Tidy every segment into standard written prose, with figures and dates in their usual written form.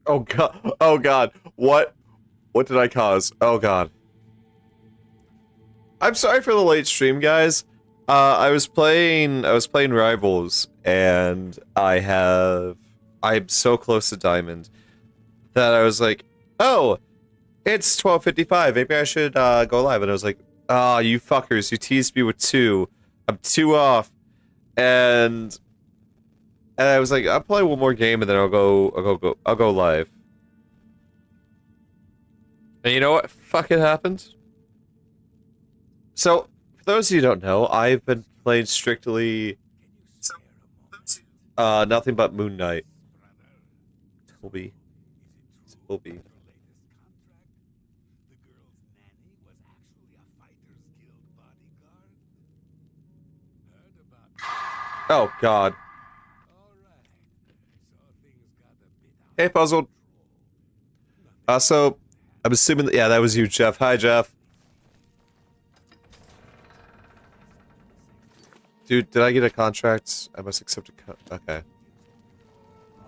Oh god. Oh god. What did I cause? Oh god. I'm sorry for the late stream, guys. I was playing Rivals, and I'm so close to Diamond that I was like, oh, it's 12:55. Maybe I should go live. And I was like, ah, you fuckers, you teased me with 2. I'm 2 off, and I was like, I'll play one more game, and then I'll go live. And you know what? Fucking happened. So, for those of you who don't know, I've been playing strictly nothing but Moon Knight. Toby. Toby. Oh god. Hey, Puzzled. So, I'm assuming that, yeah, that was you, Jeff. Hi, Jeff. Dude, did I get a contract? I must accept a okay.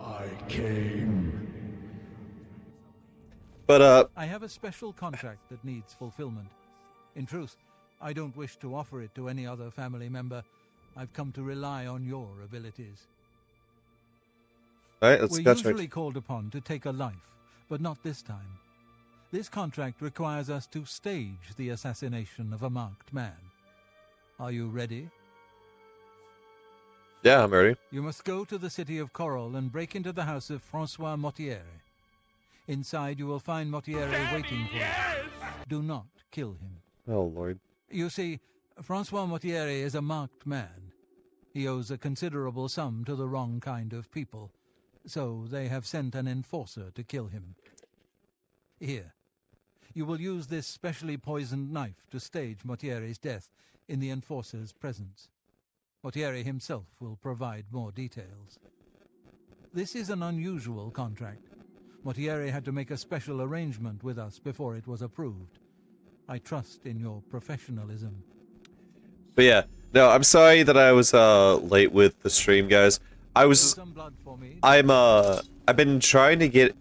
I came. But, I have a special contract that needs fulfillment. In truth, I don't wish to offer it to any other family member. I've come to rely on your abilities. alright, let's We're usually called upon to take a life, but not this time. This contract requires us to stage the assassination of a marked man. Are you ready? Yeah, I'm ready. You must go to the city of Coral and break into the house of Francois Mortiere. Inside you will find Mortiere waiting for you. Do not kill him. Oh, Lord. You see, Francois Mortiere is a marked man. He owes a considerable sum to the wrong kind of people, so they have sent an enforcer to kill him. Here, you will use this specially poisoned knife to stage Mortiere's death in the enforcer's presence. Mortiere himself will provide more details. This is an unusual contract. Mortiere had to make a special arrangement with us before it was approved. I trust in your professionalism. But yeah, no, I'm sorry that I was late with the stream, guys. I've been trying to get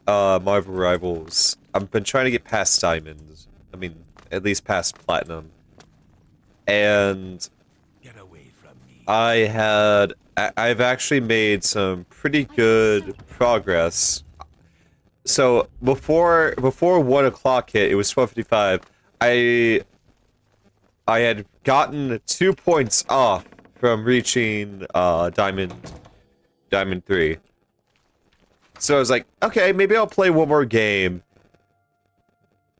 Marvel Rivals. I've been trying to get past Diamond. I mean, at least past Platinum. And Get away from me. I've actually made some pretty good progress. So before 1 o'clock hit, it was 12:55. I had gotten 2 points off from reaching Diamond 3. So I was like, okay, maybe I'll play one more game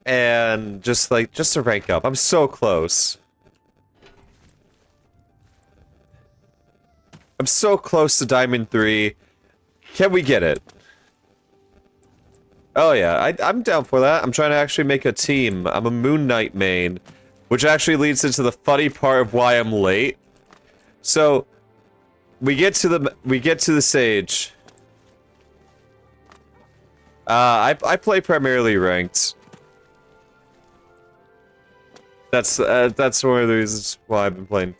and just to rank up. I'm so close. I'm so close to Diamond 3. Can we get it? Oh yeah, I'm down for that. I'm trying to actually make a team. I'm a Moon Knight main, which actually leads into the funny part of why I'm late. So, we get to the stage. I play primarily ranked. That's one of the reasons why I've been playing.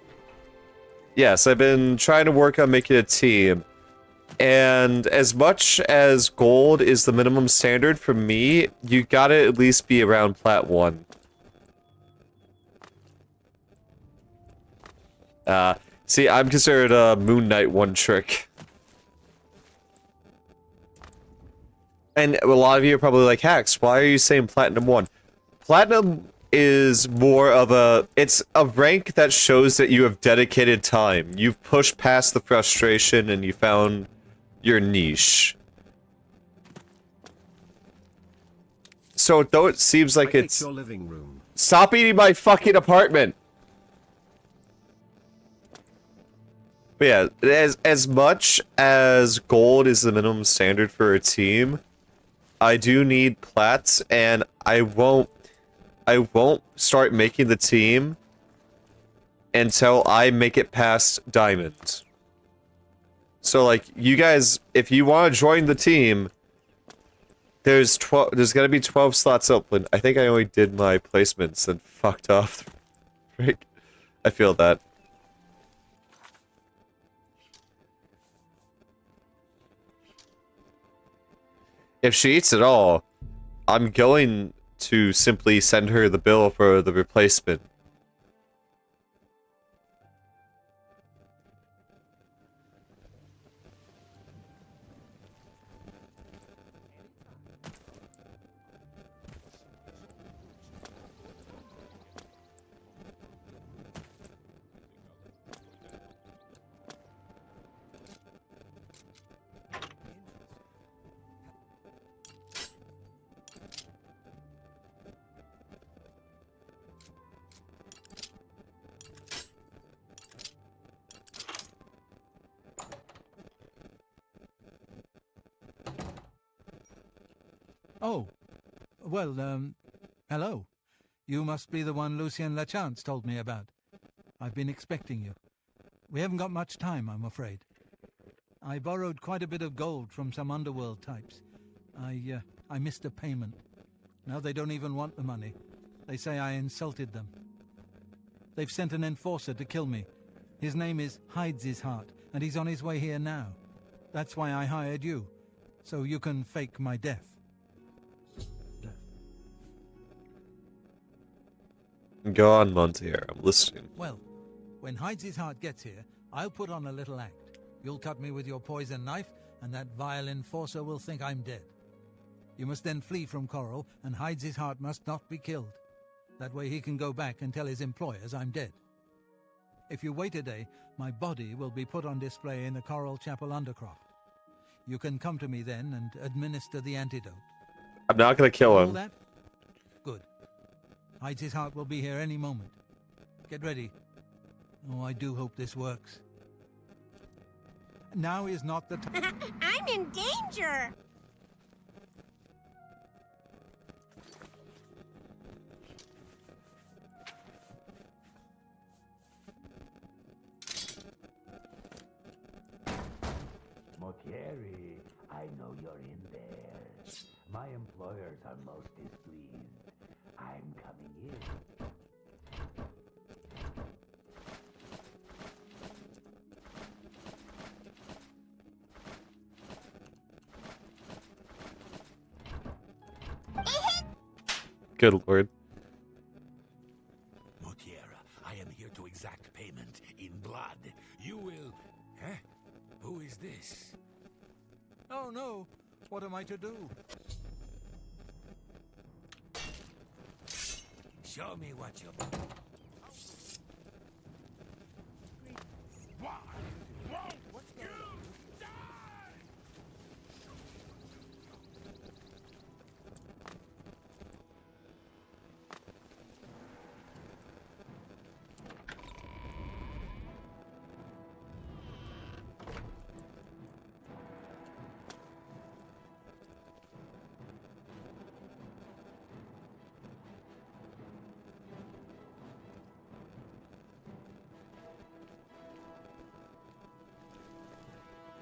Yes, I've been trying to work on making a team. And as much as gold is the minimum standard for me, you gotta at least be around Plat 1. See, I'm considered a Moon Knight one trick. And a lot of you are probably like, Hacks, why are you saying Platinum 1? Platinum is more of it's a rank that shows that you have dedicated time. You've pushed past the frustration and you found your niche. So though it seems like it's your living room. Stop eating my fucking apartment. But yeah, as much as gold is the minimum standard for a team, I do need plats, and I won't start making the team until I make it past diamond. So like, you guys, if you want to join the team, there's gonna be 12 slots open. I think I only did my placements and fucked off. Frick. I feel that. If she eats it all, I'm going to simply send her the bill for the replacement. Oh, well, hello. You must be the one Lucien Lachance told me about. I've been expecting you. We haven't got much time, I'm afraid. I borrowed quite a bit of gold from some underworld types. I missed a payment. Now they don't even want the money. They say I insulted them. They've sent an enforcer to kill me. His name is Hides His Heart, and he's on his way here now. That's why I hired you, so you can fake my death. Go on, Montier. I'm listening. Well, when Hides His Heart gets here, I'll put on a little act. You'll cut me with your poison knife, and that vile enforcer will think I'm dead. You must then flee from Coral, and Hides His Heart must not be killed. That way he can go back and tell his employers I'm dead. If you wait a day, my body will be put on display in the Coral Chapel Undercroft. You can come to me then and administer the antidote. I'm not gonna kill All him. that? Good. Hides His Heart will be here any moment. Get ready. Oh, I do hope this works. Now is not the time. I'm in danger! Motieri, I know you're in there. My employers are most displeased. I'm coming in. Good lord. Motiera, I am here to exact payment in blood. You will... Huh? Who is this? Oh no! What am I to do? Show me what you... Why won't you die?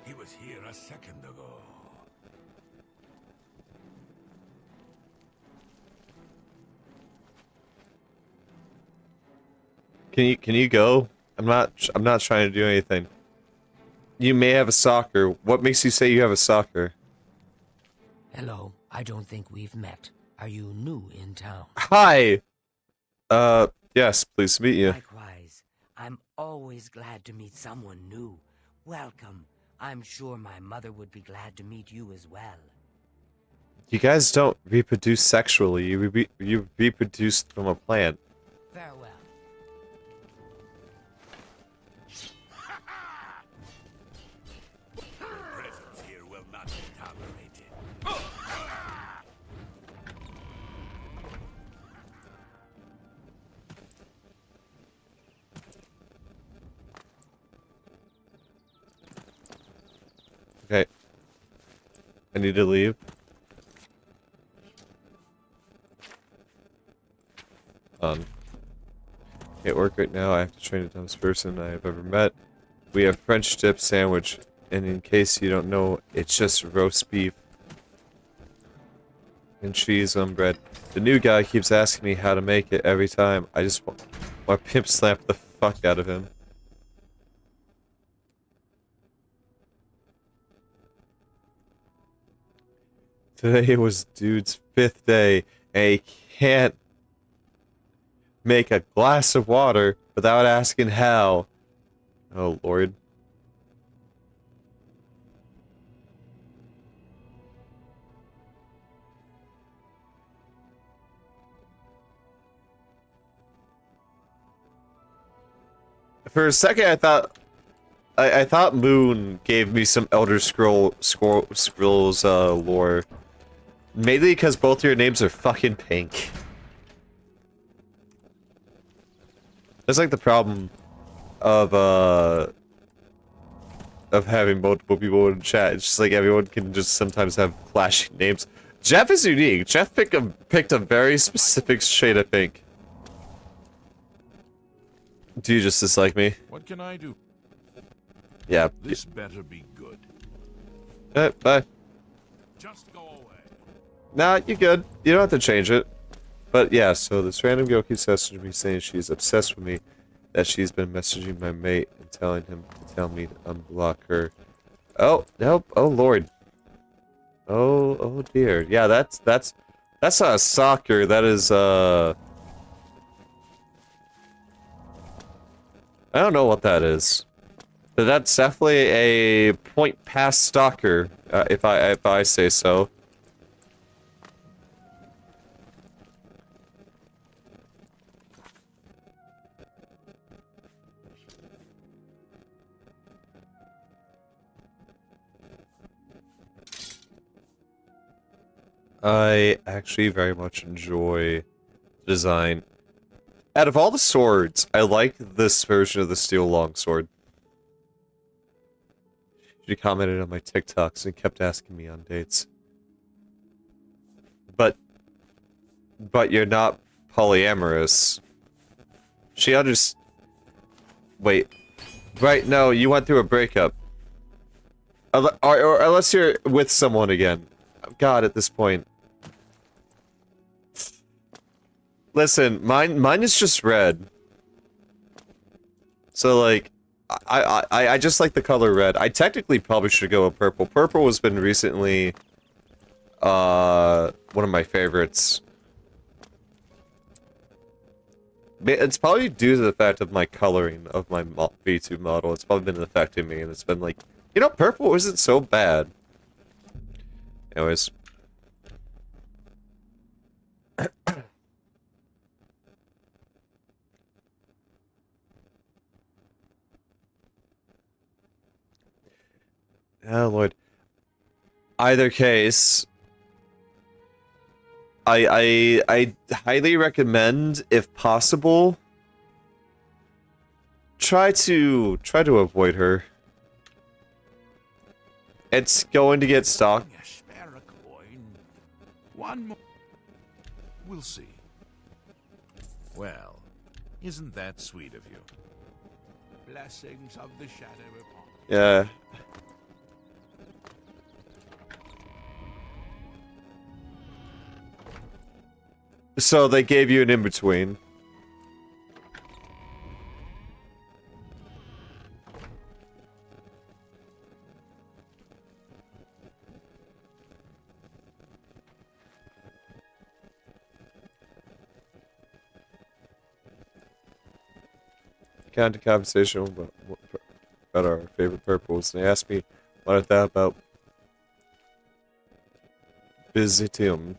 He was here a second ago. Can you go? I'm not trying to do anything. You may have a soccer. What makes you say you have a soccer? Hello, I don't think we've met. Are you new in town? Hi. Yes, pleased to meet you. Likewise. I'm always glad to meet someone new. Welcome. I'm sure my mother would be glad to meet you as well. You guys don't reproduce sexually. You reproduce from a plant. Farewell. Your presence here will not be tolerated. Okay. I need to leave. Can't work right now. I have to train the dumbest person I have ever met. We have French dip sandwich, and in case you don't know, it's just roast beef and cheese on bread. The new guy keeps asking me how to make it every time. I just want to pimp slap the fuck out of him. Today was dude's 5th day, and he can't make a glass of water without asking how. Oh, Lord. For a second, I thought Moon gave me some Scrolls lore. Mainly because both your names are fucking pink. That's like the problem of having multiple people in chat. It's just like everyone can just sometimes have clashing names. Jeff is unique. Jeff picked a very specific shade of pink. Do you just dislike me? What can I do? Yeah. This better be good. Bye. Just go away. Nah, you're good. You don't have to change it. But yeah, so this random girl keeps messaging me saying she's obsessed with me, that she's been messaging my mate and telling him to tell me to unblock her. Oh, nope. Oh, Lord. Oh dear. Yeah, that's not a stalker. That is, I don't know what that is. But that's definitely a point past stalker, if I say so. I actually very much enjoy the design. Out of all the swords, I like this version of the steel longsword. She commented on my TikToks and kept asking me on dates. But you're not polyamorous. She Wait. Right, no, you went through a breakup. Or unless you're with someone again. God, at this point. Listen, mine is just red. So like, I just like the color red. I technically probably should go with purple. Purple has been recently, one of my favorites. It's probably due to the fact of my coloring of my V2 model. It's probably been affecting me, and it's been like, you know, purple isn't so bad. Anyways. Oh, Lord. Either case, I highly recommend, if possible, try to avoid her. It's going to get stalked. A spare coin. One more. We'll see. Well, isn't that sweet of you? Blessings of the shadow upon you. Yeah. So they gave you an in-between. Got into conversation about our favorite purples, and they asked me what I thought about Byzantium.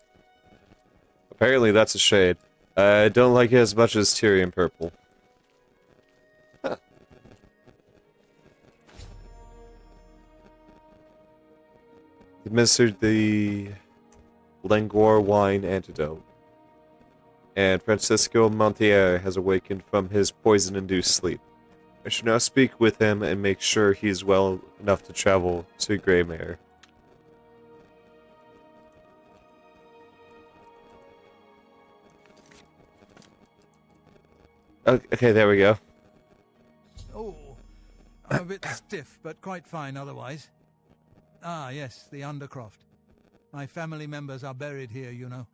Apparently that's a shade. I don't like it as much as Tyrian purple. Huh. Administered the Langor wine antidote. And Francisco Montier has awakened from his poison-induced sleep. I should now speak with him and make sure he's well enough to travel to Greymare. Okay, there we go. Oh, I'm a bit stiff, but quite fine otherwise. Ah, yes, the Undercroft. My family members are buried here, you know.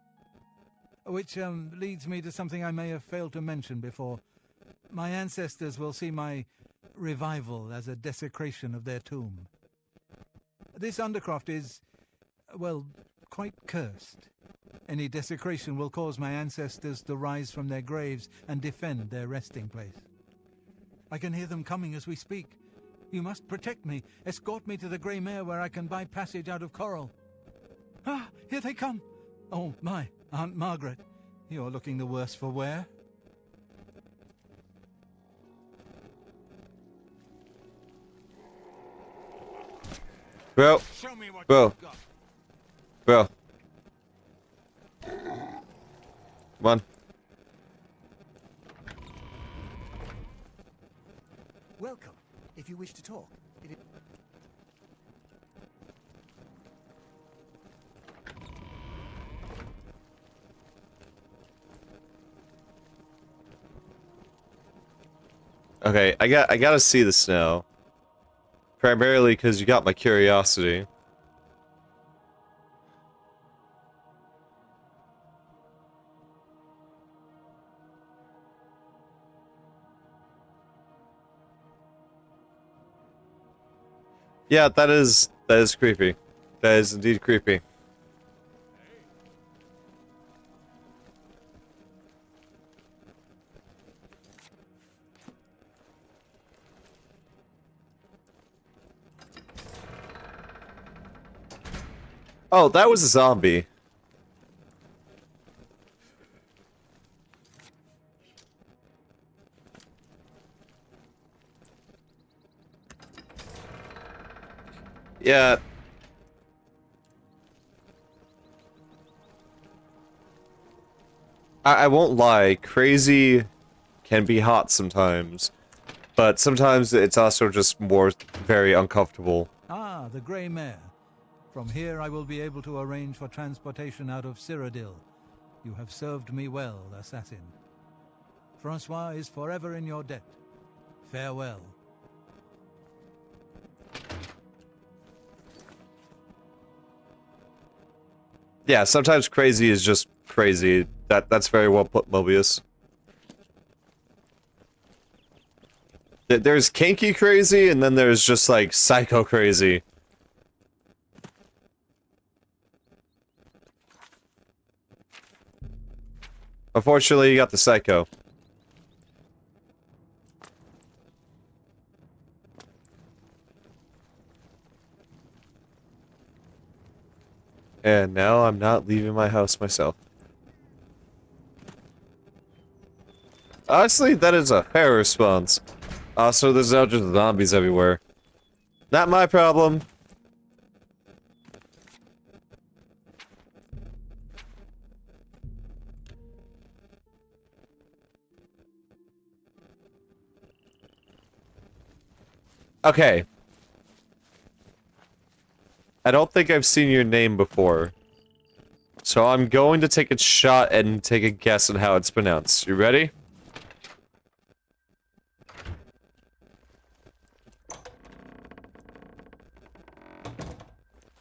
Which leads me to something I may have failed to mention before. My ancestors will see my revival as a desecration of their tomb. This Undercroft is, well, quite cursed. Any desecration will cause my ancestors to rise from their graves and defend their resting place. I can hear them coming as we speak. You must protect me. Escort me to the Grey Mare where I can buy passage out of Coral. Ah, here they come. Oh, my, Aunt Margaret. You're looking the worse for wear. Bro. Show me what Bro. you've got. Bro. Come on. Welcome. If you wish to talk. Okay, I gotta see this now. Primarily because you got my curiosity. Yeah, that is creepy. That is indeed creepy. Oh, that was a zombie. Yeah. I won't lie, crazy can be hot sometimes, but sometimes it's also just more very uncomfortable. Ah, the Grey Mare. From here I will be able to arrange for transportation out of Cyrodiil. You have served me well, assassin. Francois is forever in your debt. Farewell. Yeah, sometimes crazy is just crazy. That's very well put, Mobius. There's kinky crazy, and then there's just like psycho crazy. Unfortunately, you got the psycho. And now I'm not leaving my house myself. Honestly, that is a fair response. Also, there's now just zombies everywhere. Not my problem. Okay. I don't think I've seen your name before. So I'm going to take a shot and take a guess on how it's pronounced. You ready?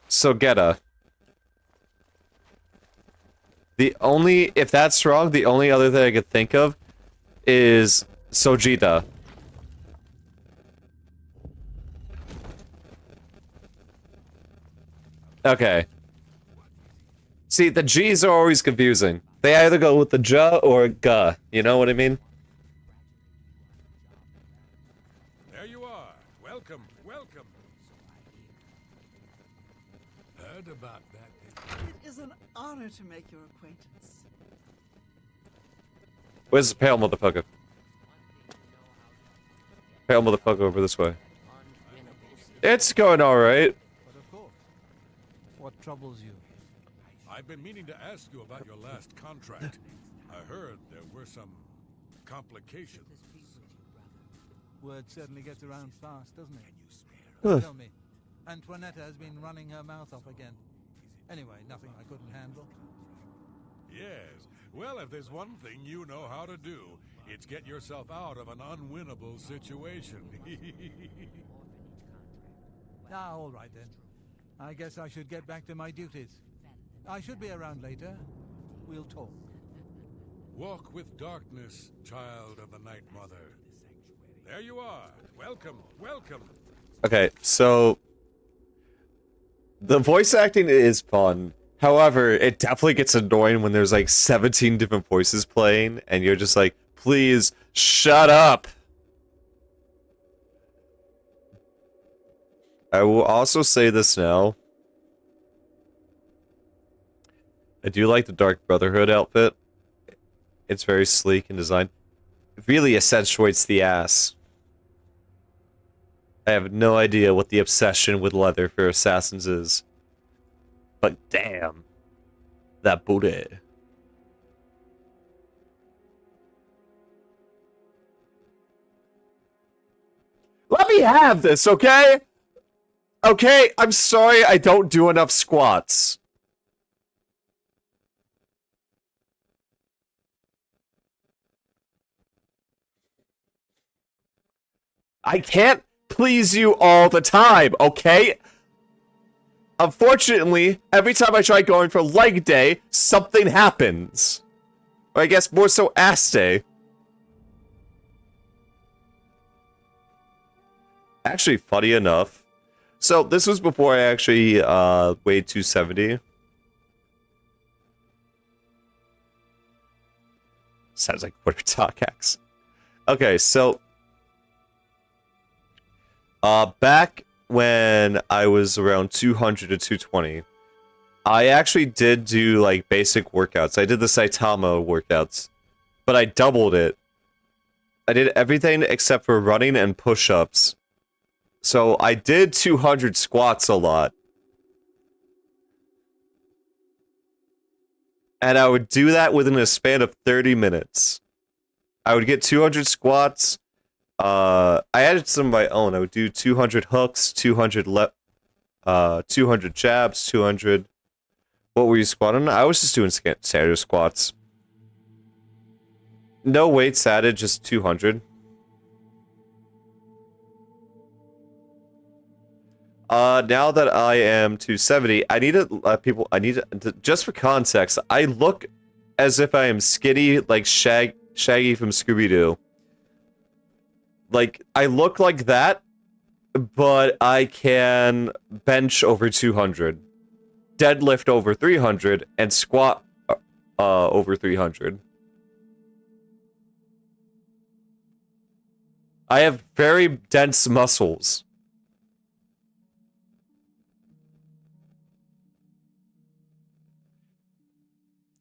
Sogetta. If that's wrong, the only other thing I could think of is Sojita. Okay. See, the G's are always confusing. They either go with the J or G, you know what I mean? There you are. Welcome, welcome. Heard about that. It is an honor to make your acquaintance. Where's the pale motherfucker? Pale motherfucker over this way. It's going alright. But of course. What troubles you? I've been meaning to ask you about your last contract. I heard there were some complications. Word certainly gets around fast, doesn't it? Huh. Tell me, Antoinetta has been running her mouth off again. Anyway, nothing I couldn't handle. Yes. Well, if there's one thing you know how to do, it's get yourself out of an unwinnable situation. Ah, all right then. I guess I should get back to my duties. I should be around later. We'll talk. Walk with darkness, child of the Night Mother. There you are. Welcome, welcome. Okay, so... the voice acting is fun. However, it definitely gets annoying when there's like 17 different voices playing, and you're just like, please, shut up! I will also say this now. I do like the Dark Brotherhood outfit. It's very sleek in design. It really accentuates the ass. I have no idea what the obsession with leather for assassins is. But damn. That booty. Let me have this, okay? Okay, I'm sorry I don't do enough squats. I can't please you all the time, okay? Unfortunately, every time I try going for leg day, something happens. Or I guess more so ass day. Actually, funny enough. So, this was before I actually weighed 270. Sounds like quarter talk hacks. Okay, so back when I was around 200 to 220, I actually did do like basic workouts. I did the Saitama workouts, but I doubled it. I did everything except for running and push-ups. So I did 200 squats a lot. And I would do that within a span of 30 minutes. I would get 200 squats. I added some of my own. I would do 200 hooks, 200 jabs, 200. What were you squatting? I was just doing standard squats. No weights added, just 200. Now that I am 270, I need to let people. I need to, just for context. I look as if I am skinny, like Shaggy from Scooby-Doo. Like, I look like that, but I can bench over 200, deadlift over 300, and squat over 300. I have very dense muscles.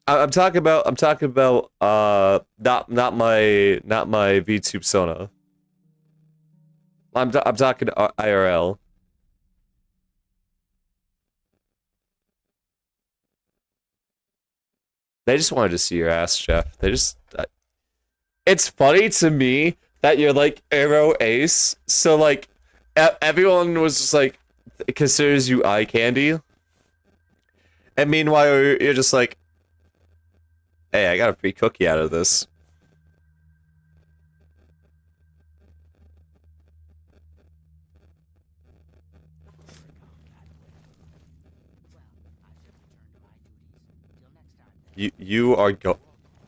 I'm talking about not my VTube Sona. I'm talking IRL. They just wanted to see your ass, Jeff. They just it's funny to me that you're like Arrow Ace, so like everyone was just like considers you eye candy. And meanwhile you're just like, hey, I got a free cookie out of this.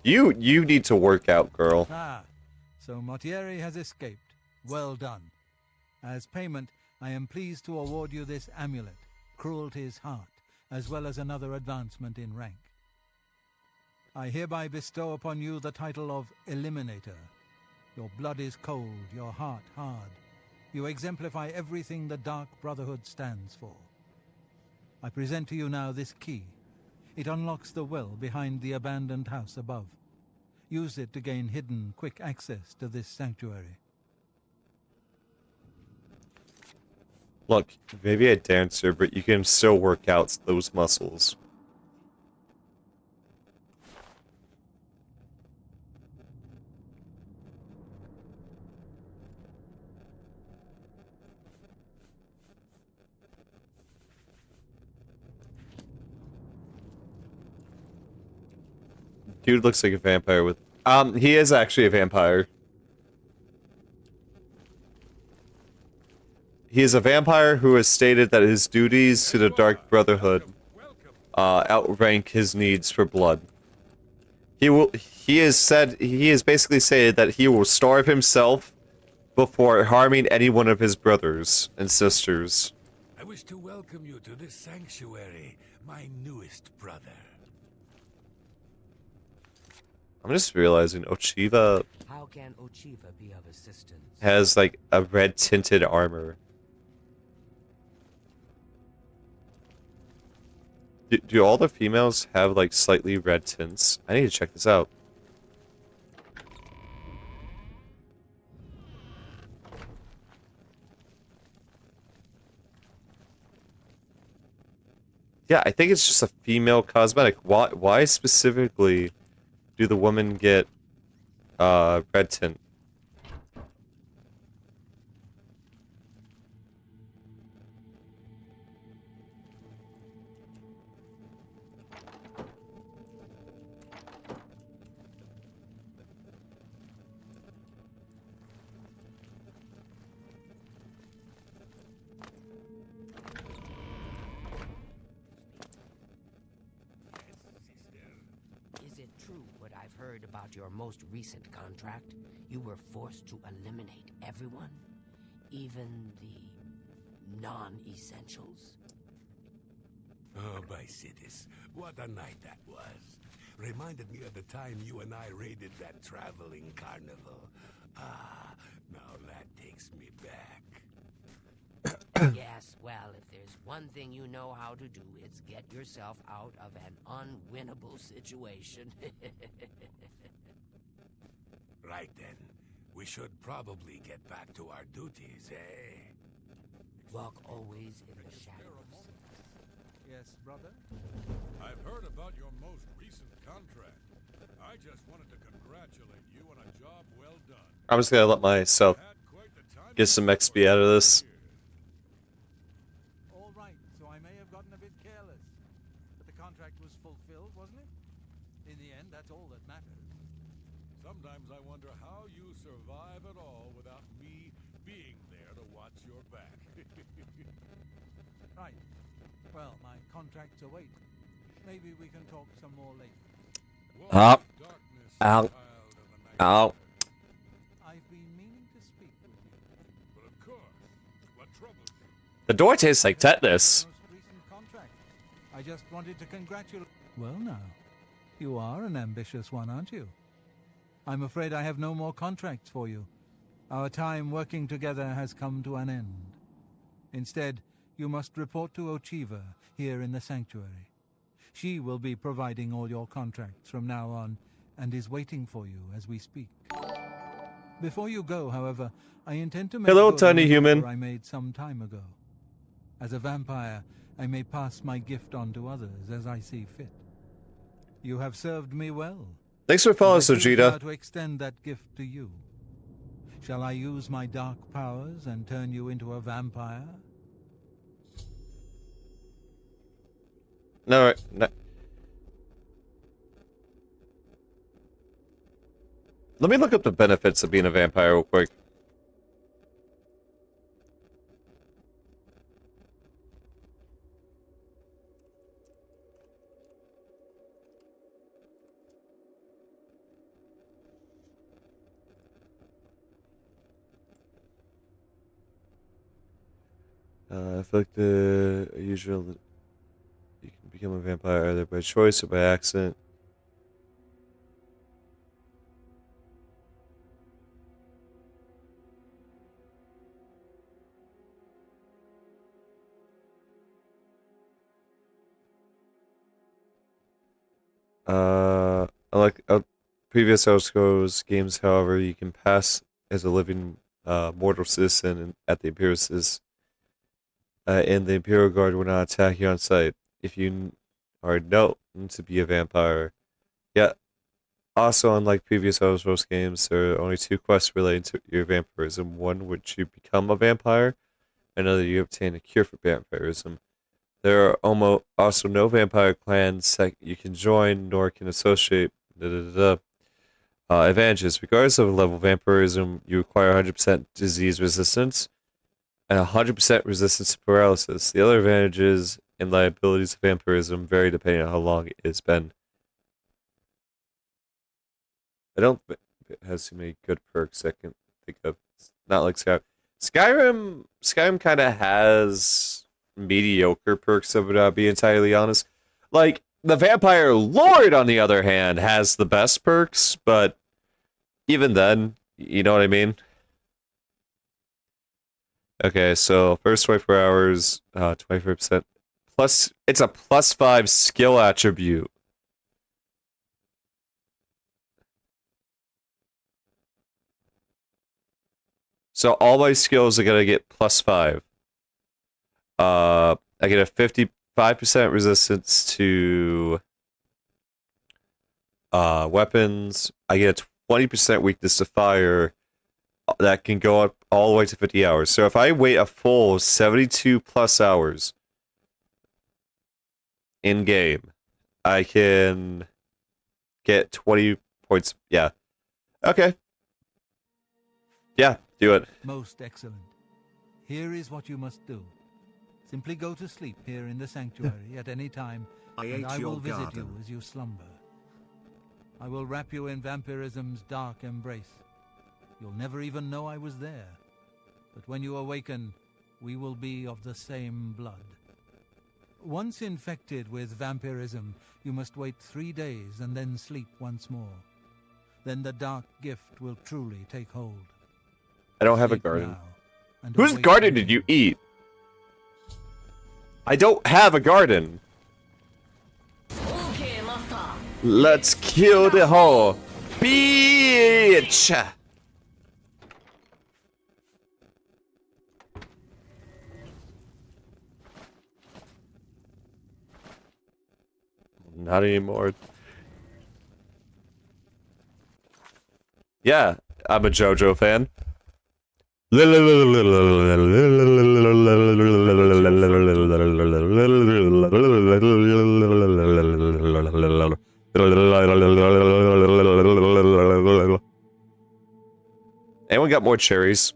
You need to work out, girl. Ah, so Mortieri has escaped. Well done. As payment, I am pleased to award you this amulet, Cruelty's Heart, as well as another advancement in rank. I hereby bestow upon you the title of Eliminator. Your blood is cold, your heart hard. You exemplify everything the Dark Brotherhood stands for. I present to you now this key. It unlocks the well behind the abandoned house above. Use it to gain hidden, quick access to this sanctuary. Look, maybe a dancer, but you can still work out those muscles. Dude looks like a vampire with... he is actually a vampire. He is a vampire who has stated that his duties to the Dark Brotherhood outrank his needs for blood. He has basically stated that he will starve himself before harming any one of his brothers and sisters. wish to welcome you to this sanctuary, my newest brother. I'm just realizing Ochiva How can Ochiva be of assistance? has like a red tinted armor. Do all the females have like slightly red tints? I need to check this out. Yeah, I think it's just a female cosmetic. Why specifically do the women get red tint? Is it true what I've heard about your most recent contract? You were forced to eliminate everyone? Even the non-essentials? Oh, my cities, what a night that was. Reminded me of the time you and I raided that traveling carnival. Ah, now that takes me back. Yes, well, if there's one thing you know how to do, it's get yourself out of an unwinnable situation. Right then, we should probably get back to our duties, eh? Walk always in the shadows. Yes, brother? I've heard about your most recent contract. I just wanted to congratulate you on a job well done. I'm just gonna let myself Had quite the time get some XP out of this. All right, so I may have gotten a bit careless. But the contract was fulfilled, wasn't it? In the end, that's all that matters. Sometimes I wonder how you survive at all without me being there to watch your back. Right. Well, my contracts await. Maybe we can talk some more later. Up. Darkness, Ow. child of the night. Ow. I've been meaning to speak with you. But of course, what troubles you? The door tastes like tetanus. Your most recent contract. I just wanted to congratulate. Well, now, you are an ambitious one, aren't you? I'm afraid I have no more contracts for you. Our time working together has come to an end. Instead, you must report to Ochiva here in the sanctuary. She will be providing all your contracts from now on and is waiting for you as we speak. Before you go, however, I intend to make Hello, good on tiny an human. offer I made some time ago. As a vampire, I may pass my gift on to others as I see fit. You have served me well. Thanks for following, and I choose now Sojita. to extend that gift to you. Shall I use my dark powers and turn you into a vampire? No. Let me look up the benefits of being a vampire real quick. I feel like the usual. You can become a vampire either by choice or by accident. Unlike previous Elderscrolls games, however, you can pass as a living mortal citizen at the appearances, and the Imperial Guard will not attack you on sight if you are known to be a vampire. Yet, also unlike previous Elder Scrolls games, there are only two quests relating to your vampirism. One, which you become a vampire, another, you obtain a cure for vampirism. There are almost also no vampire clans that you can join, nor can associate. Advantages. Regardless of level of vampirism, you require 100% disease resistance and 100% resistance to paralysis. The other advantages and liabilities of vampirism vary depending on how long it has been. I don't think it has too many good perks I can think of. It's not like Skyrim. Skyrim kind of has mediocre perks of it, I'll be entirely honest. Like, the Vampire Lord, on the other hand, has the best perks, but even then, you know what I mean? Okay, so first 24 hours, 24%. Plus, it's a +5 skill attribute. So all my skills are gonna get +5. I get a 55% resistance to weapons. I get a 20% weakness to fire that can go up all the way to 50 hours. So if I wait a full 72 plus hours in game, I can get 20 points. Yeah. Okay. Yeah, do it. Most excellent. Here is what you must do. Simply go to sleep here in the sanctuary at any time, and I will visit you as you slumber. I will wrap you in vampirism's dark embrace. You'll never even know I was there. But when you awaken, we will be of the same blood. Once infected with vampirism, you must wait 3 days and then sleep once more. Then the dark gift will truly take hold. I don't have a Sleep garden. now, and Whose awake garden again. did you eat? I don't have a garden. Let's kill the whole bitch. Not anymore. Yeah, I'm a JoJo fan. Anyone got more cherries?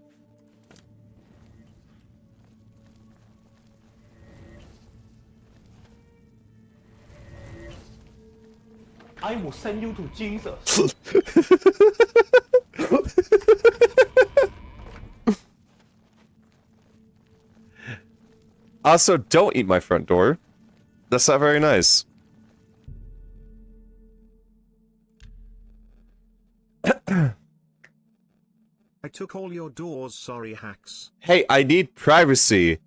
I will send you to Jesus. Also, don't eat my front door. That's not very nice. I took all your doors, sorry hacks. Hey, I need privacy.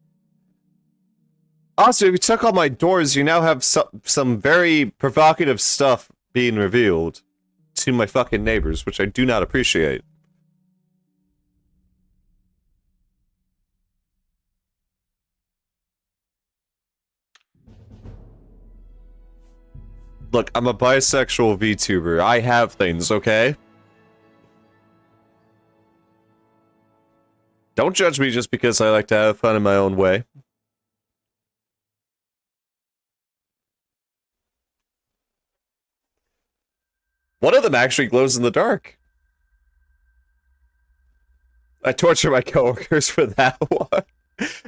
Also, if you took all my doors, you now have some very provocative stuff being revealed to my fucking neighbors, which I do not appreciate. Look, I'm a bisexual VTuber. I have things, okay? Don't judge me just because I like to have fun in my own way. One of them actually glows in the dark. I torture my coworkers for that one.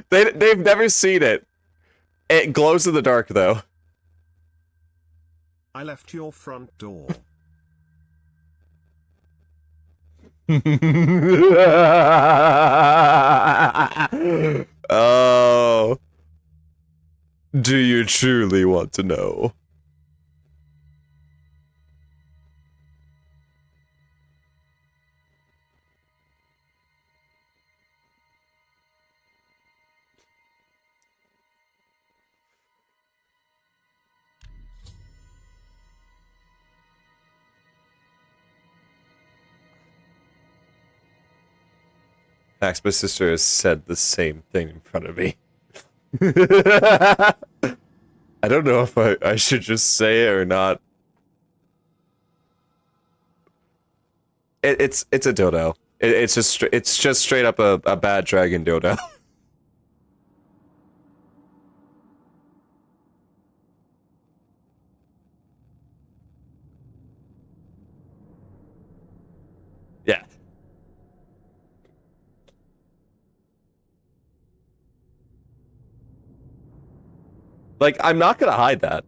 They've never seen it. It glows in the dark, though. I left your front door. Oh. Do you truly want to know? Max, my sister has said the same thing in front of me. I don't know if I should just say it or not. It's a dodo. It's just straight up a bad dragon dodo. Yeah. Like, I'm not gonna hide that.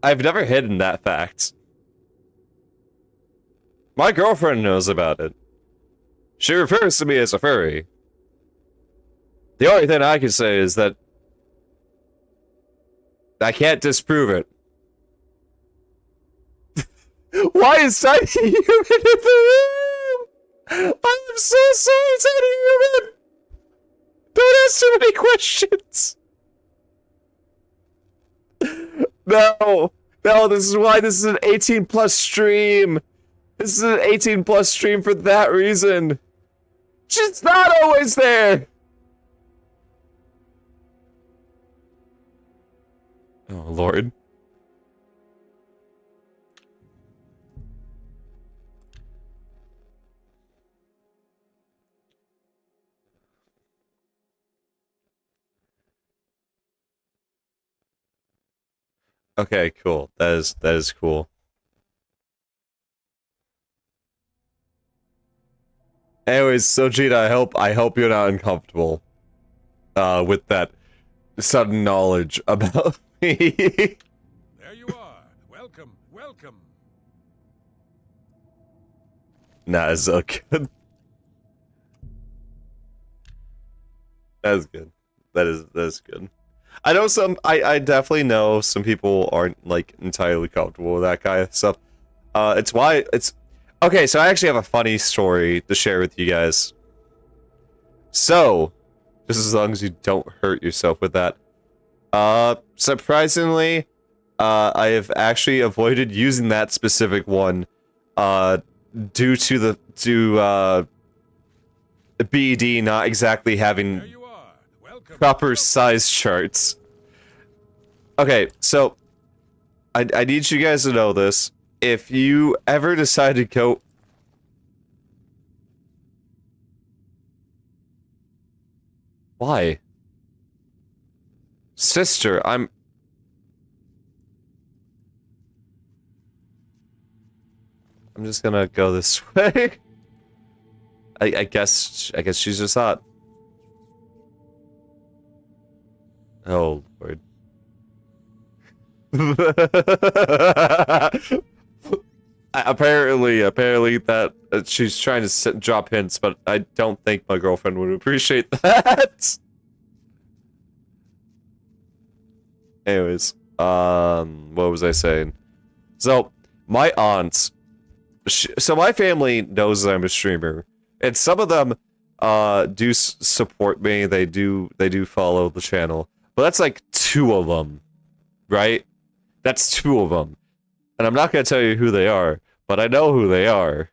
I've never hidden that fact. My girlfriend knows about it. She refers to me as a furry. The only thing I can say is that I can't disprove it. Why is Tiny Human in the room? I'm so sorry, Tiny Human! Don't ask too many questions! No! No, this is why this is an 18 plus stream! This is an 18 plus stream for that reason! She's not always there! Oh, Lord. Okay, cool. That is cool. Anyways, so Gina, I hope you're not uncomfortable with that sudden knowledge about me. There you are. Welcome, welcome. Nah, it's so good. That's good. That's good. I know I definitely know some people aren't like entirely comfortable with that kind of stuff. It's why it's okay, so I actually have a funny story to share with you guys. So, just as long as you don't hurt yourself with that. Surprisingly, I have actually avoided using that specific one, due to BD not exactly having proper size charts. Okay, so I need you guys to know this. If you ever decide to go... Why? Sister, I'm just gonna go this way. I guess she's just hot. Oh, Lord. apparently that she's trying to drop hints, but I don't think my girlfriend would appreciate that. Anyways, what was I saying? So, my aunts, so my family knows that I'm a streamer, and some of them do support me. They do follow the channel, but that's like 2 of them, right? That's 2 of them, and I'm not gonna tell you who they are, but I know who they are.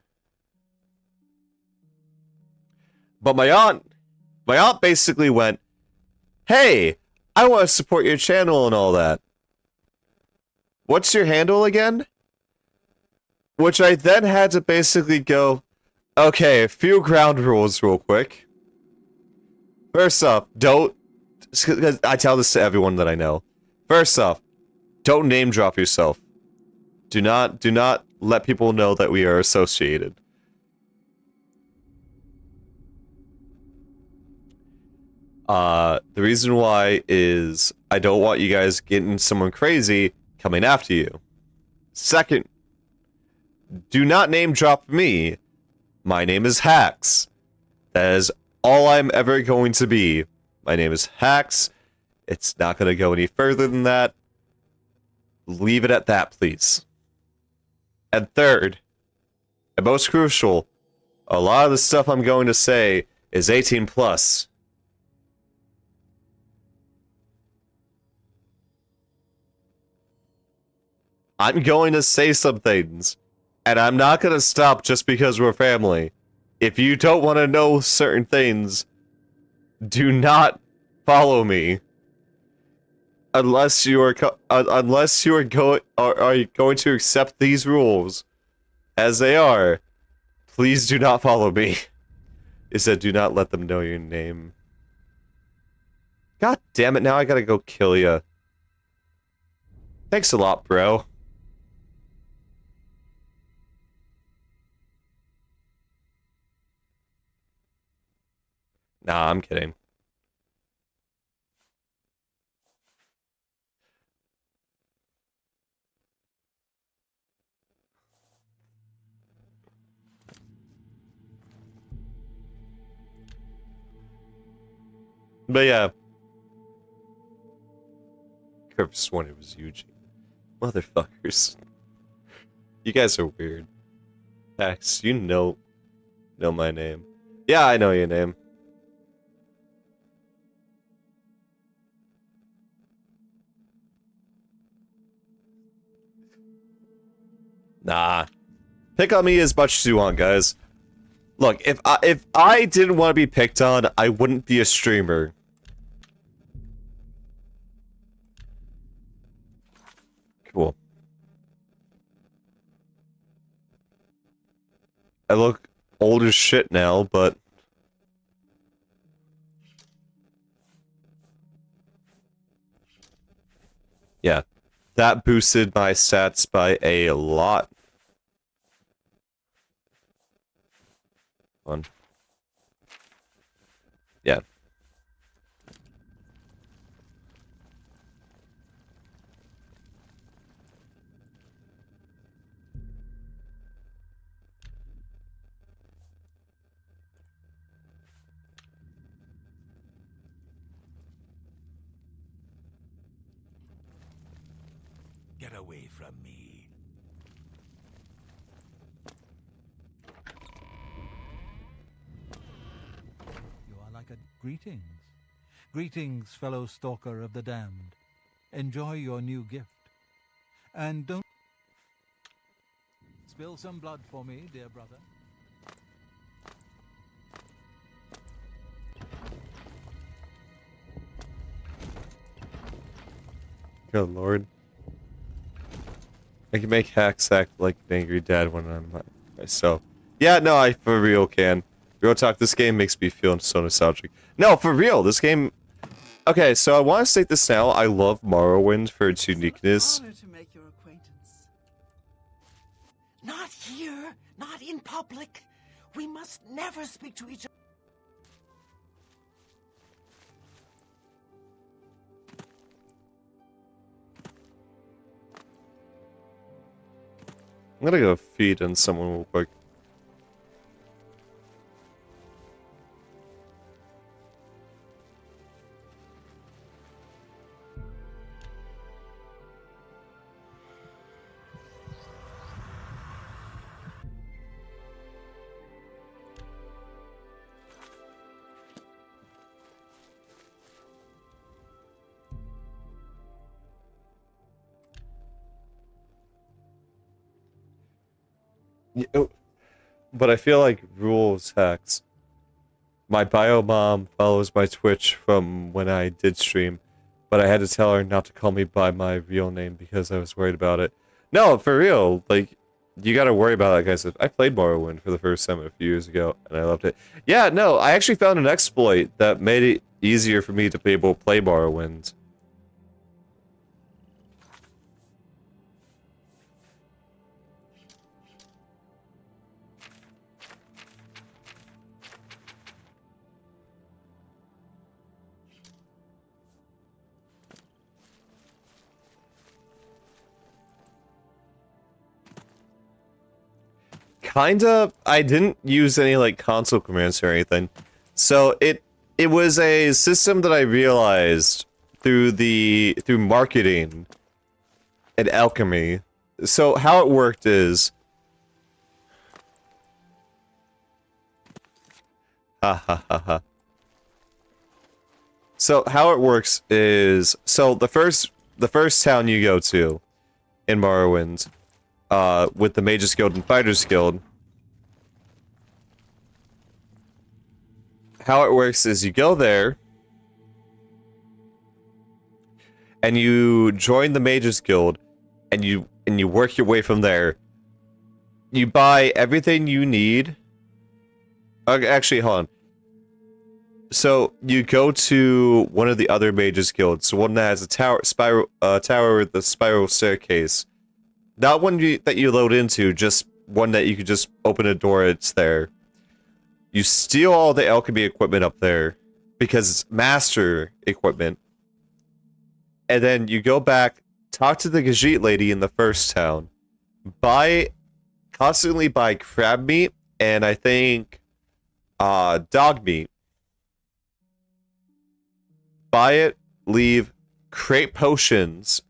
But my aunt basically went, "Hey, I want to support your channel and all that. What's your handle again?" Which I then had to basically go, okay, a few ground rules real quick. First off, don't... I tell this to everyone that I know. First off, don't name drop yourself. Do not let people know that we are associated. The reason why is I don't want you guys getting someone crazy coming after you. Second, do not name drop me. My name is Hax. That is all I'm ever going to be. My name is Hax. It's not going to go any further than that. Leave it at that, please. And third, and most crucial, a lot of the stuff I'm going to say is 18 plus. I'm going to say some things, and I'm not going to stop just because we're family. If you don't want to know certain things, do not follow me. Unless you are going to accept these rules as they are, please do not follow me. It said do not let them know your name. God damn it, now I gotta go kill ya. Thanks a lot, bro. Nah, I'm kidding. But yeah. could have sworn it was Eugene. Motherfuckers. You guys are weird. Max, you know my name. Yeah, I know your name. Nah. Pick on me as much as you want, guys. Look, if I didn't want to be picked on, I wouldn't be a streamer. Cool. I look old as shit now, but... yeah. That boosted my stats by a lot. One. Yeah. Get away from me. You are like a... Greetings. Greetings, fellow stalker of the damned. Enjoy your new gift. And don't... spill some blood for me, dear brother. Good lord. I can make hacks act like an angry dad when I'm myself. Yeah, no, I for real can. Real talk, this game makes me feel so nostalgic. No, for real, this game... okay, so I want to state this now. I love Morrowind for its uniqueness. Honor to make your acquaintance. Not here, not in public. We must never speak to each other. I'm gonna go feed on someone real quick. But I feel like rules hacks. My bio mom follows my Twitch from when I did stream, but I had to tell her not to call me by my real name because I was worried about it. No, for real, like, you gotta worry about that, guys. I played Morrowind for the first time a few years ago, and I loved it. Yeah, no, I actually found an exploit that made it easier for me to be able to play Morrowind. Kinda, I didn't use any like console commands or anything. So it was a system that I realized through marketing and alchemy. So how it worked is ha ha ha ha. So how it works is the first town you go to in Morrowind with the Mages Guild and Fighters Guild. How it works is you go there, and you join the Mages Guild, and you work your way from there. You buy everything you need. Actually, hold on. So you go to one of the other Mages Guilds, the one that has a tower with the spiral staircase. Not one that you load into, just one that you could just open a door, it's there. You steal all the alchemy equipment up there, because it's master equipment. And then you go back, talk to the Gajit lady in the first town, constantly buy crab meat, and I think, dog meat. Buy it, leave, create potions,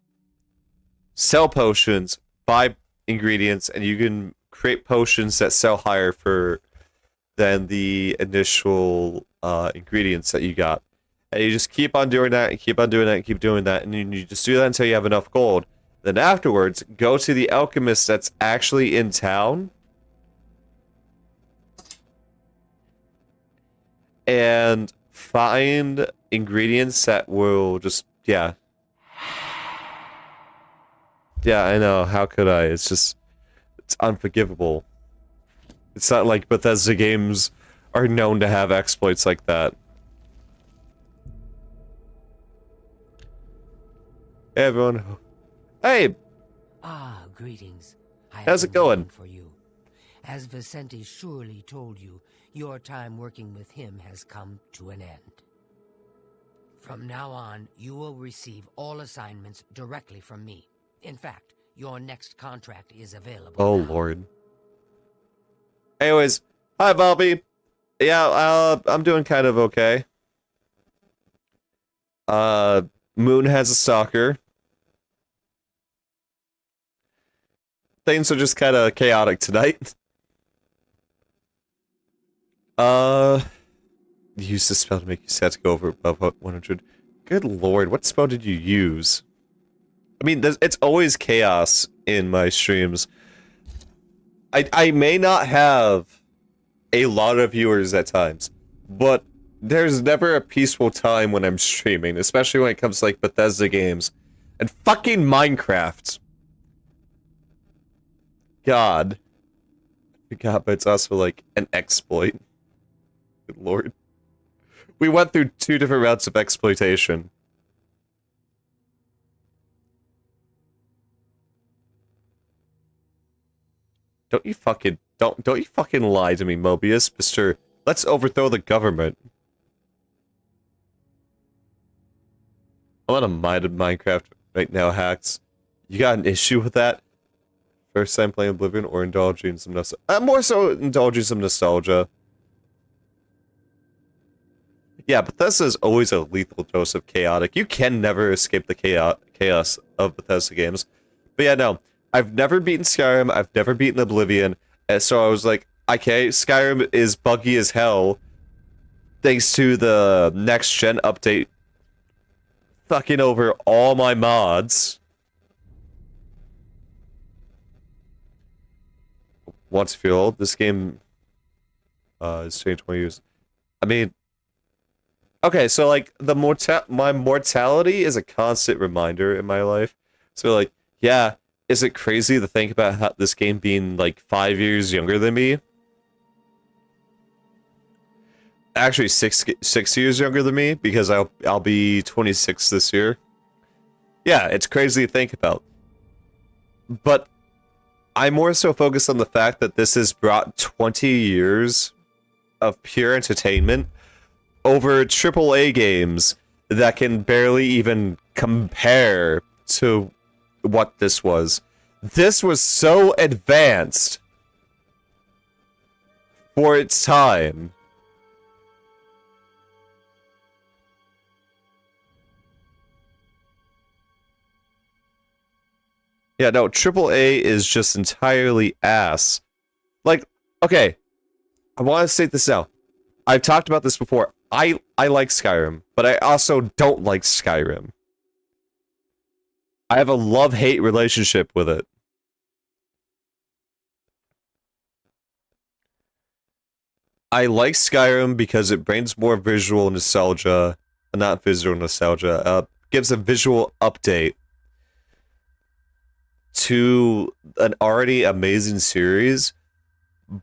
sell potions, buy ingredients, and you can create potions that sell higher than the initial ingredients that you got. And you just keep on doing that, and keep on doing that, and keep doing that, and you just do that until you have enough gold. Then afterwards, go to the alchemist that's actually in town, and find ingredients that will just, yeah. Yeah, I know, how could I? It's unforgivable. It's not like Bethesda games are known to have exploits like that. Hey everyone. Hey! Ah, greetings. How's it going? For you. As Vicente surely told you, your time working with him has come to an end. From now on, you will receive all assignments directly from me. In fact, your next contract is available. Oh now. Lord. Anyways, hi Bobby. Yeah, I'm doing kind of okay. Moon has a stalker. Things are just kind of chaotic tonight. Use the spell to make you sad to go over above 100. Good lord, what spell did you use? I mean, it's always chaos in my streams. I may not have a lot of viewers at times, but there's never a peaceful time when I'm streaming, especially when it comes to like Bethesda games and fucking Minecraft. God. I forgot, but it's also like an exploit. Good lord. We went through 2 different routes of exploitation. Don't you fucking lie to me, Mobius, Mr. Let's overthrow the government. I'm on a minded Minecraft right now, Hacks. You got an issue with that? First time playing Oblivion or indulging some nostalgia? I'm more so indulging some nostalgia. Yeah, Bethesda is always a lethal dose of chaotic. You can never escape the chaos of Bethesda games. But yeah, no. I've never beaten Skyrim, I've never beaten Oblivion, and so I was like, okay, Skyrim is buggy as hell, thanks to the next-gen update fucking over all my mods. Once fueled, this game is turning 20 years. I mean, okay, so like, my mortality is a constant reminder in my life. So like, yeah, is it crazy to think about how this game being like 5 years younger than me? Actually, six years younger than me, because I'll be 26 this year. Yeah, it's crazy to think about. But I'm more so focused on the fact that this has brought 20 years of pure entertainment over AAA games that can barely even compare to what this was. This was so advanced for its time. Yeah, no, AAA is just entirely ass. Like, okay, I want to state this now. I've talked about this before. I like Skyrim, but I also don't like Skyrim. I have a love-hate relationship with it. I like Skyrim because it brings more visual nostalgia, not visual nostalgia, gives a visual update to an already amazing series,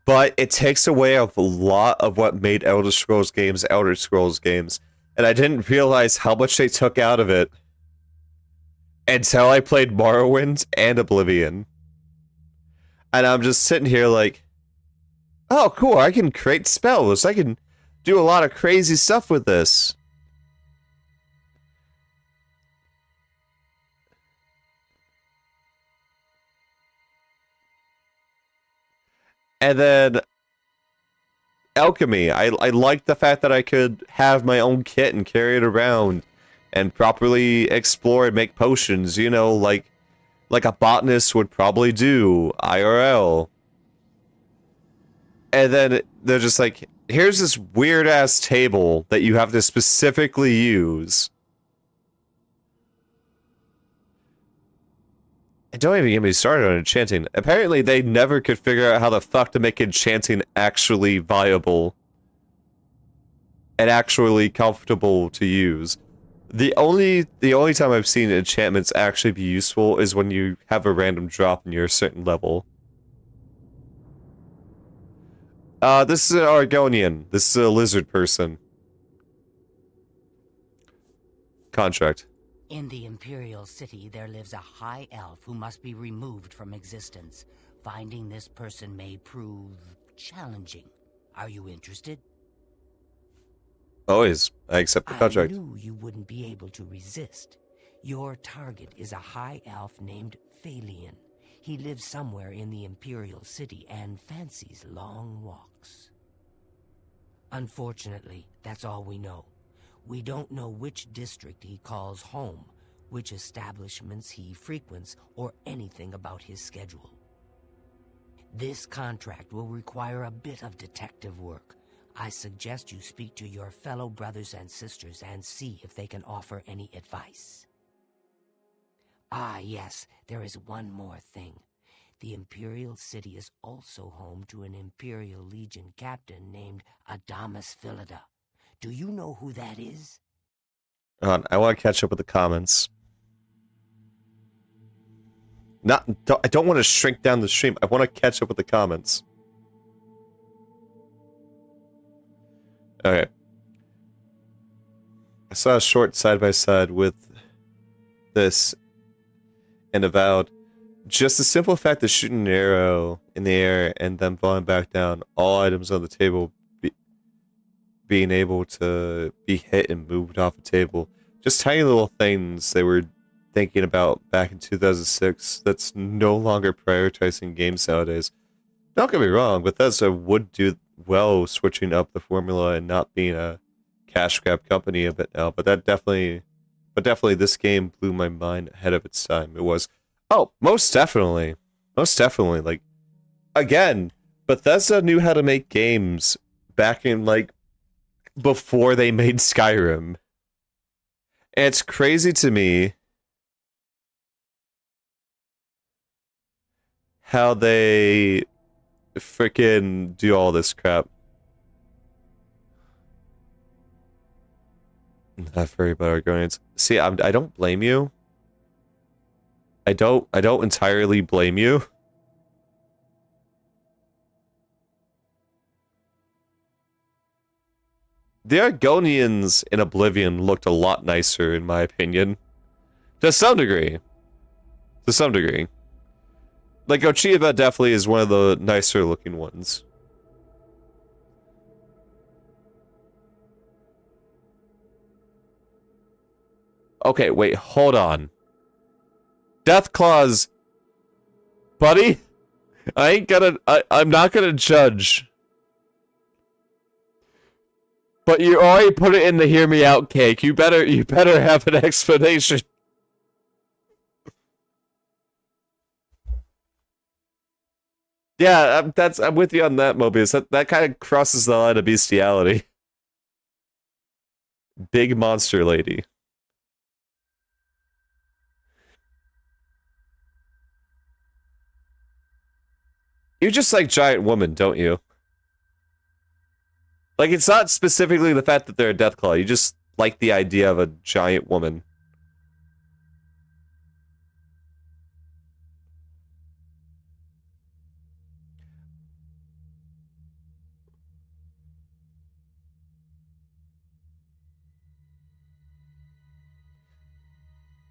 but it takes away a lot of what made Elder Scrolls games, and I didn't realize how much they took out of it until I played Morrowind and Oblivion. And I'm just sitting here like, oh cool, I can create spells, I can do a lot of crazy stuff with this. And then alchemy. I liked the fact that I could have my own kit and carry it around and properly explore and make potions, you know, like a botanist would probably do, IRL. And then they're just like, here's this weird-ass table that you have to specifically use. And don't even get me started on enchanting. Apparently, they never could figure out how the fuck to make enchanting actually viable. And actually comfortable to use. The only time I've seen enchantments actually be useful is when you have a random drop and you're a certain level. This is an Argonian. This is a lizard person. Contract. In the Imperial City, there lives a high elf who must be removed from existence. Finding this person may prove challenging. Are you interested? Always. I accept the contract. I knew you wouldn't be able to resist. Your target is a high elf named Phalian. He lives somewhere in the Imperial City and fancies long walks. Unfortunately, that's all we know. We don't know which district he calls home, which establishments he frequents, or anything about his schedule. This contract will require a bit of detective work. I suggest you speak to your fellow brothers and sisters and see if they can offer any advice. Ah, yes, there is one more thing. The Imperial City is also home to an Imperial Legion captain named Adamus Philida. Do you know who that is? Hold on, I want to catch up with the comments. I don't want to shrink down the stream. I want to catch up with the comments. Okay. I saw a short side-by-side with this and Avowed. Just the simple fact of shooting an arrow in the air and then falling back down, all items on the table being able to be hit and moved off the table. Just tiny little things they were thinking about back in 2006 that's no longer prioritizing games nowadays. Don't get me wrong, Bethesda would do well switching up the formula and not being a cash grab company a bit now, but definitely this game blew my mind ahead of its time. It was, oh, most definitely, like, again, Bethesda knew how to make games back in, like, before they made Skyrim. And it's crazy to me how they freaking do all this crap. Not very about Argonians. See, I don't blame you. I don't entirely blame you. The Argonians in Oblivion looked a lot nicer, in my opinion. To some degree. To some degree. Like, Ochiba definitely is one of the nicer looking ones. Okay, wait, hold on. Deathclaws, buddy? I'm not gonna judge. But you already put it in the hear me out cake. You better have an explanation. Yeah, I'm with you on that, Mobius. That kind of crosses the line of bestiality. Big monster lady. You just like giant woman, don't you? Like, it's not specifically the fact that they're a Deathclaw. You just like the idea of a giant woman.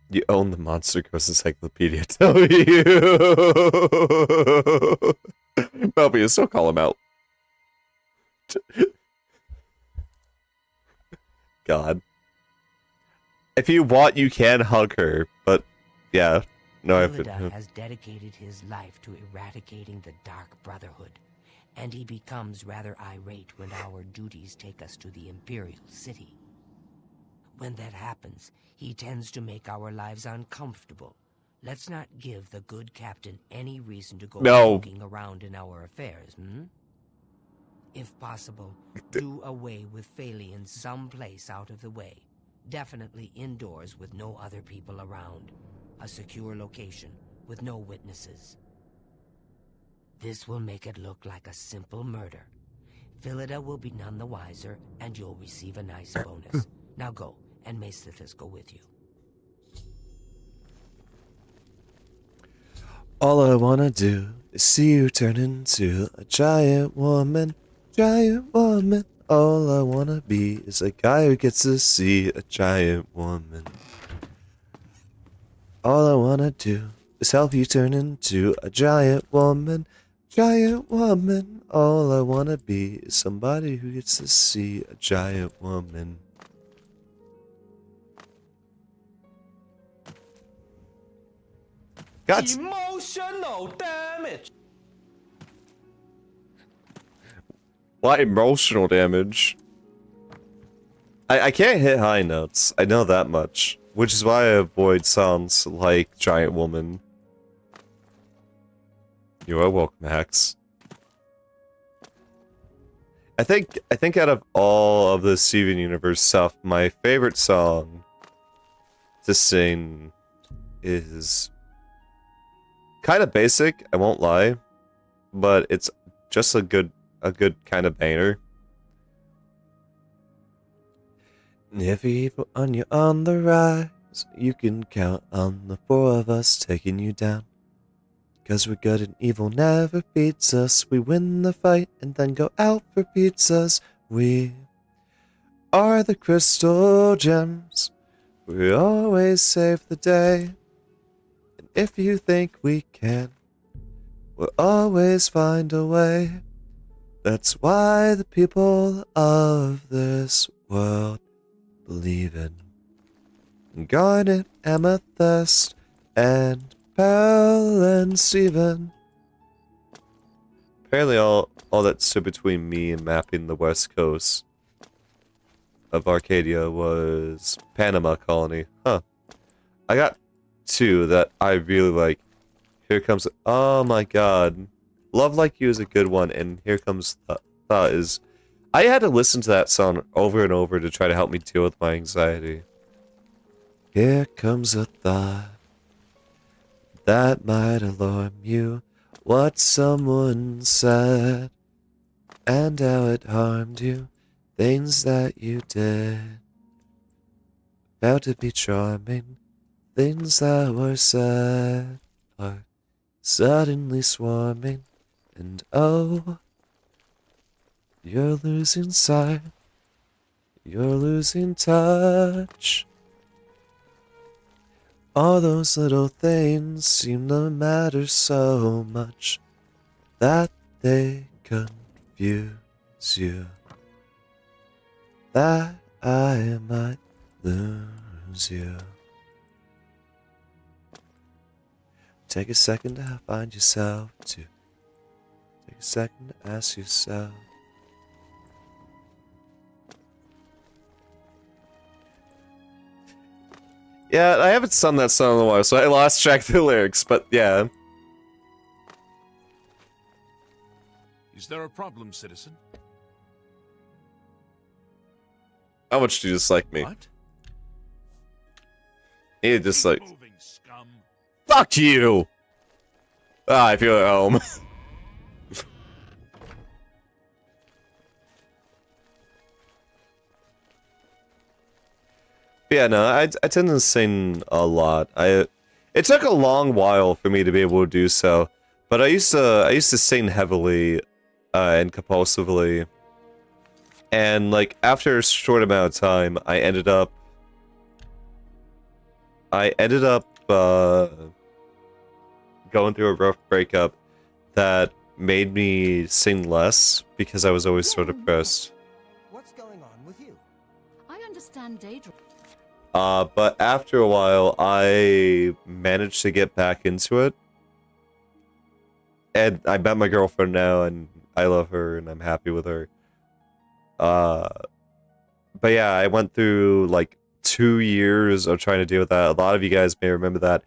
You own the Monster Gross Encyclopedia, tell you. Mobius, don't call him out. God. If you want, you can hug her, but yeah. No, Philida has dedicated his life to eradicating the Dark Brotherhood, and he becomes rather irate when our duties take us to the Imperial City. When that happens, he tends to make our lives uncomfortable. Let's not give the good captain any reason to go poking around in our affairs, If possible, do away with Phalian someplace out of the way. Definitely indoors with no other people around. A secure location with no witnesses. This will make it look like a simple murder. Philida will be none the wiser, and you'll receive a nice bonus. Now go, and may Sithis go with you. All I wanna do is see you turn into a giant woman. Giant woman. All I wanna be is a guy who gets to see a giant woman. All I wanna do is help you turn into a giant woman. Giant woman. All I wanna be is somebody who gets to see a giant woman. God. Emotional damage. What emotional damage? I can't hit high notes. I know that much. Which is why I avoid songs like Giant Woman. You are welcome, Max. I think out of all of the Steven Universe stuff, my favorite song to sing is kind of basic, I won't lie, but it's just a good kind of banger. If evil on you on the rise, you can count on the four of us taking you down. 'Cause we're good and evil never beats us. We win the fight and then go out for pizzas. We are the crystal gems. We always save the day. And if you think we can, we'll always find a way. That's why the people of this world believe in garnet, amethyst, and Pearl and Steven. Apparently all that stood between me and mapping the west coast of Arcadia was Panama Colony. Huh. I got two that I really like. Here Comes... Oh my god. Love Like You is a good one, and Here Comes Thought is... I had to listen to that song over and over to try to help me deal with my anxiety. Here comes a thought that might alarm you, what someone said, and how it harmed you, things that you did. About to be charming, things that were said are suddenly swarming, and oh, you're losing sight, you're losing touch. All those little things seem to matter so much that they confuse you, that I might lose you. Take a second to find yourself, to take a second to ask yourself. Yeah, I haven't sung that song in a while, so I lost track of the lyrics, but yeah. Is there a problem, citizen? How much do you dislike me? What? You dislike. Moving, scum. Fuck you! Ah, I feel at home. Yeah, no, I tend to sing a lot. It took a long while for me to be able to do so, but I used to sing heavily and compulsively, and like after a short amount of time, I ended up going through a rough breakup that made me sing less because I was always so depressed. What's going on with you? I understand daydream. But after a while, I managed to get back into it. And I met my girlfriend now, and I love her, and I'm happy with her. But yeah, I went through, like, 2 years of trying to deal with that. A lot of you guys may remember that.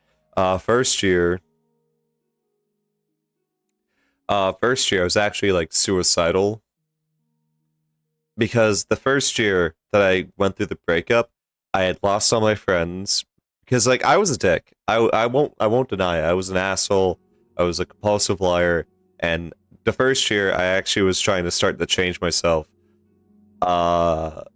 First year, I was actually like suicidal because the first year that I went through the breakup, I had lost all my friends because like I was a dick. I won't deny it. I was an asshole. I was a compulsive liar, and the first year I actually was trying to start to change myself. But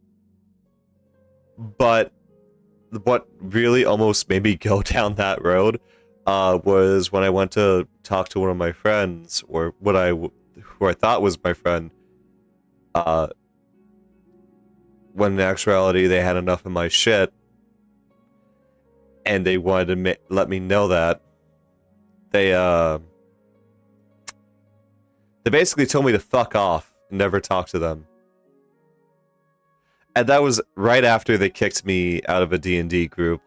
what really almost made me go down that road was when I went to talk to one of my friends, or who I thought was my friend. When in actuality they had enough of my shit, and they wanted to let me know that they basically told me to fuck off and never talk to them. And that was right after they kicked me out of a D&D group.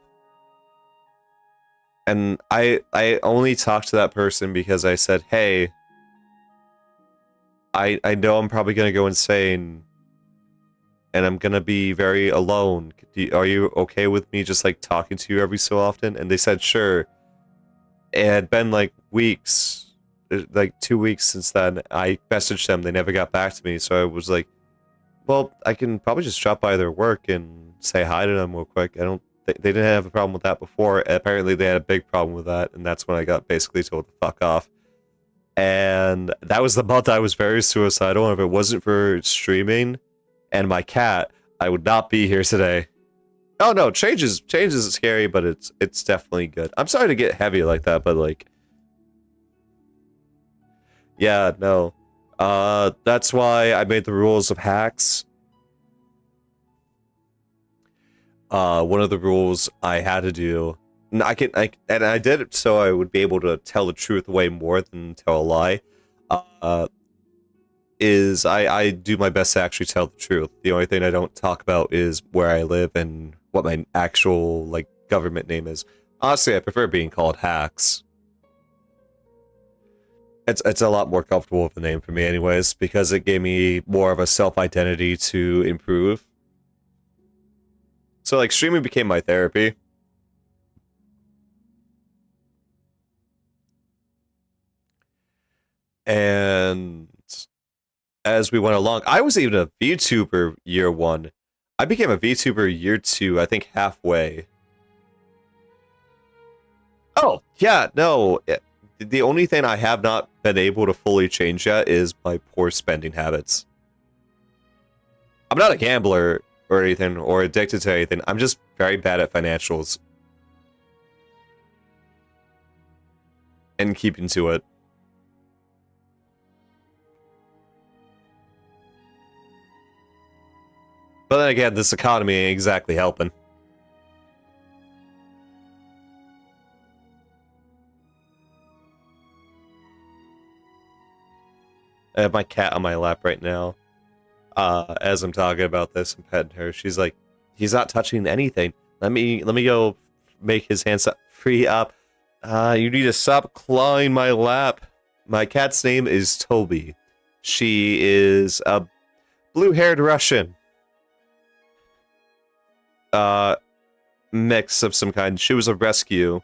And I only talked to that person because I said, hey, I know I'm probably going to go insane, and I'm going to be very alone. Are you okay with me just like talking to you every so often? And they said, sure. It had been like weeks, like 2 weeks since then. I messaged them. They never got back to me. So I was like, well, I can probably just drop by their work and say hi to them real quick. They didn't have a problem with that before. Apparently they had a big problem with that, and that's when I got basically told to fuck off. And that was the month I was very suicidal, and if it wasn't for streaming and my cat, I would not be here today. Oh no, change is scary, but it's definitely good. I'm sorry to get heavy like that, but like, yeah, no. That's why I made the rules of hacks. One of the rules I had to do, and I did it so I would be able to tell the truth way more than tell a lie. Is I do my best to actually tell the truth. The only thing I don't talk about is where I live and what my actual like government name is. Honestly, I prefer being called Hacks. It's a lot more comfortable of a name for me anyways, because it gave me more of a self-identity to improve. So like streaming became my therapy. And as we went along, I was even a VTuber year 1. I became a VTuber year 2, I think halfway. Oh, yeah, no. The only thing I have not been able to fully change yet is my poor spending habits. I'm not a gambler or anything, or addicted to anything. I'm just very bad at financials. And keeping to it. But then again, this economy ain't exactly helping. I have my cat on my lap right now. As I'm talking about this and petting her, she's like, he's not touching anything. Let me go make his hands free up. You need to stop clawing my lap. My cat's name is Toby. She is a blue-haired Russian. Mix of some kind. She was a rescue.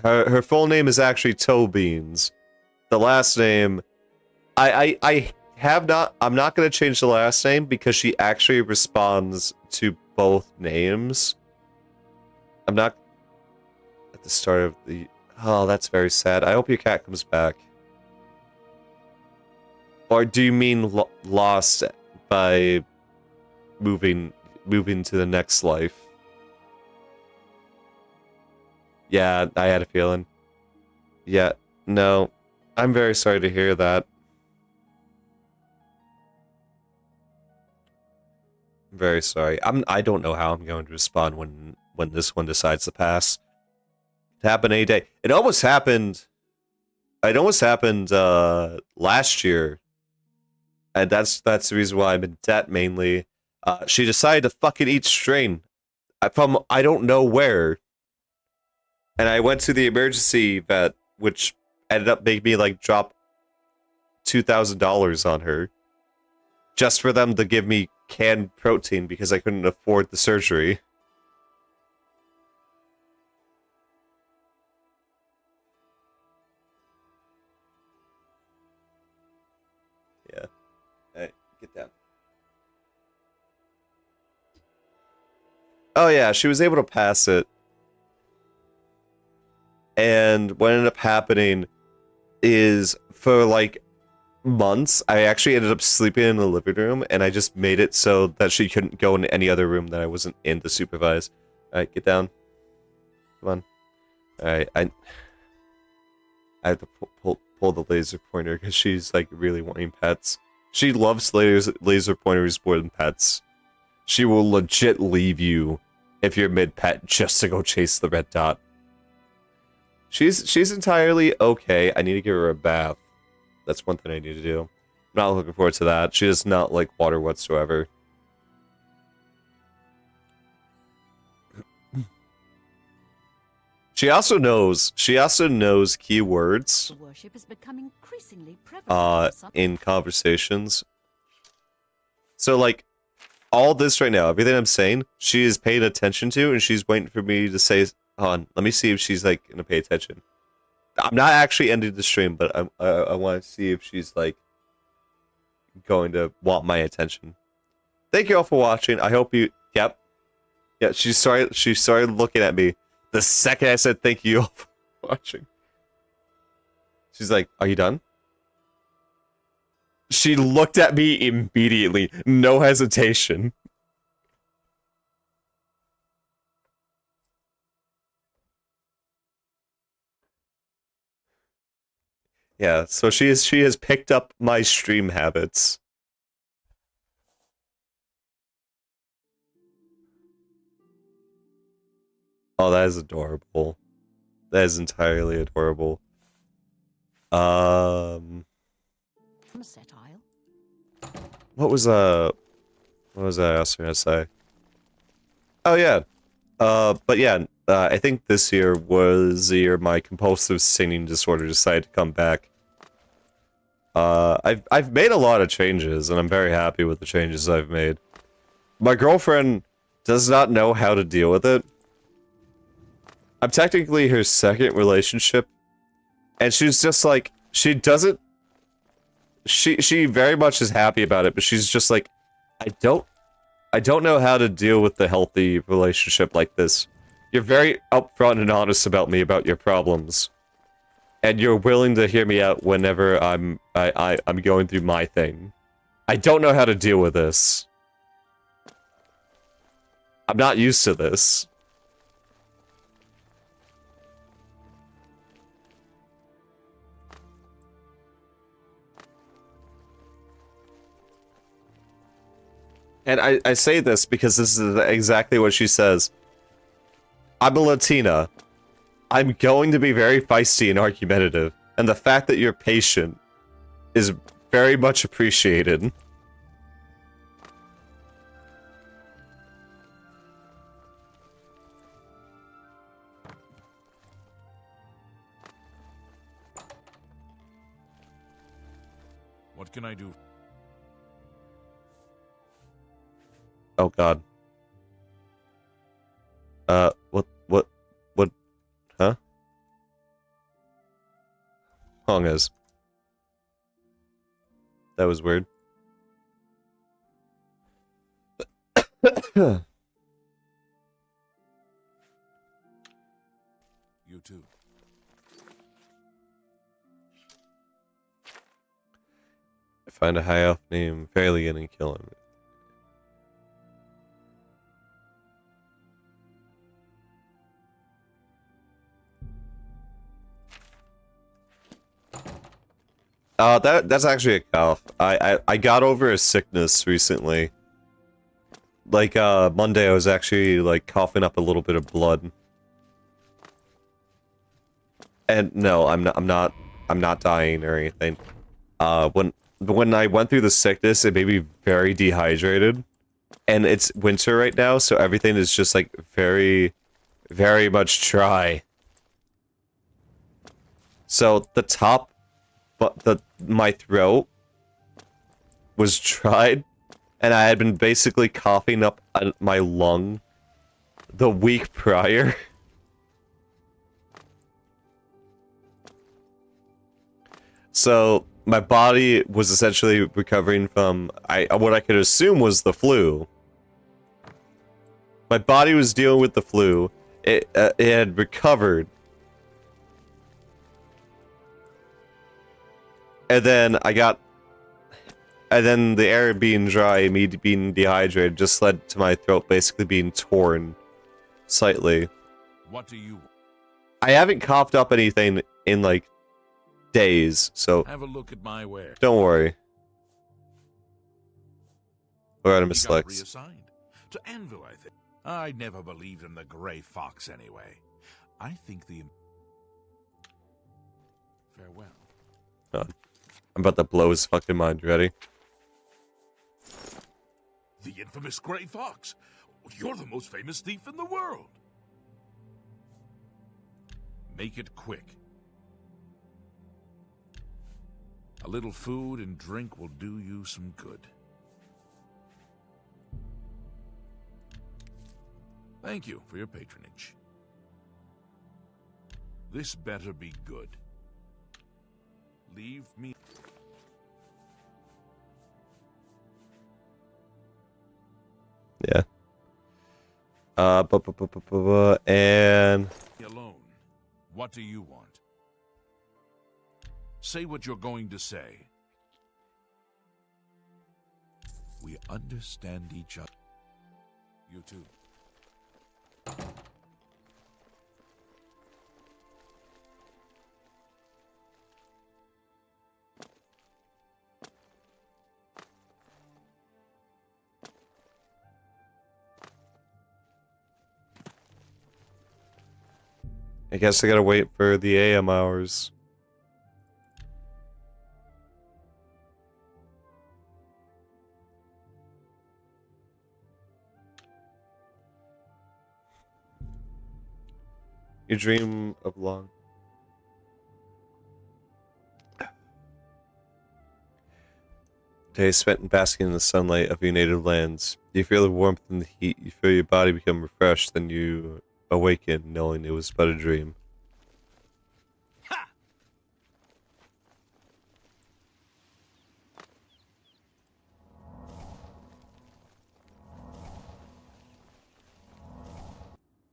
Her full name is actually Toe Beans. The last name, I'm not gonna change the last name because she actually responds to both names. I'm not at the start of the. Oh, that's very sad. I hope your cat comes back. Or do you mean lost by moving to the next life? Yeah, I had a feeling. Yeah, no. I'm very sorry to hear that. I'm very sorry. I don't know how I'm going to respond when this one decides to pass. It happened any day. It almost happened last year. And that's the reason why I'm in debt mainly. She decided to fucking eat strain from I don't know where. And I went to the emergency vet, which ended up making me like drop $2,000 on her. just for them to give me canned protein because I couldn't afford the surgery. Yeah. Hey, get down. Oh yeah, she was able to pass it. And what ended up happening is, for like months, I actually ended up sleeping in the living room, and I just made it so that she couldn't go in any other room that I wasn't in to supervise. Alright, get down. Come on. Alright, I have to pull the laser pointer because she's like really wanting pets. She loves laser pointers more than pets. She will legit leave you if you're mid-pet just to go chase the red dot. She's entirely okay. I need to give her a bath. That's one thing I need to do. I'm not looking forward to that. She does not like water whatsoever. She also knows keywords The worship is becoming increasingly prevalent in conversations. So like all this right now, everything I'm saying, she is paying attention to, and she's waiting for me to say, hold on, let me see if she's like gonna pay attention. I'm not actually ending the stream, but I want to see if she's like going to want my attention. Thank you all for watching. I hope you. Yep. Yeah, she started looking at me the second I said thank you all for watching. She's like, "Are you done?" She looked at me immediately, no hesitation. Yeah, so she has picked up my stream habits. Oh, that is adorable. That is entirely adorable. What was I also gonna say? Oh yeah. But yeah, I think this year was the year my compulsive singing disorder decided to come back. I've made a lot of changes, and I'm very happy with the changes I've made. My girlfriend does not know how to deal with it. I'm technically her second relationship, and she's just like, she doesn't. She very much is happy about it, but she's just like, I don't know how to deal with the healthy relationship like this. You're very upfront and honest about me about your problems, and you're willing to hear me out whenever I'm going through my thing. I don't know how to deal with this. I'm not used to this. And I say this because this is exactly what she says. I'm a Latina. I'm going to be very feisty and argumentative, and the fact that you're patient is very much appreciated. What can I do? Oh god. What, huh? Hong is. That was weird. You too. Find a high elf named Fairlian and kill him. That's actually a cough. I got over a sickness recently. Like Monday I was actually like coughing up a little bit of blood. And no, I'm not dying or anything. When I went through the sickness, it made me very dehydrated. And it's winter right now, so everything is just like very, very much dry. So the top, but my throat was dried, and I had been basically coughing up my lung the week prior. So my body was essentially recovering from what I could assume was the flu. My body was dealing with the flu. It had recovered. And then the air being dry, me being dehydrated, just led to my throat basically being torn slightly. What do you? I haven't coughed up anything in like days, so have a look at my ware. Don't worry. Alright, Miss He got Lex. reassigned to Anvil, I think. I never believed in the Grey Fox anyway. I think the farewell. God. I'm about to blow his fucking mind. You ready? The infamous Grey Fox. You're the most famous thief in the world. Make it quick. A little food and drink will do you some good. Thank you for your patronage. This better be good. Leave me. Yeah. And Alone. What do you want? Say what you're going to say. We understand each other. You too. I guess I gotta wait for the AM hours. You dream of long. Days spent in basking in the sunlight of your native lands. You feel the warmth and the heat. You feel your body become refreshed. Then you awaken, knowing it was but a dream. Ha!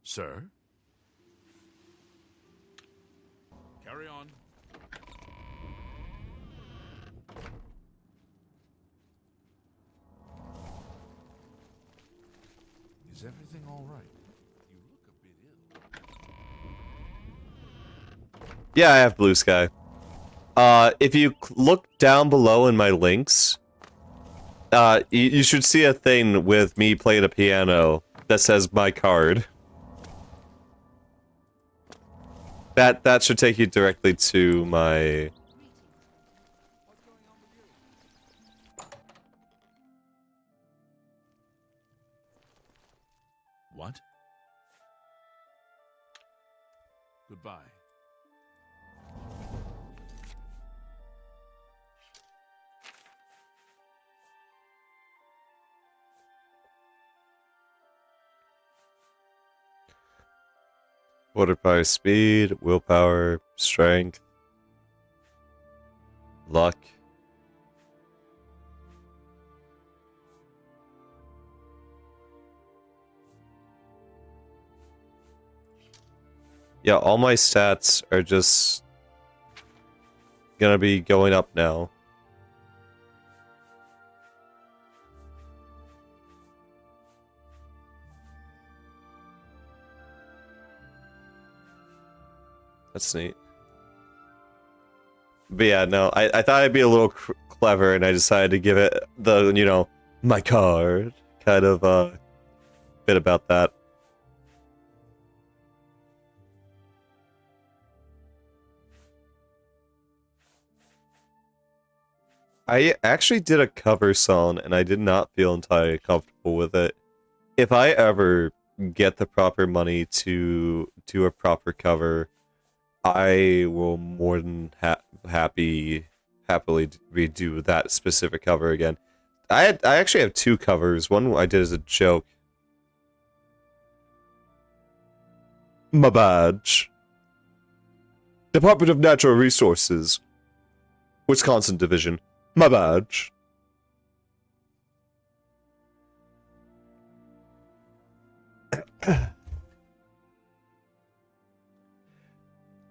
Sir? Carry on. Is everything all right? You look a bit ill. Yeah, I have Blue Sky. If you look down below in my links, you should see a thing with me playing a piano that says my card. That should take you directly to my... What? Goodbye. Water power, speed, willpower, strength, luck. Yeah, all my stats are just gonna be going up now. That's neat. But yeah, no, I thought I'd be a little clever, and I decided to give it the, you know, my card kind of bit about that. I actually did a cover song, and I did not feel entirely comfortable with it. If I ever get the proper money to do a proper cover, I will more than happily redo that specific cover again. I actually have 2 covers. One I did as a joke. My badge. Department of Natural Resources. Wisconsin Division. My badge.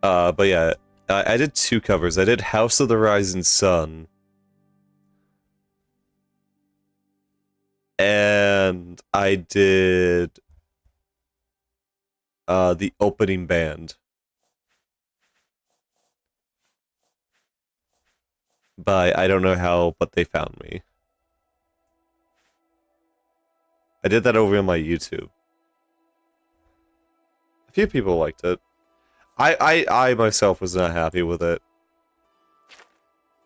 But yeah, I did 2 covers. I did House of the Rising Sun. And I did the opening band. But I don't know how, but they found me. I did that over on my YouTube. A few people liked it. I myself was not happy with it.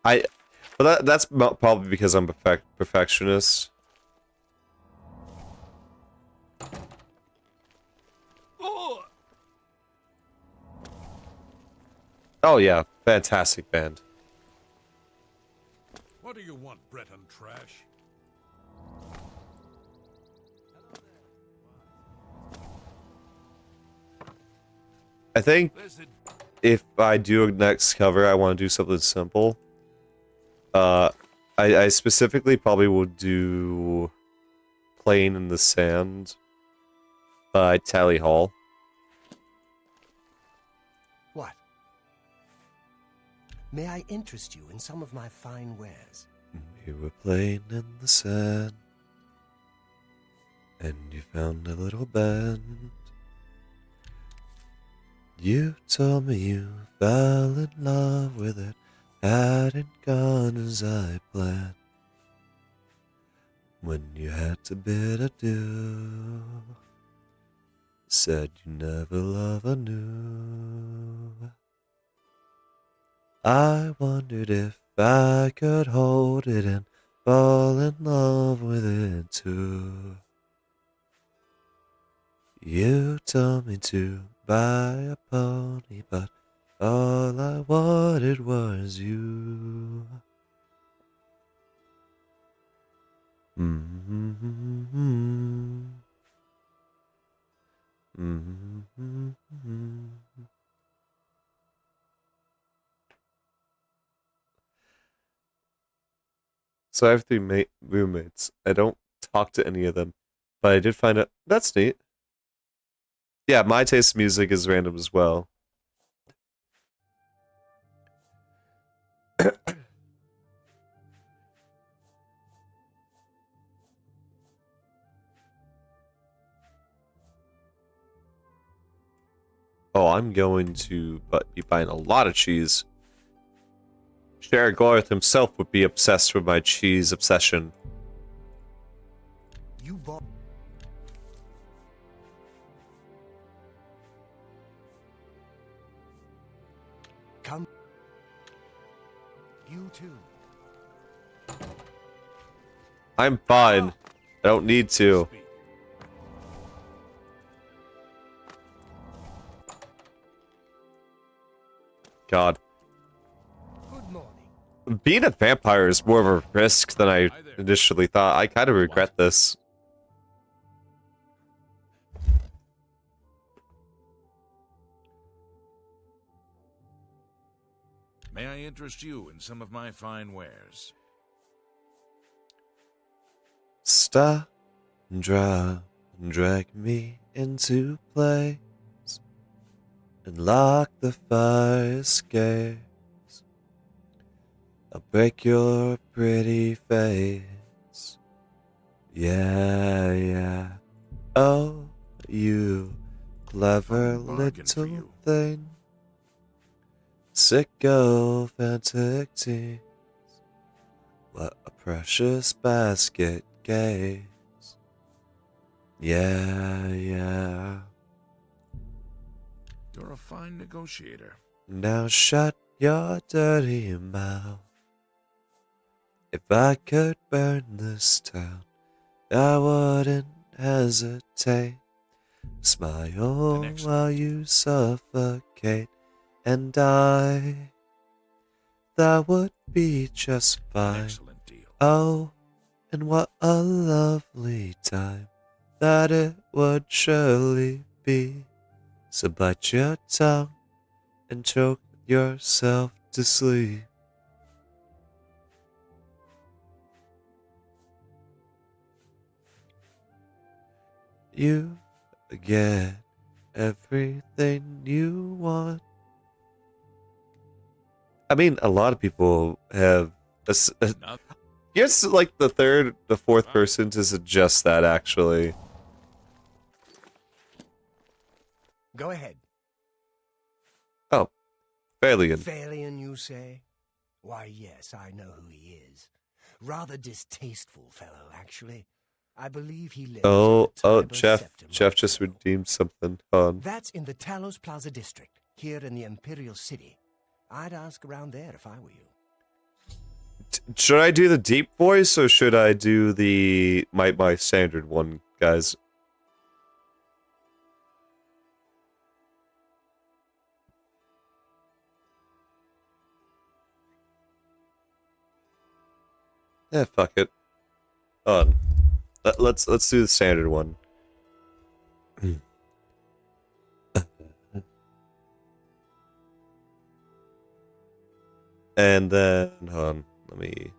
But that's probably because I'm perfectionist. Oh yeah, fantastic band. What do you want, Breton trash? I think if I do a next cover, I want to do something simple. I specifically probably would do Playing in the Sand by Tally Hall. What? May I interest you in some of my fine wares? We were playing in the sand, and you found a little band. You told me you fell in love with it, hadn't gone as I planned. When you had to bid adieu, said you never love anew. I wondered if I could hold it and fall in love with it too. You told me to buy a pony, but all I wanted was you. Mm-hmm. Mm-hmm. So I have 3 roommates. I don't talk to any of them, but I did find out that's neat. Yeah, my taste in music is random as well. Oh, I'm going to be buying a lot of cheese. Sherigorth himself would be obsessed with my cheese obsession. You bought... Come. You too. I'm fine. I don't need to. God. Good morning. Being a vampire is more of a risk than I initially thought. I kind of regret this. May I interest you in some of my fine wares? Stop and drop and drag me into place and lock the fire escapes. I'll break your pretty face. Yeah, yeah. Oh, you clever little thing. Sycophantic teens. What a precious basket gaze. Yeah, yeah. You're a fine negotiator. Now shut your dirty mouth. If I could burn this town, I wouldn't hesitate. Smile while you suffocate and die. That would be just fine. Excellent deal. Oh, And what a lovely time that it would surely be. So bite your tongue and choke yourself to sleep. You get everything you want. I mean, a lot of people have. Here's like the fourth person to suggest that, actually. Go ahead. Oh, Valian. Valian, you say? Why, yes, I know who he is. Rather distasteful fellow, actually. I believe he lives Oh, in the Jeff just redeemed something. That's in the Talos Plaza district, here in the Imperial City. I'd ask around there if I were you. Should I do the deep voice or should I do the my standard one, guys? Yeah, fuck it. Let's do the standard one. And then hold on, let me.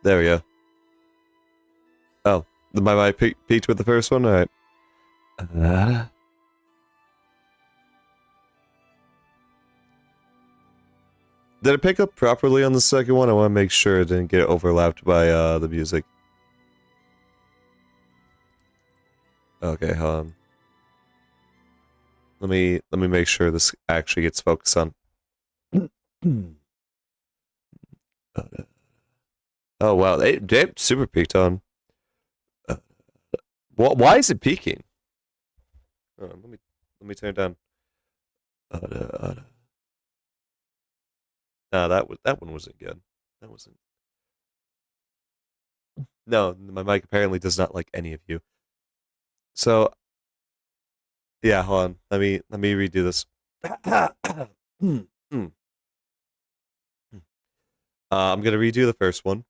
There we go. Oh, my mic peaked with the first one. All right. Did it pick up properly on the second one? I want to make sure it didn't get overlapped by the music. Okay, hold on. Let me make sure this actually gets focused on. Oh wow, they super peaked on. Why is it peaking? Let me turn it down. No, that one wasn't good. That wasn't. No, my mic apparently does not like any of you. So, yeah, hold on. Let me redo this. I'm gonna redo the first one.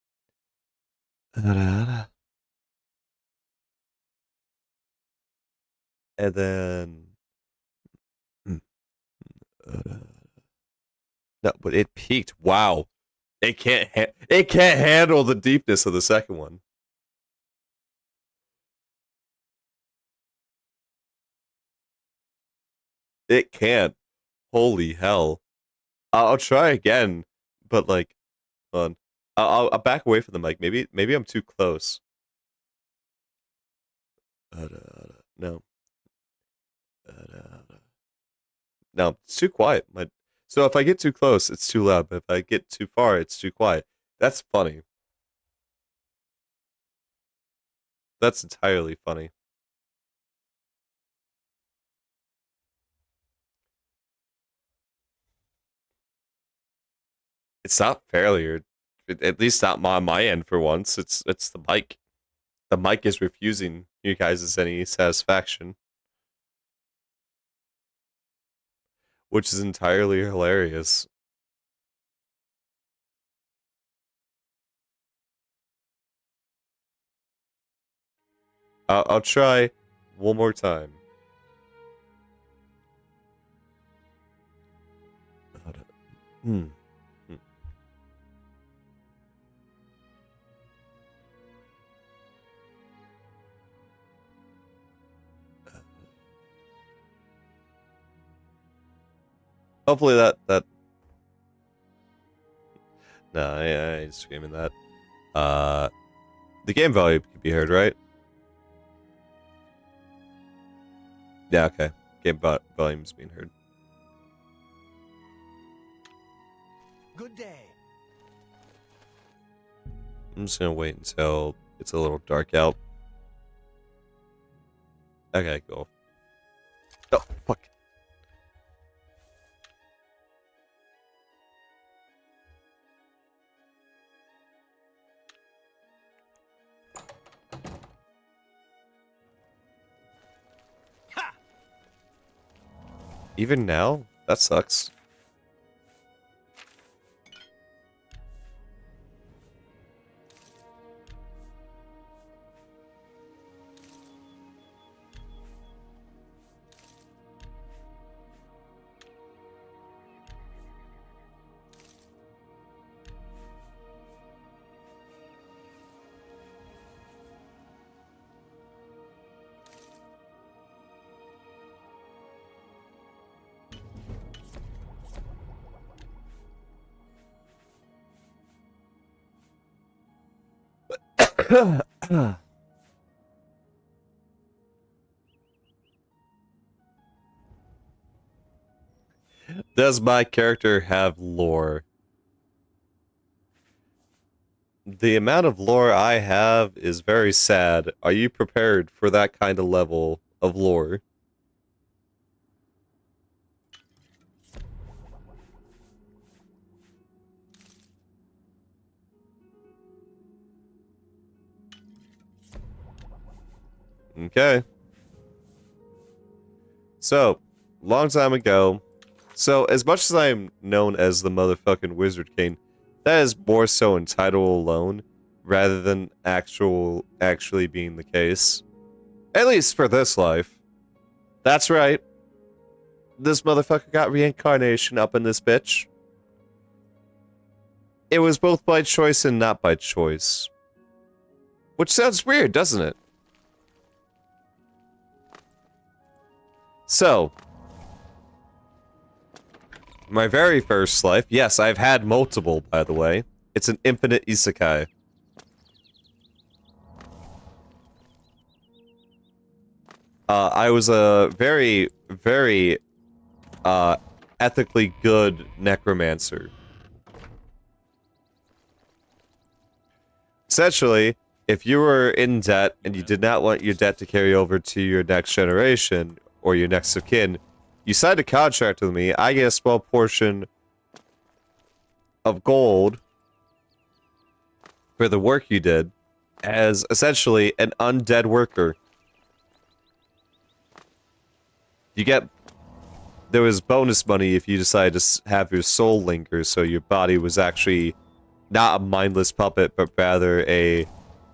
And then no, but it peaked. Wow. It can't handle the deepness of the second one. It can't. Holy hell. I'll try again, but like, hold on. I'll back away from the mic. Maybe I'm too close. No. No, it's too quiet. So if I get too close, it's too loud. But if I get too far, it's too quiet. That's funny. That's entirely funny. It's not failure. At least not on my end for once. It's the mic. The mic is refusing you guys any satisfaction. Which is entirely hilarious. I'll try one more time. Hopefully that no, I ain't screaming that. The game volume can be heard, right? Yeah, okay. Game volume's being heard. Good day. I'm just gonna wait until it's a little dark out. Okay, cool. Oh, fuck. Even now? That sucks. Does my character have lore? The amount of lore I have is very sad. Are you prepared for that kind of level of lore? Okay. So, long time ago. So, as much as I'm known as the motherfucking Wizard King, that is more so in title alone, rather than actually being the case. At least for this life. That's right. This motherfucker got reincarnation up in this bitch. It was both by choice and not by choice. Which sounds weird, doesn't it? So, my very first life, yes, I've had multiple, by the way. It's an infinite isekai. I was a very, very, ethically good necromancer. Essentially, if you were in debt and you did not want your debt to carry over to your next generation, or your next of kin, you signed a contract with me, I get a small portion of gold for the work you did as essentially an undead worker. You get... There was bonus money if you decided to have your soul linger, so your body was actually not a mindless puppet, but rather a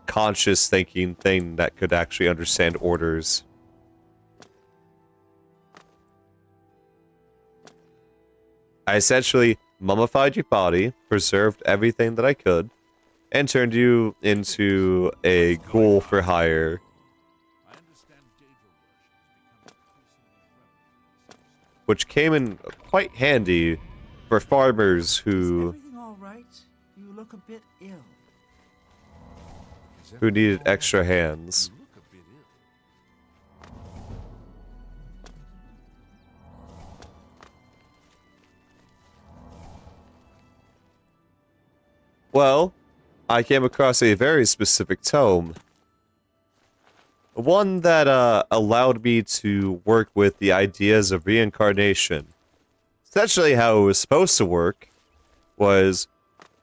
conscious thinking thing that could actually understand orders. I essentially mummified your body, preserved everything that I could, and turned you into a ghoul for hire. Which came in quite handy for farmers who... Is everything all right? You look a bit ill. Who needed extra hands. Well, I came across a very specific tome. One that allowed me to work with the ideas of reincarnation. Essentially how it was supposed to work was,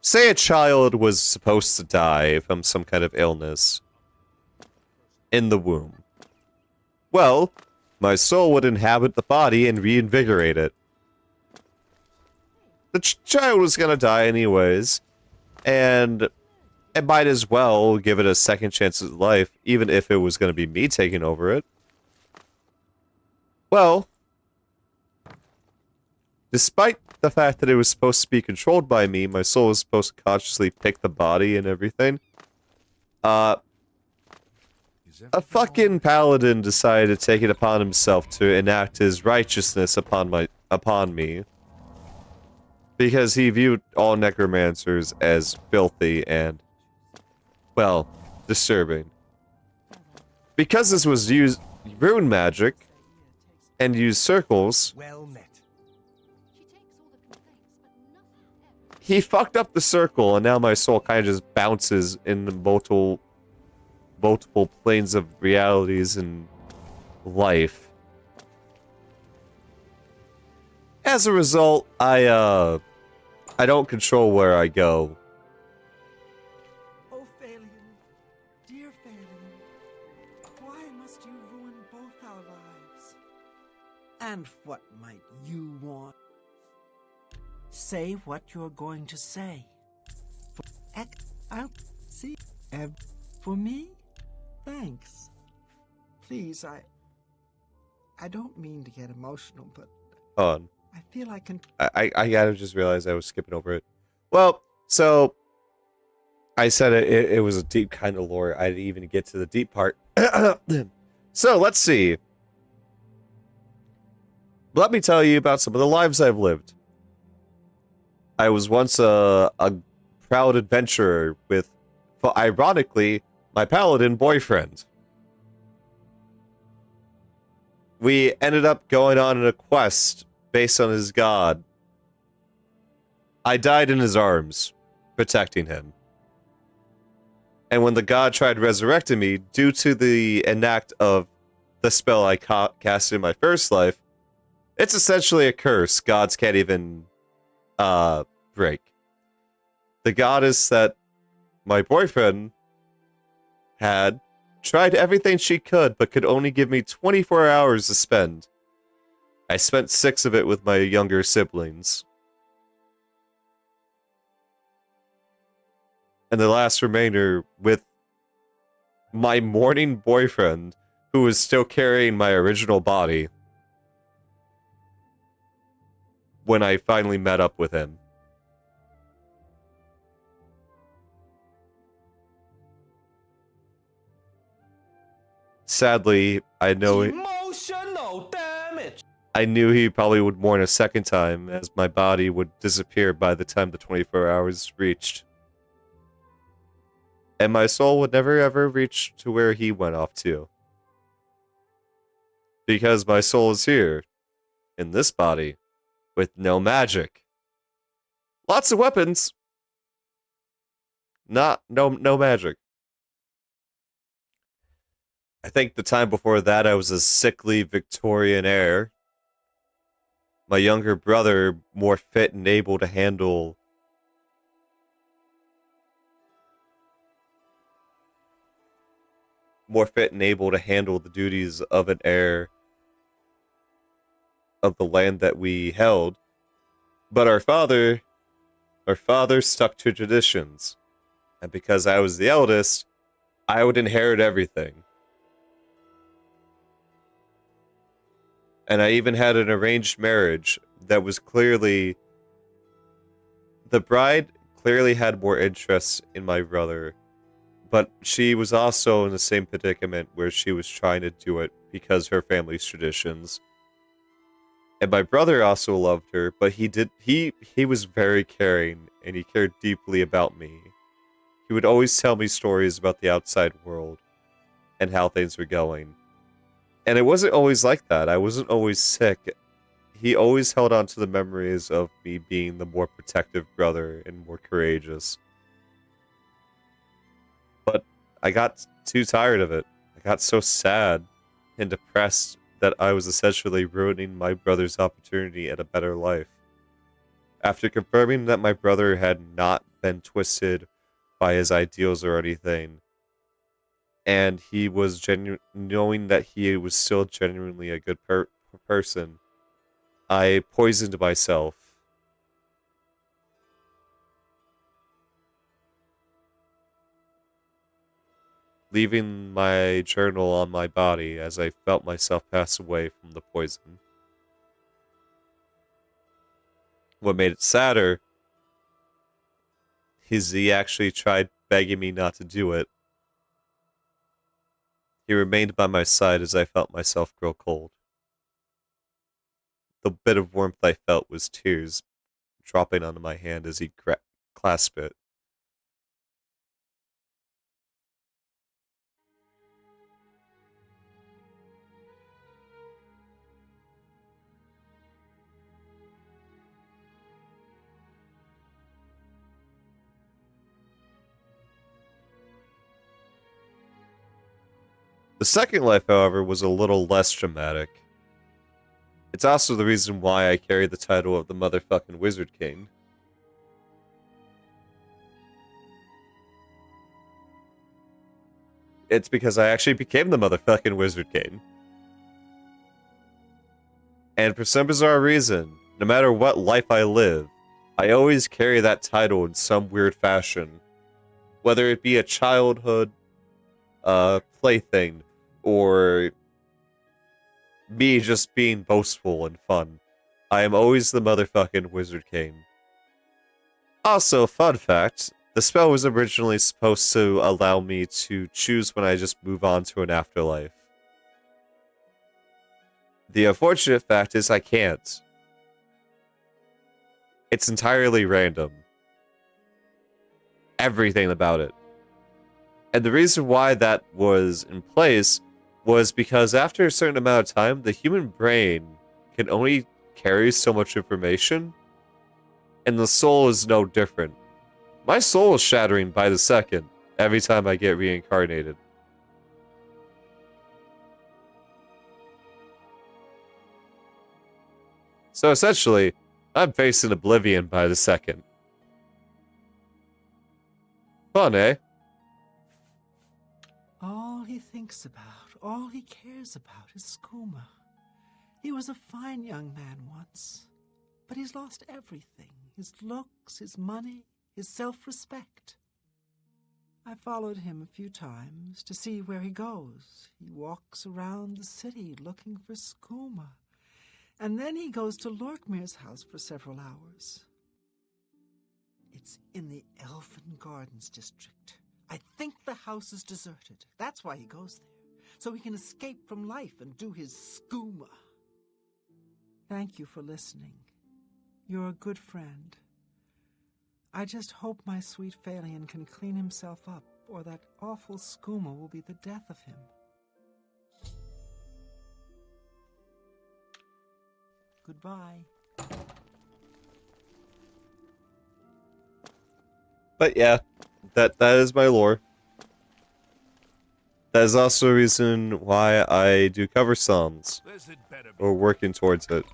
say a child was supposed to die from some kind of illness in the womb. Well, my soul would inhabit the body and reinvigorate it. The child was gonna die anyways, and it might as well give it a second chance at life, even if it was going to be me taking over it. Well, despite the fact that it was supposed to be controlled by me, my soul was supposed to consciously pick the body and everything. A fucking paladin decided to take it upon himself to enact his righteousness upon me. Because he viewed all necromancers as filthy and, well, disturbing. Because this was used rune magic and used circles, Well met. he fucked up the circle, and now my soul kind of just bounces in the multiple planes of realities and life. As a result, I don't control where I go. Oh, Phelan, dear Phelan, why must you ruin both our lives? And what might you want? Say what you're going to say. I'll see. For me? Thanks. Please, I don't mean to get emotional, but Hold on. I feel I can. I gotta just realize I was skipping over it. Well, so I said it was a deep kind of lore. I didn't even get to the deep part. So let's see. Let me tell you about some of the lives I've lived. I was once a proud adventurer with, ironically, my paladin boyfriend. We ended up going on a quest based on his god. I died in his arms, protecting him. And when the god tried resurrecting me, due to the enact of the spell I cast in my first life, it's essentially a curse gods can't even break. The goddess that my boyfriend had tried everything she could, but could only give me 24 hours to spend. I spent 6 of it with my younger siblings. And the last remainder with my mourning boyfriend, who was still carrying my original body when I finally met up with him. Sadly, I know Emotional damage. I knew he probably would mourn a second time, as my body would disappear by the time the 24 hours reached. And my soul would never ever reach to where he went off to. Because my soul is here, in this body, with no magic. Lots of weapons. No magic. I think the time before that I was a sickly Victorian heir. My younger brother, more fit and able to handle the duties of an heir of the land that we held. But our father stuck to traditions. And because I was the eldest, I would inherit everything. And I even had an arranged marriage that was clearly... The bride clearly had more interest in my brother, but she was also in the same predicament where she was trying to do it because her family's traditions. And my brother also loved her, but he was very caring, and he cared deeply about me. He would always tell me stories about the outside world and how things were going. And it wasn't always like that. I wasn't always sick. He always held on to the memories of me being the more protective brother and more courageous. But I got too tired of it. I got so sad and depressed that I was essentially ruining my brother's opportunity at a better life. After confirming that my brother had not been twisted by his ideals or anything, and he was knowing that he was still genuinely a good person, I poisoned myself. Leaving my journal on my body as I felt myself pass away from the poison. What made it sadder is he actually tried begging me not to do it. He remained by my side as I felt myself grow cold. The bit of warmth I felt was tears dropping onto my hand as he clasped it. The second life, however, was a little less dramatic. It's also the reason why I carry the title of the motherfucking Wizard King. It's because I actually became the motherfucking Wizard King. And for some bizarre reason, no matter what life I live, I always carry that title in some weird fashion. Whether it be a childhood plaything, or me just being boastful and fun. I am always the motherfucking Wizard King. Also, fun fact, the spell was originally supposed to allow me to choose when I just move on to an afterlife. The unfortunate fact is I can't. It's entirely random. Everything about it. And the reason why that was in place was because after a certain amount of time, the human brain can only carry so much information, and the soul is no different. My soul is shattering by the second every time I get reincarnated. So essentially, I'm facing oblivion by the second. Fun, eh? All he thinks about, all he cares about is skooma. He was a fine young man once, but he's lost everything. His looks, his money, his self-respect. I followed him a few times to see where he goes. He walks around the city looking for skooma. And then he goes to Lorkmir's house for several hours. It's in the Elfin Gardens district. I think the house is deserted. That's why he goes there, so he can escape from life and do his skooma. Thank you for listening. You're a good friend. I just hope my sweet Phalian can clean himself up, or that awful skooma will be the death of him. Goodbye. But yeah, that is my lore. That is also a reason why I do cover songs, or working towards it,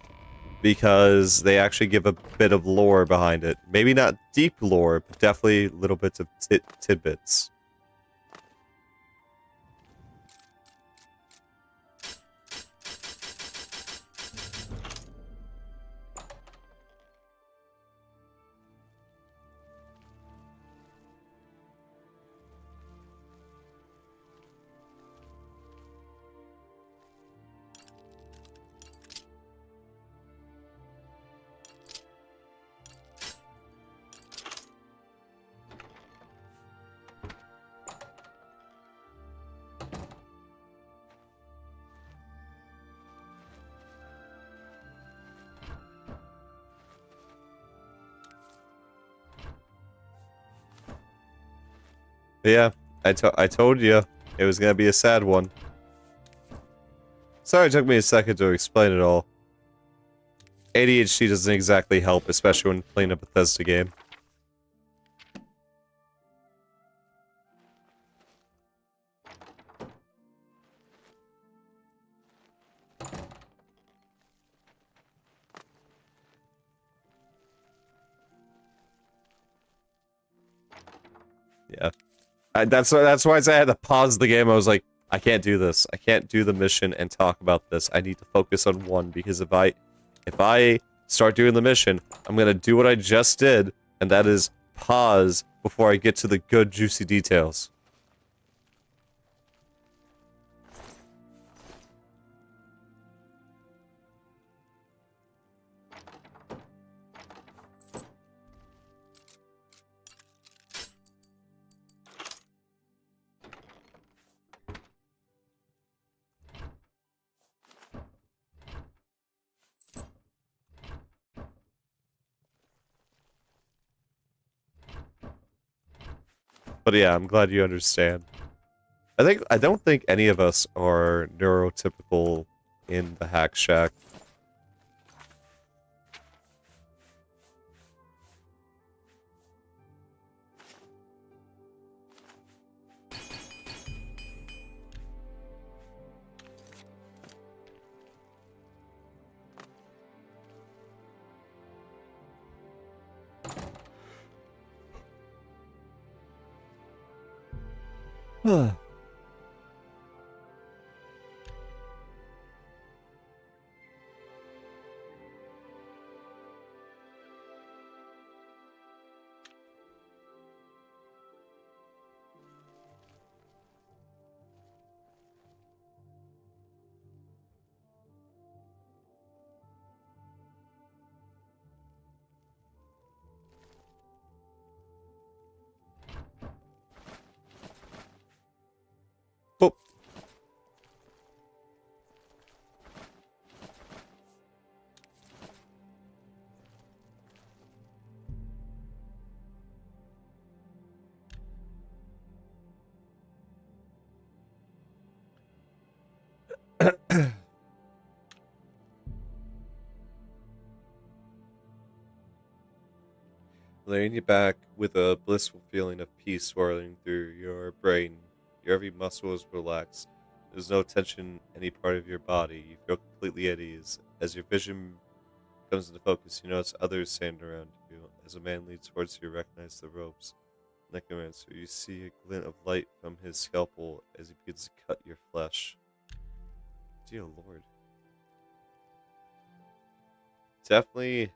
because they actually give a bit of lore behind it. Maybe not deep lore, but definitely little bits of tidbits. But yeah, I told you it was gonna be a sad one. Sorry it took me a second to explain it all. ADHD doesn't exactly help, especially when playing a Bethesda game. Yeah. That's why I had to pause the game. I was like, I can't do this. I can't do the mission and talk about this. I need to focus on one, because if I start doing the mission, I'm gonna do what I just did, and that is pause before I get to the good, juicy details. But yeah, I'm glad you understand. I don't think any of us are neurotypical in the Hack Shack. Laying you back with a blissful feeling of peace swirling through your brain. Your every muscle is relaxed. There's no tension in any part of your body. You feel completely at ease. As your vision comes into focus, you notice others standing around you. As a man leads towards you, you recognize the ropes. Necromancer, you see a glint of light from his scalpel as he begins to cut your flesh. Dear Lord. Definitely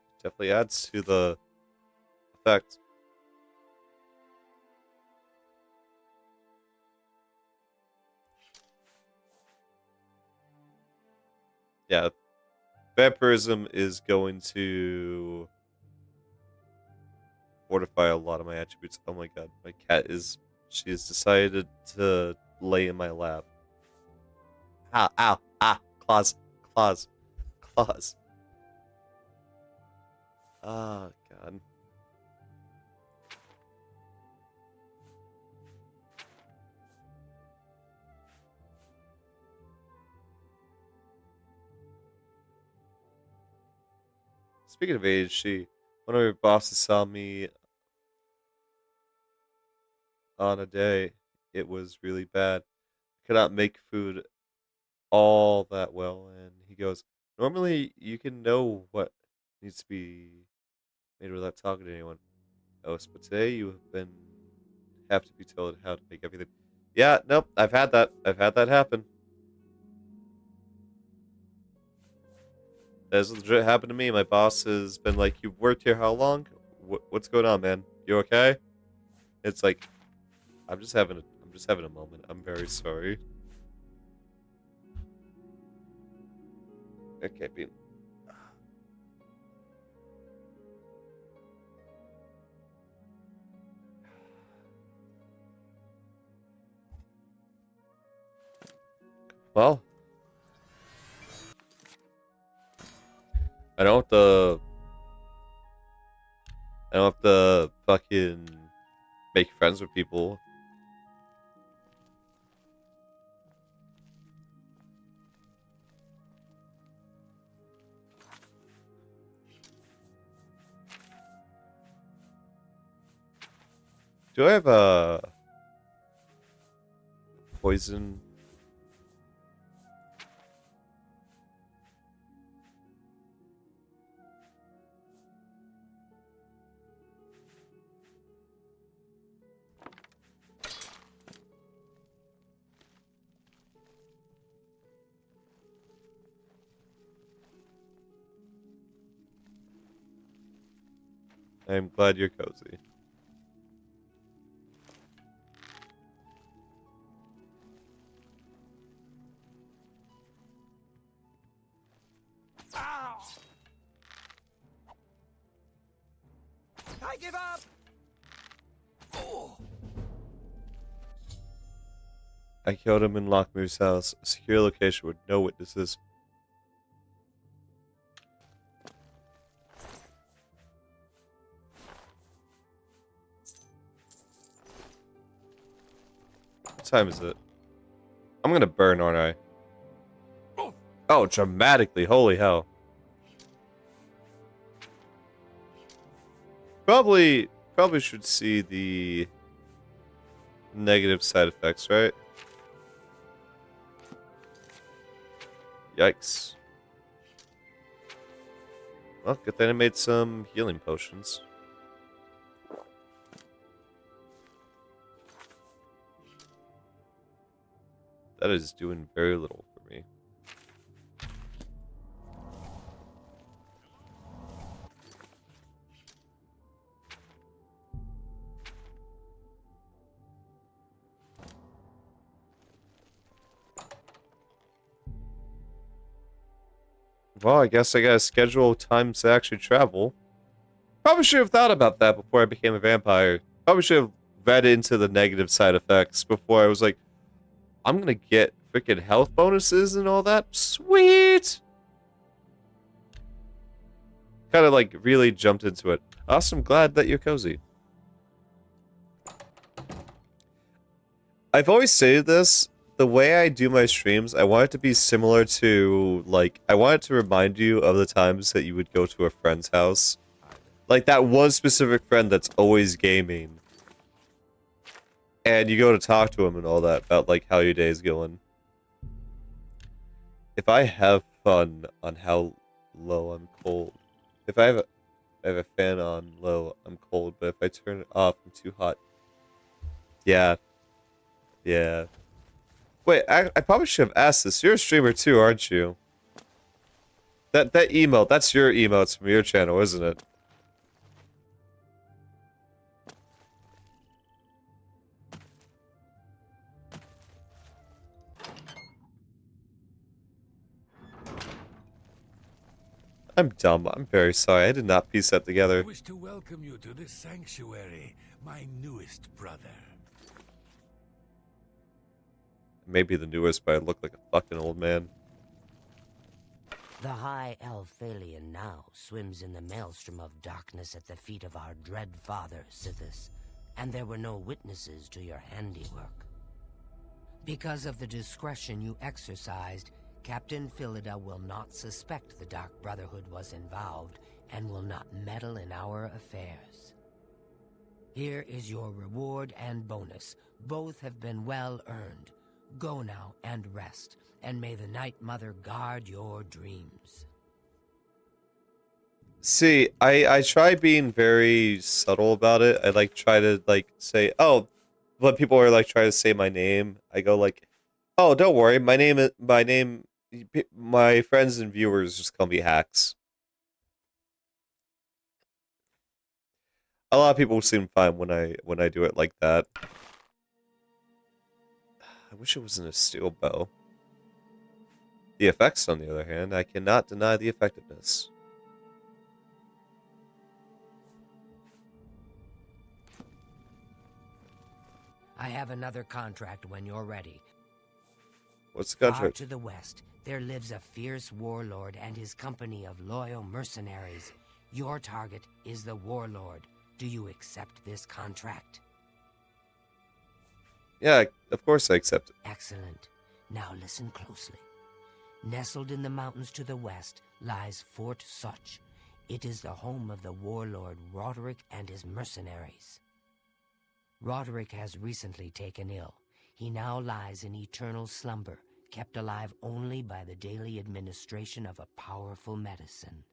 adds to the effect. Yeah, vampirism is going to fortify a lot of my attributes. Oh my god, my cat she has decided to lay in my lap. Ow, ow, claws, claws, claws. Oh god. Speaking of ADHD, one of your bosses saw me on a day. It was really bad. Could not make food all that well, and he goes, normally you can know what needs to be made without talking to anyone else, but today you have to be told how to make everything. Yeah, nope, I've had that happen. That has legit happened to me. My boss has been like, you've worked here how long? What's going on, man? You okay? It's like, I'm just having a moment. I'm very sorry. Okay, Bean. Well, I don't have to fucking make friends with people. Do I have a poison? I'm glad you're cozy. I give up! Oh. I killed him in Lockmuir's house. A secure location with no witnesses. What time is it? I'm gonna burn, aren't I? Oh, dramatically. Holy hell. Probably should see the negative side effects, right? Yikes. Well, good thing I made some healing potions. That is doing very little for me. Well, I guess I gotta schedule times to actually travel. Probably should have thought about that before I became a vampire. Probably should have read into the negative side effects before I was like, I'm gonna get freaking health bonuses and all that. Sweet! Kind of like really jumped into it. Awesome, glad that you're cozy. I've always stated this. the way I do my streams, I want it to be similar to, like, I want it to remind you of the times that you would go to a friend's house. Like, that one specific friend that's always gaming. And you go to talk to him and all that about, like, how your day's going. If I have fun on how low I'm cold. If I have a fan on low, I'm cold. But if I turn it off, I'm too hot. Yeah. Yeah. Wait, I probably should have asked this. You're a streamer too, aren't you? That emote, that's your emotes from your channel, isn't it? I'm dumb. I'm very sorry. I did not piece that together. I wish to welcome you to this sanctuary, my newest brother. Maybe the newest, but I look like a fucking old man. The high Elphalion now swims in the maelstrom of darkness at the feet of our dread father, Sithis, and there were no witnesses to your handiwork. Because of the discretion you exercised, Captain Philida will not suspect the Dark Brotherhood was involved and will not meddle in our affairs. Here is your reward and bonus. Both have been well earned. Go now and rest, and may the Night Mother guard your dreams. See, I try being very subtle about it. I like try to like say, oh, when people are like trying to say my name, I go like, oh, don't worry, my friends and viewers just call me Hacks. A lot of people seem fine when I do it like that. I wish it wasn't a steel bow. The effects, on the other hand, I cannot deny the effectiveness. I have another contract when you're ready. What's the Far contract? to the west, there lives a fierce warlord and his company of loyal mercenaries. Your target is the warlord. Do you accept this contract? Yeah, of course I accept it. Excellent. Now listen closely. Nestled in the mountains to the west lies Fort Such. It is the home of the warlord Roderick and his mercenaries. Roderick has recently taken ill. He now lies in eternal slumber, kept alive only by the daily administration of a powerful medicine.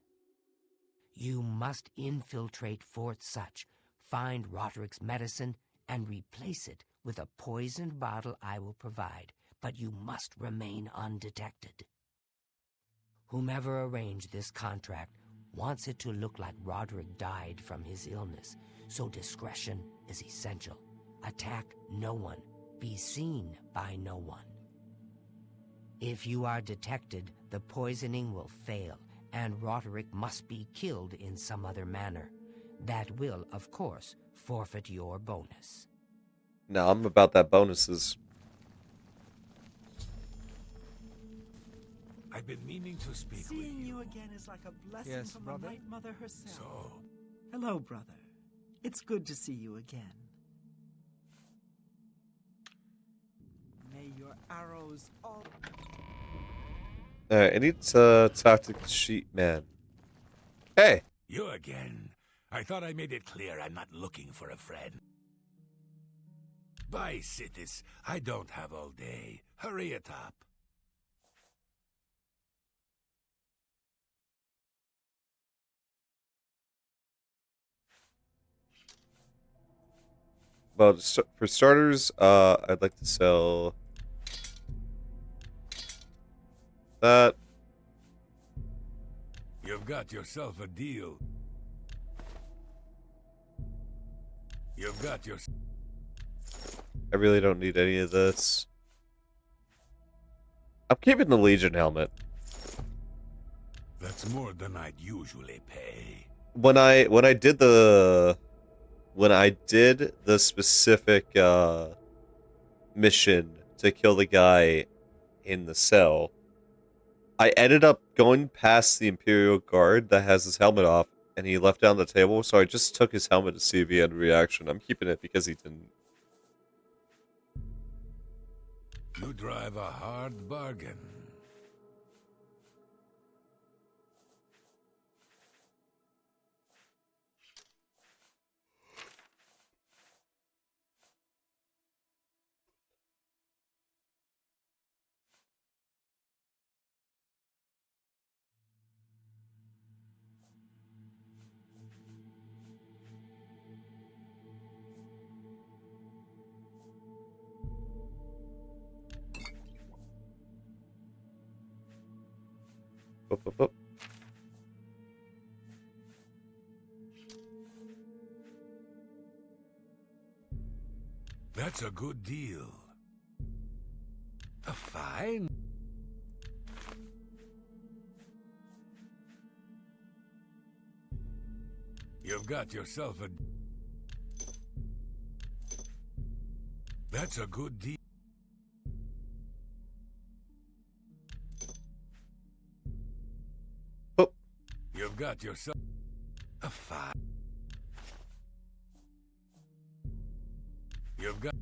You must infiltrate Fort Such, find Roderick's medicine, and replace it with a poisoned bottle I will provide, but you must remain undetected. Whomever arranged this contract wants it to look like Roderick died from his illness, so discretion is essential. Attack no one. Be seen by no one. If you are detected, the poisoning will fail, and Roderick must be killed in some other manner. That will, of course, forfeit your bonus. No, I'm about that bonuses. I've been meaning to speak with you. Seeing you again is like a blessing Yes, from brother? the Night Mother herself. So, Hello, brother. It's good to see you again. May your arrows all... Alright, I need to talk to the sheep man. Hey! you again. I thought I made it clear I'm not looking for a friend. Bye, Sithis. I don't have all day. Hurry it up. Well, for starters, I'd like to sell that. You've got yourself a deal. You've got your... I really don't need any of this. I'm keeping the Legion helmet. That's more than I'd usually pay. When I did the specific mission to kill the guy in the cell, I ended up going past the Imperial Guard that has his helmet off, and he left down the table, so I just took his helmet to see if he had a reaction. I'm keeping it because he didn't. You drive a hard bargain. Up, up, up. That's a good deal. A fine. You've got yourself a... That's a good deal. Oh. You've got yourself a fine. You've got...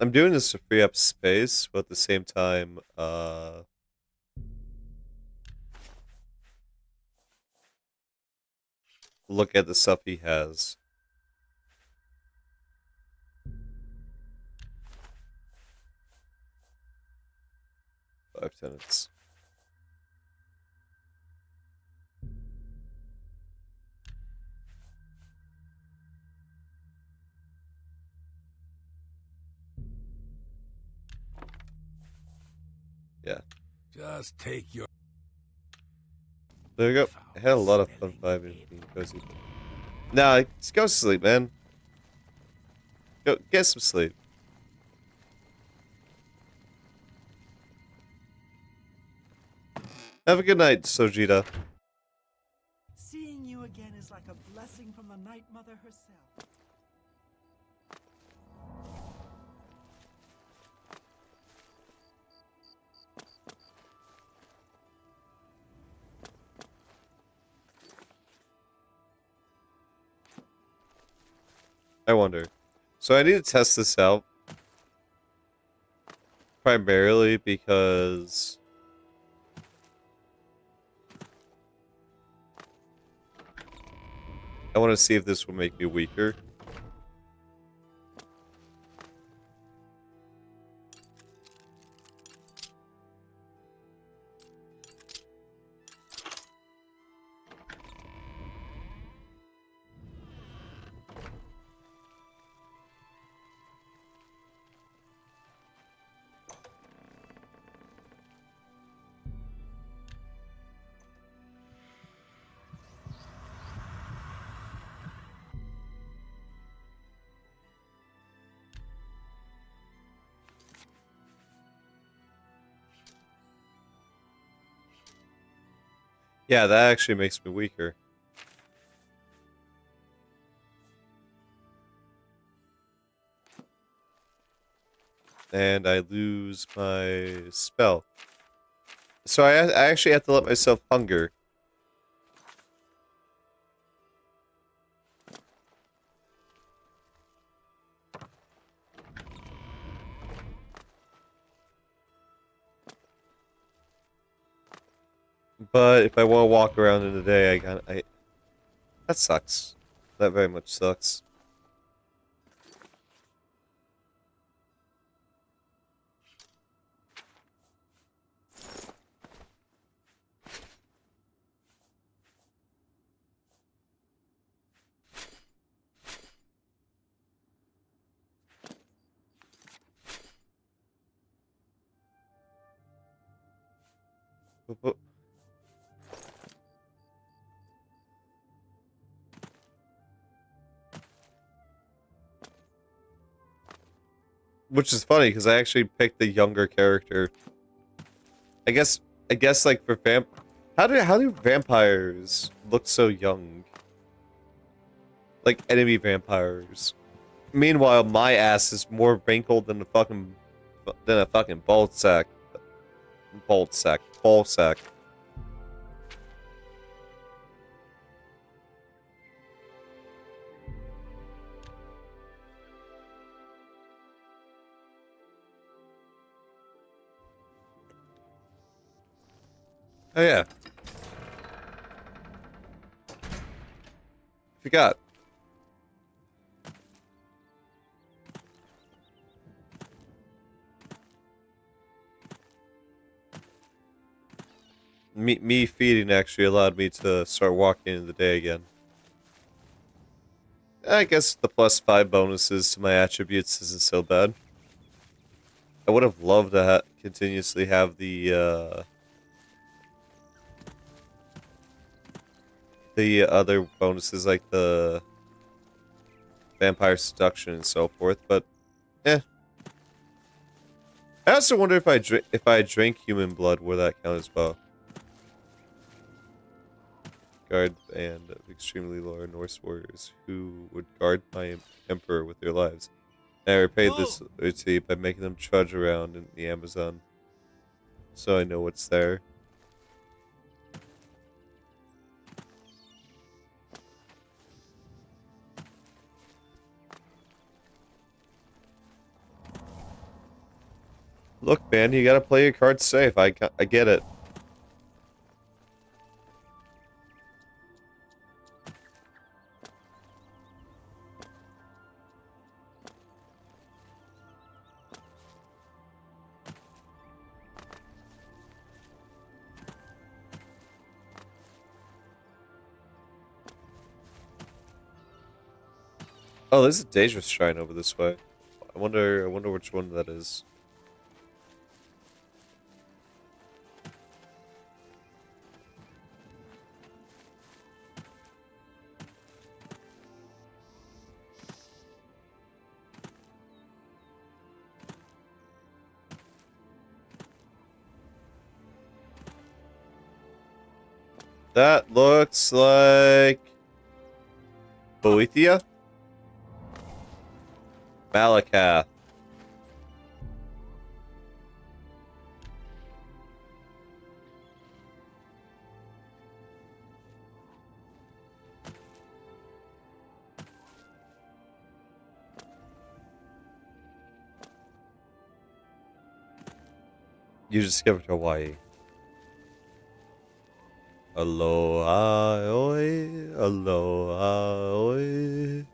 I'm doing this to free up space, but at the same time, look at the stuff he has. 5 tenants. Yeah. Just take your... There you go. I had a lot of fun being cozy. Nah, just go to sleep, man. Go get some sleep. Have a good night, Sojita. Seeing you again is like a blessing from the Night Mother herself. I wonder. So I need to test this out. Primarily because I want to see if this will make me weaker. Yeah, that actually makes me weaker. And I lose my spell. So I actually have to let myself hunger. But if I want to walk around in the day, that sucks. That very much sucks. Which is funny because I actually picked the younger character. I guess like for how do vampires look so young? Like enemy vampires. Meanwhile, my ass is more wrinkled than a fucking ball sack. Ball sack. Oh yeah. Forgot. Me feeding actually allowed me to start walking in the day again. I guess the +5 bonuses to my attributes isn't so bad. I would have loved to continuously have the other bonuses like the vampire seduction and so forth, but eh. I also wonder if I drink human blood, would that count as well? Guard band of extremely loyal Norse warriors who would guard my emperor with their lives. I repaid this loyalty by making them trudge around in the Amazon, so I know what's there. Look, man, you gotta play your cards safe. I get it. Oh, there's a dangerous shrine over this way. I wonder which one that is. That looks like Boethia? Malakath. You discovered Hawaii. Aloha, oi, aloha, oi.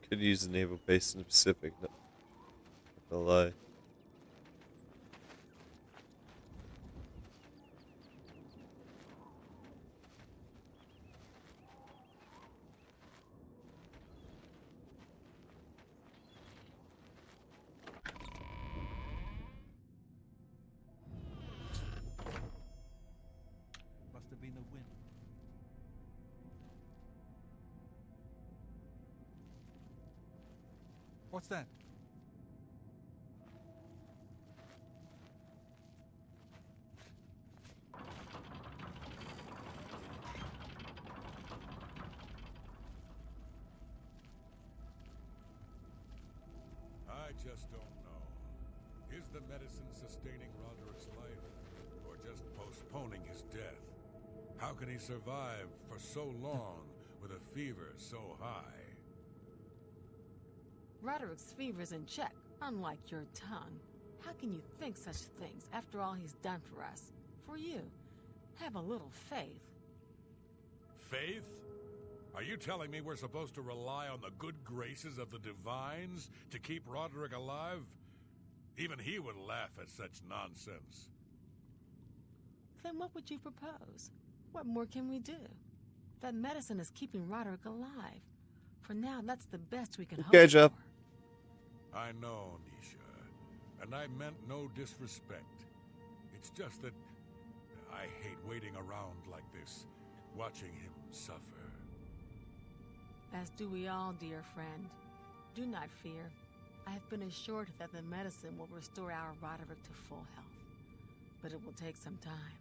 Could use a naval base in the Pacific. Not gonna lie. Must have been the wind. What's that? I just don't know. Is the medicine sustaining Roderick's life, or just postponing his death? How can he survive for so long with a fever so high? Roderick's fever's in check, unlike your tongue. How can you think such things after all he's done for us? For you. Have a little faith. Faith? Are you telling me we're supposed to rely on the good graces of the divines to keep Roderick alive? Even he would laugh at such nonsense. Then what would you propose? What more can we do? That medicine is keeping Roderick alive. For now, that's the best we can hope Okay, Jeff. for. I know, Nisha. And I meant no disrespect. It's just that I hate waiting around like this, watching him suffer. As do we all, dear friend. Do not fear. I have been assured that the medicine will restore our Roderick to full health. but it will take some time.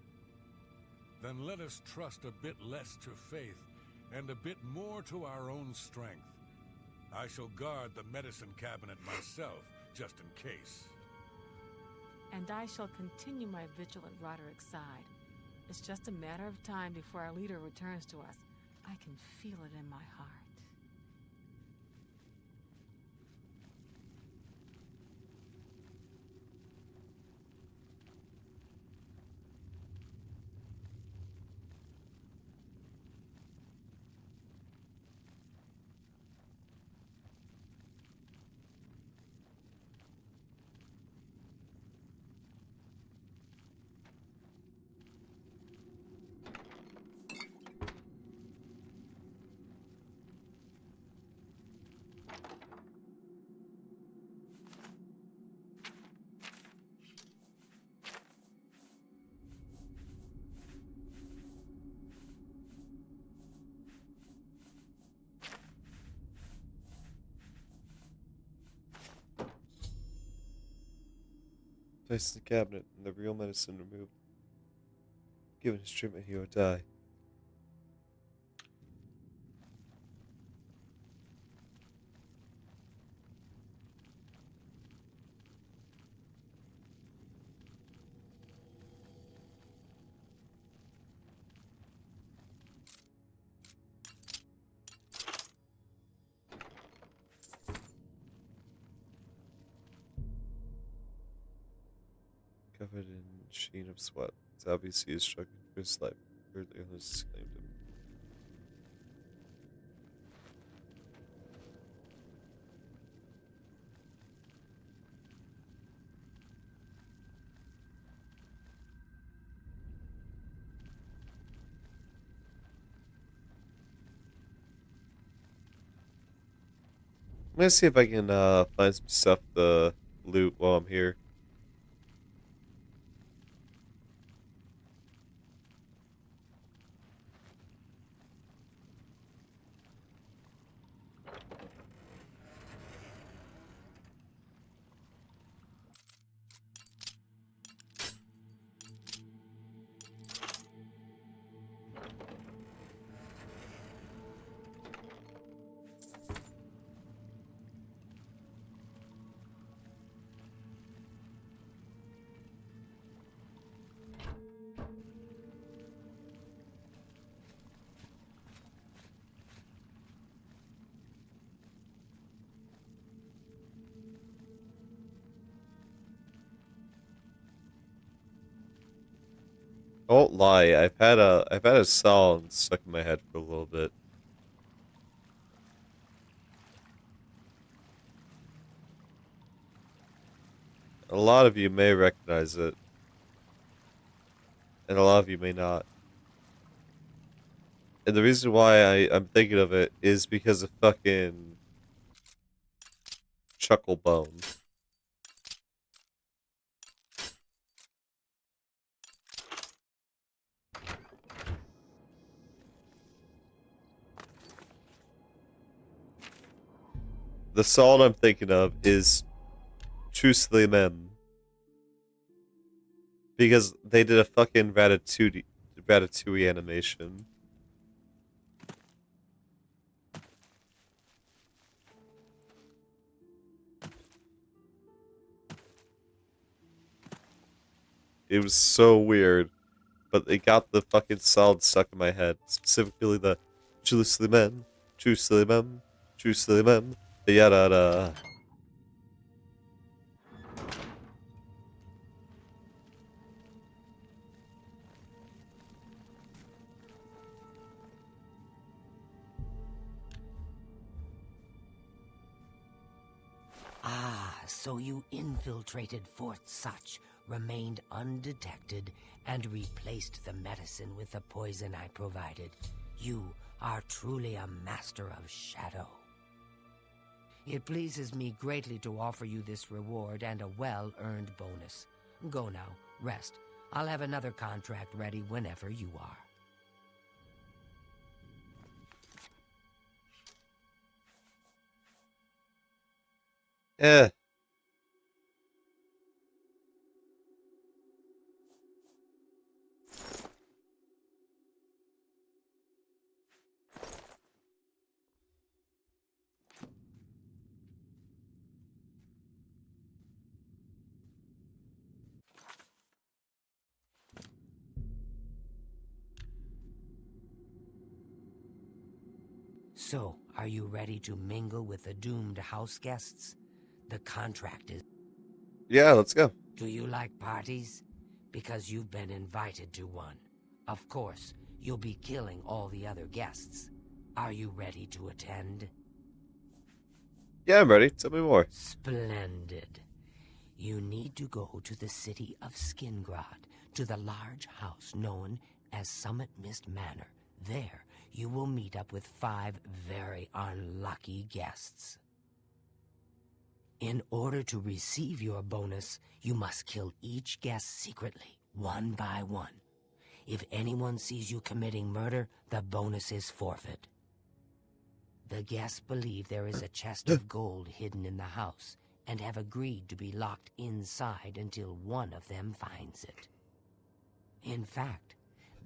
Then let us trust a bit less to faith and a bit more to our own strength. I shall guard the medicine cabinet myself, just in case. And I shall continue my vigil at Roderick's side. It's just a matter of time before our leader returns to us. I can feel it in my heart. Place in the cabinet and the real medicine removed. Given his treatment, he will die. Covered in sheen of sweat. It's obvious he is struggling for his life. Heard the illness claimed him. I'm gonna see if I can find some stuff to loot while I'm here. I won't lie, I've had a song stuck in my head for a little bit. A lot of you may recognize it, and a lot of you may not. And the reason why I'm thinking of it is because of fucking Chucklebone. The song I'm thinking of is Truthfully Mem. Because they did a fucking Ratatouille animation. It was so weird. But they got the fucking song stuck in my head. Specifically the Truthfully Mem, Truthfully Mem, Truthfully Mem, yada. Ah, so you infiltrated Fort Such, remained undetected, and replaced the medicine with the poison I provided. You are truly a master of shadow. It pleases me greatly to offer you this reward and a well-earned bonus. Go now, rest. I'll have another contract ready whenever you are. Eh. So, are you ready to mingle with the doomed house guests? The contract is... Yeah, let's go. Do you like parties? Because you've been invited to one. Of course, you'll be killing all the other guests. Are you ready to attend? Yeah, I'm ready. Tell me more. Splendid. You need to go to the city of Skingrad, to the large house known as Summit Mist Manor. There, you will meet up with 5 very unlucky guests. In order to receive your bonus, you must kill each guest secretly, one by one. If anyone sees you committing murder, the bonus is forfeit. The guests believe there is a chest of gold hidden in the house and have agreed to be locked inside until one of them finds it. In fact,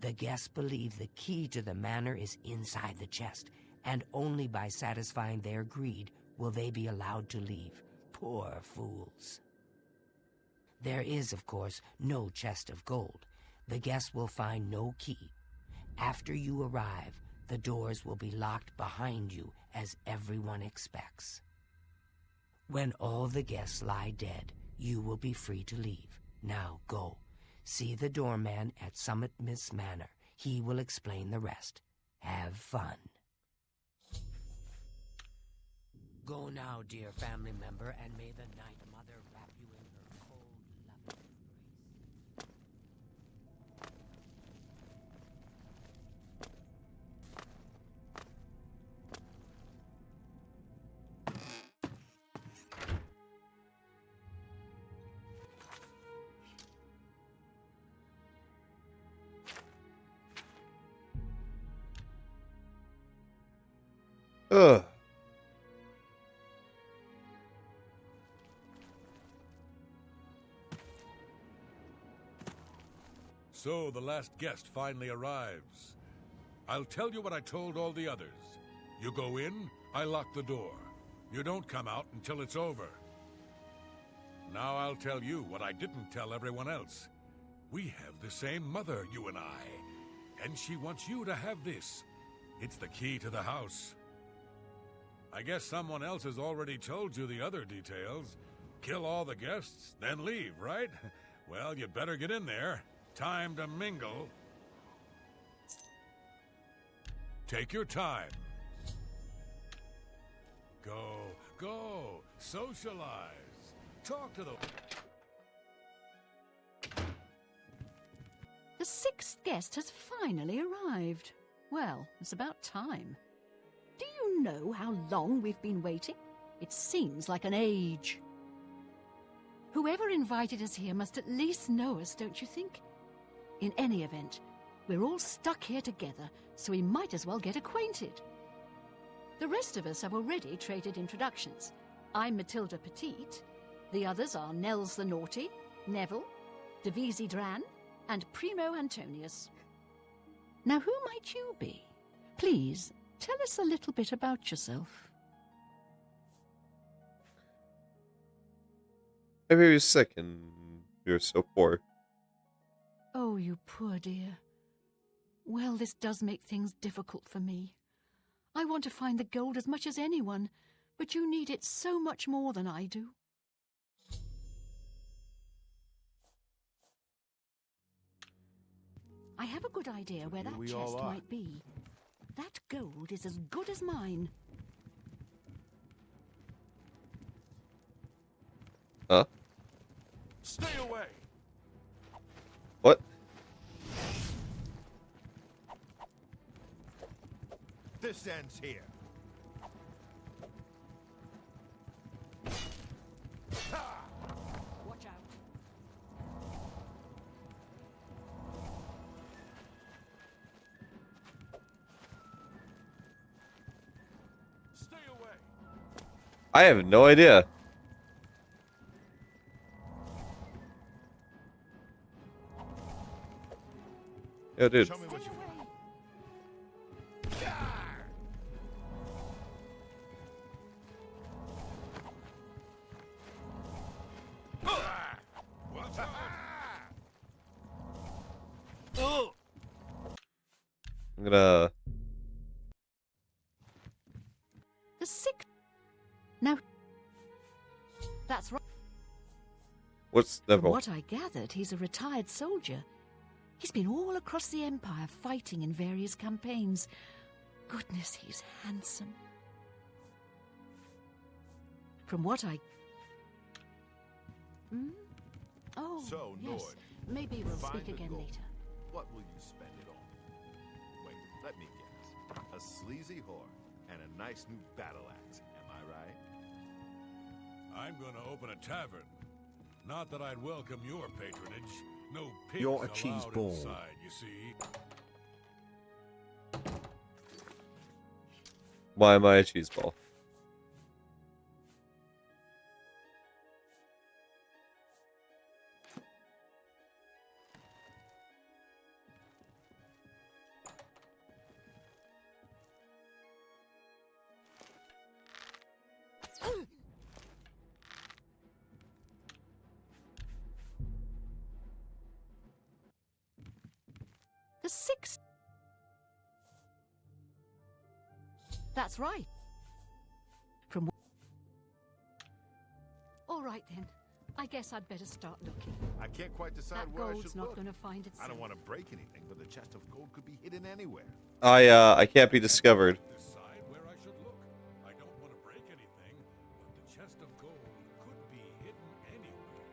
the guests believe the key to the manor is inside the chest, and only by satisfying their greed will they be allowed to leave. Poor fools. There is, of course, no chest of gold. The guests will find no key. After you arrive, the doors will be locked behind you, as everyone expects. When all the guests lie dead, you will be free to leave. Now go. See the doorman at Summit Mist Manor. He will explain the rest. Have fun. Go now, dear family member, and may the Night Mother wrap you in her cold, loving embrace. Ugh. So the last guest finally arrives. I'll tell you what I told all the others. You go in, I lock the door. You don't come out until it's over. Now I'll tell you what I didn't tell everyone else. We have the same mother, you and I. And she wants you to have this. It's the key to the house. I guess someone else has already told you the other details. Kill all the guests, then leave, right? Well, you better get in there. Time to mingle. Take your time. Go, socialize. Talk to the... The 6th guest has finally arrived. Well, it's about time. Do you know how long we've been waiting? It seems like an age. Whoever invited us here must at least know us, don't you think? In any event, we're all stuck here together, so we might as well get acquainted. The rest of us have already traded introductions. I'm Matilda Petite. The others are Nels the Naughty, Neville, Devisi Dran, and Primo Antonius. Now, who might you be? Please, tell us a little bit about yourself. Maybe you're sick and you're so poor. Oh, you poor dear. Well, this does make things difficult for me. I want to find the gold as much as anyone, but you need it so much more than I do. I have a good idea where that chest might be. That gold is as good as mine. Huh? Stay away! What? This ends here. Watch out. Stay away! I have no idea. Yo, dude. Show me what you I'm gonna... sick. Now, that's right. What's the From what I gathered, he's a retired soldier. He's been all across the Empire fighting in various campaigns. Goodness, he's handsome. From what I... Hmm? Oh, So, yes. Nord, Maybe we'll find speak the again gold. later. What will you spend it on? Wait, let me guess. A sleazy whore and a nice new battle axe, am I right? I'm gonna open a tavern. Not that I'd welcome your patronage. No pigs You're a allowed cheese ball. inside, you see. Why am I a cheese ball? The sixth. That's right. From... All right, then. I guess I'd better start looking. I can't quite decide That where I gold's should not look. going to find itself. I don't want to break anything, but the chest of gold could be hidden anywhere. I can't be discovered. Decide where I should look. I don't want to break anything, but the chest of gold could be hidden anywhere.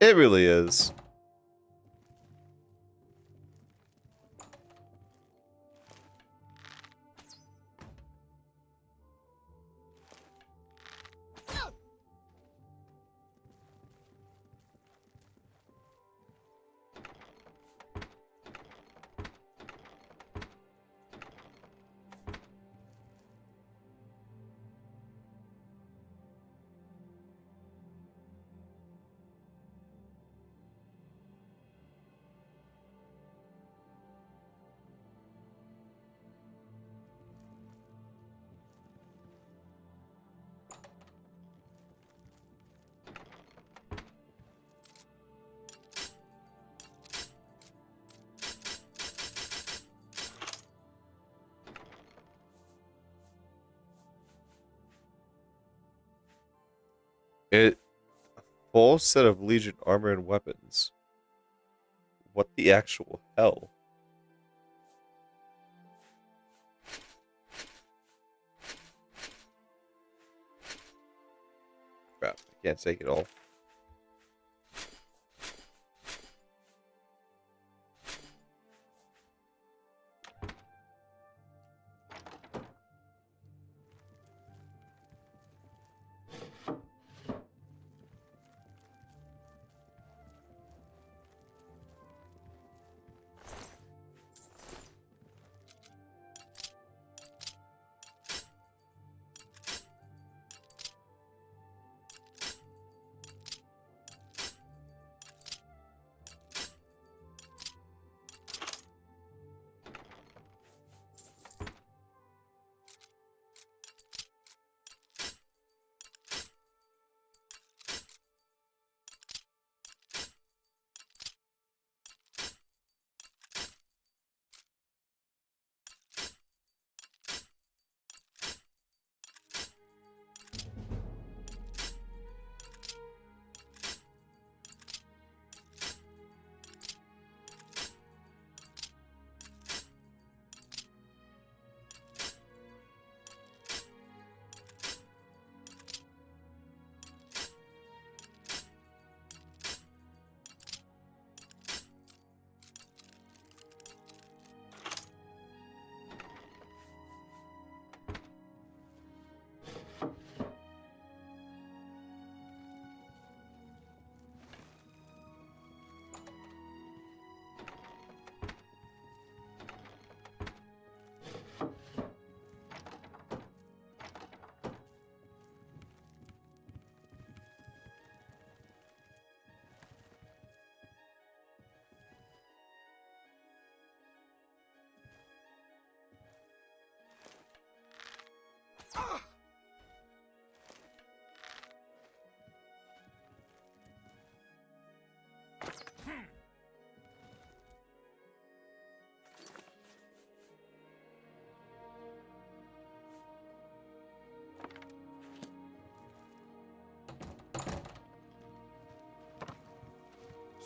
It really is. A full set of Legion armor and weapons. What the actual hell? Crap, I can't take it all.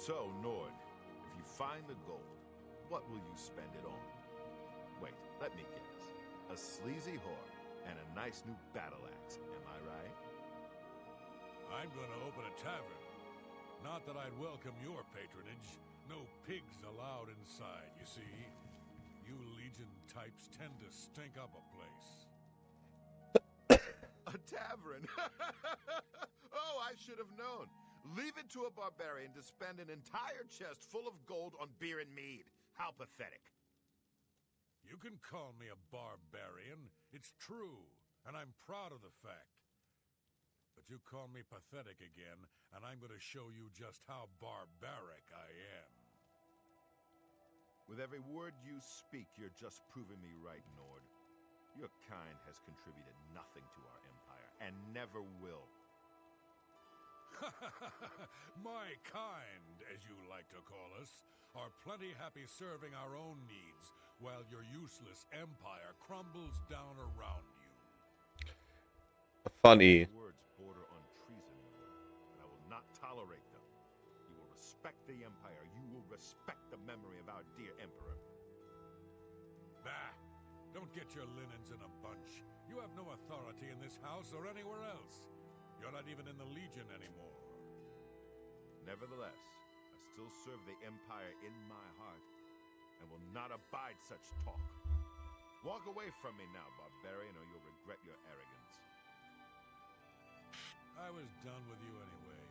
So, Nord, if you find the gold, what will you spend it on? Wait, let me guess. A sleazy whore and a nice new battle axe, am I right? I'm gonna open a tavern. Not that I'd welcome your patronage. No pigs allowed inside, you see. You Legion types tend to stink up a place. A tavern? Oh, I should have known. Leave it to a barbarian to spend an entire chest full of gold on beer and mead. How pathetic. You can call me a barbarian. It's true, and I'm proud of the fact. But you call me pathetic again, and I'm going to show you just how barbaric I am. With every word you speak, you're just proving me right, Nord. Your kind has contributed nothing to our empire, and never will. My kind, as you like to call us, are plenty happy serving our own needs, while your useless empire crumbles down around you. Funny. Words border on treason, Lord, and I will not tolerate them. You will respect the empire. You will respect the memory of our dear emperor. Bah! Don't get your linens in a bunch. You have no authority in this house or anywhere else. You're not even in the Legion anymore. Nevertheless, I still serve the empire in my heart, and will not abide such talk. Walk away from me now, barbarian, or you'll regret your arrogance. I was done with you anyway.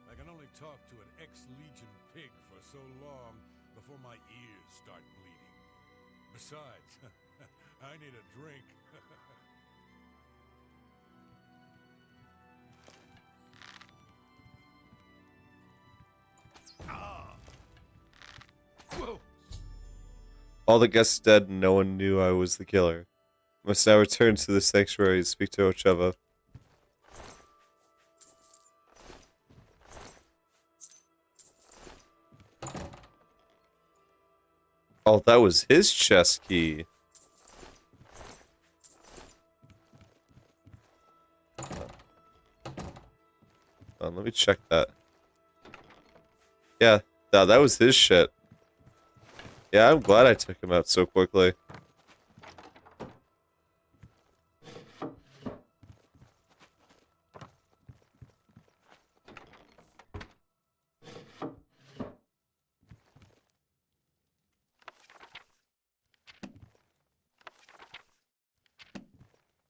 I can only talk to an ex-Legion pig for so long before my ears start bleeding. Besides, I need a drink. Whoa. All the guests dead and no one knew I was the killer. I must now return to the sanctuary to speak to Ocheva. Oh, that was his chest key. Let me check that. Yeah, that was his shit. Yeah, I'm glad I took him out so quickly.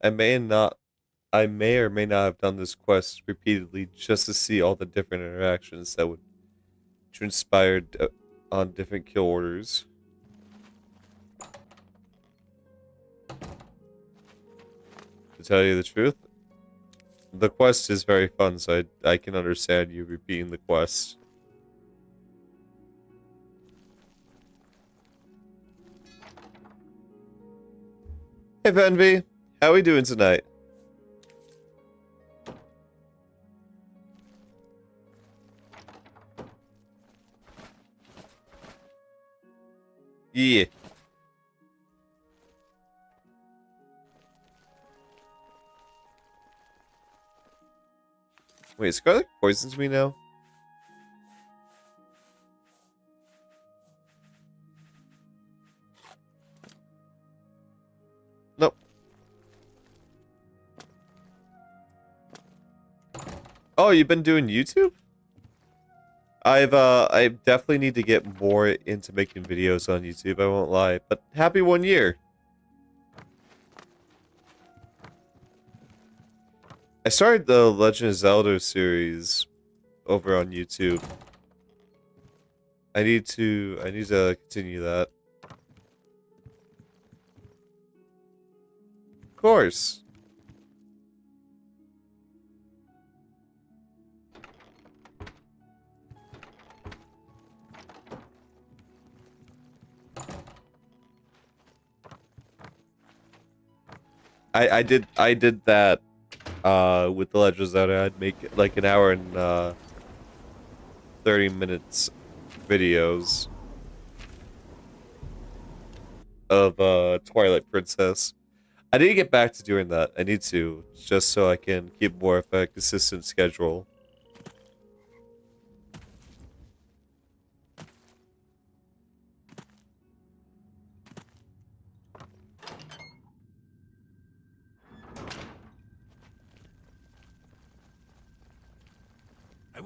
I may or may not have done this quest repeatedly just to see all the different interactions that would transpire on different kill orders. To tell you the truth, the quest is very fun, so I can understand you repeating the quest. Hey Venvi, how we doing tonight? Yeah. Wait, Scarlet poisons me now? Nope. Oh, you've been doing YouTube? I definitely need to get more into making videos on YouTube, I won't lie. But happy 1 year. I started the Legend of Zelda series over on YouTube. I need to continue that. Of course. I did that with the Legend of Zelda. I'd make like an hour and 30 minutes videos of Twilight Princess. I need to get back to doing that. I need to, just so I can keep more of a consistent schedule.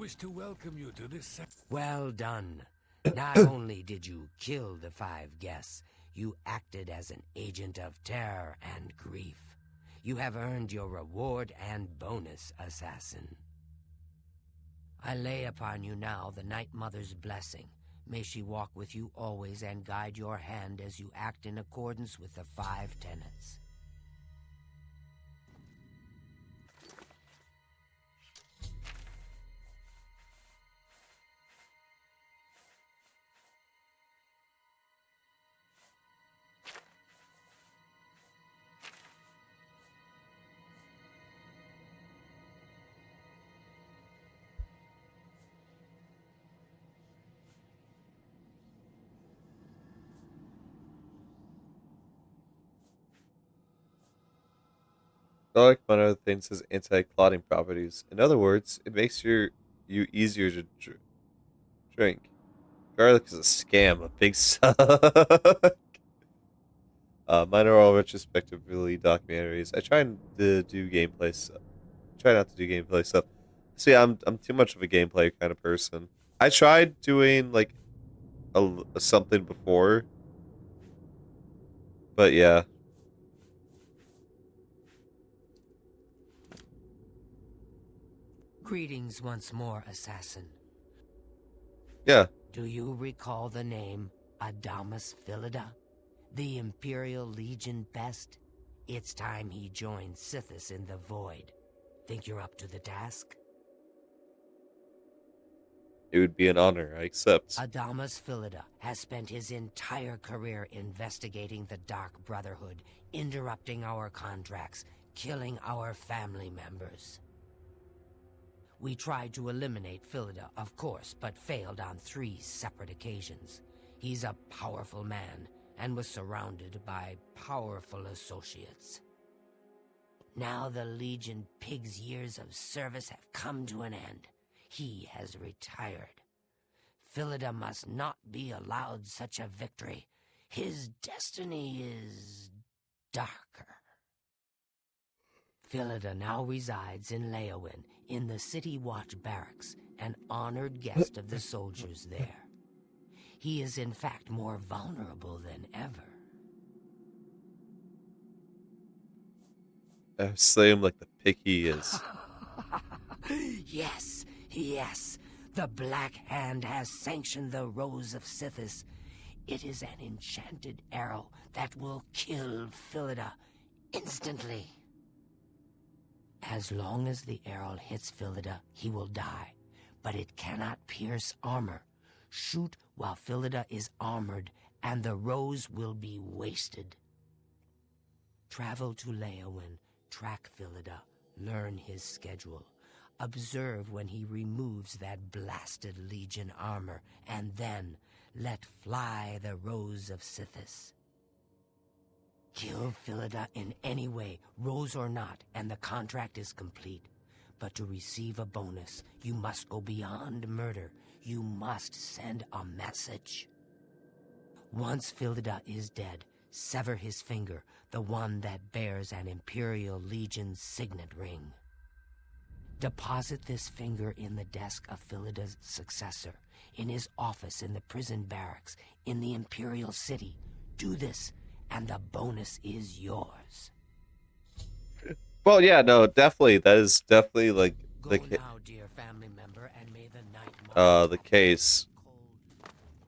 wish to welcome you to this. Well done. Not only did you kill the 5 guests, you acted as an agent of terror and grief. You have earned your reward and bonus, assassin. I lay upon you now the Night Mother's blessing. May she walk with you always and guide your hand as you act in accordance with the 5 tenets. Garlic, among other things, has anti-clotting properties. In other words, it makes you easier to drink. Garlic is a scam, a big suck. Mine are all retrospectively documentaries. I try to do gameplay stuff. Try not to do gameplay stuff. See, I'm too much of a gameplay kind of person. I tried doing like a something before, but yeah. Greetings once more, assassin. Yeah. Do you recall the name Adamus Philida? The Imperial Legion best? It's time he joined Sithis in the Void. Think you're up to the task? It would be an honor, I accept. Adamus Philida has spent his entire career investigating the Dark Brotherhood, interrupting our contracts, killing our family members. We tried to eliminate Philida, of course, but failed on 3 separate occasions. He's a powerful man, and was surrounded by powerful associates. Now the Legion Pig's years of service have come to an end. He has retired. Philida must not be allowed such a victory. His destiny is darker. Philida now resides in Leowin, in the City Watch Barracks, an honored guest of the soldiers there. He is in fact more vulnerable than ever. I slay him like the pig he is. Yes, yes. The Black Hand has sanctioned the Rose of Sithis. It is an enchanted arrow that will kill Philida instantly. As long as the arrow hits Philida, he will die, but it cannot pierce armor. Shoot while Philida is armored, and the rose will be wasted. Travel to Leowin, track Philida, learn his schedule. Observe when he removes that blasted Legion armor, and then let fly the Rose of Sithis. Kill Philida in any way, rose or not, and the contract is complete. But to receive a bonus, you must go beyond murder. You must send a message. Once Philida is dead, sever his finger, the one that bears an Imperial Legion signet ring. Deposit this finger in the desk of Philida's successor, in his office in the prison barracks, in the Imperial City. Do this, and the bonus is yours. Well, yeah, no, definitely. That is definitely like Go now, dear family member, and may the night the case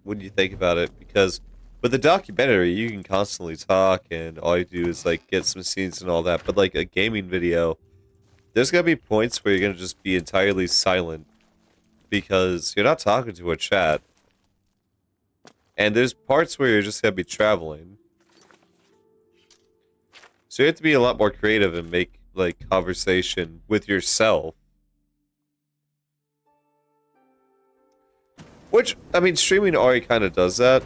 when you think about it, because with the documentary you can constantly talk and all you do is like get some scenes and all that, but like a gaming video, there's gonna be points where you're gonna just be entirely silent because you're not talking to a chat, and there's parts where you're just gonna be traveling, so you have to be a lot more creative and make like conversation with yourself. Which, I mean, streaming already kind of does that,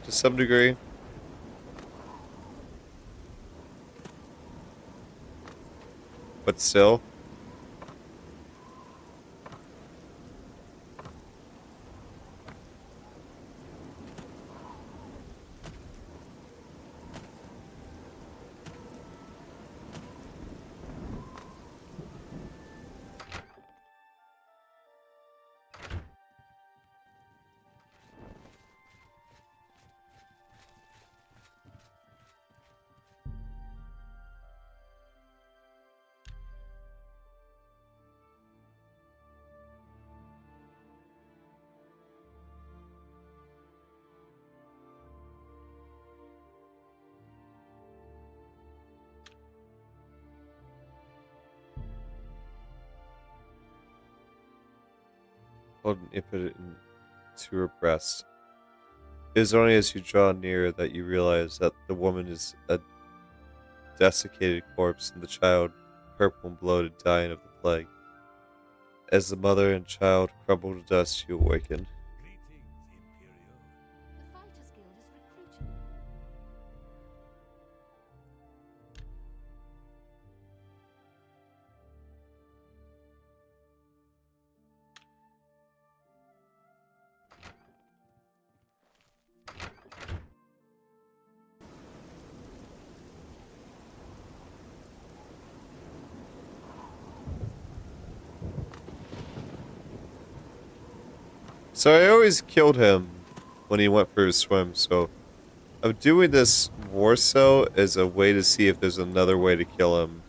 to some degree. But still. hold an infant to her breast. It is only as you draw near that you realize that the woman is a desiccated corpse and the child, purple and bloated, dying of the plague. As the mother and child crumble to dust, you awaken. The Fighters Guild is recruiting. So I always killed him when he went for his swim, so I'm doing this more so as a way to see if there's another way to kill him.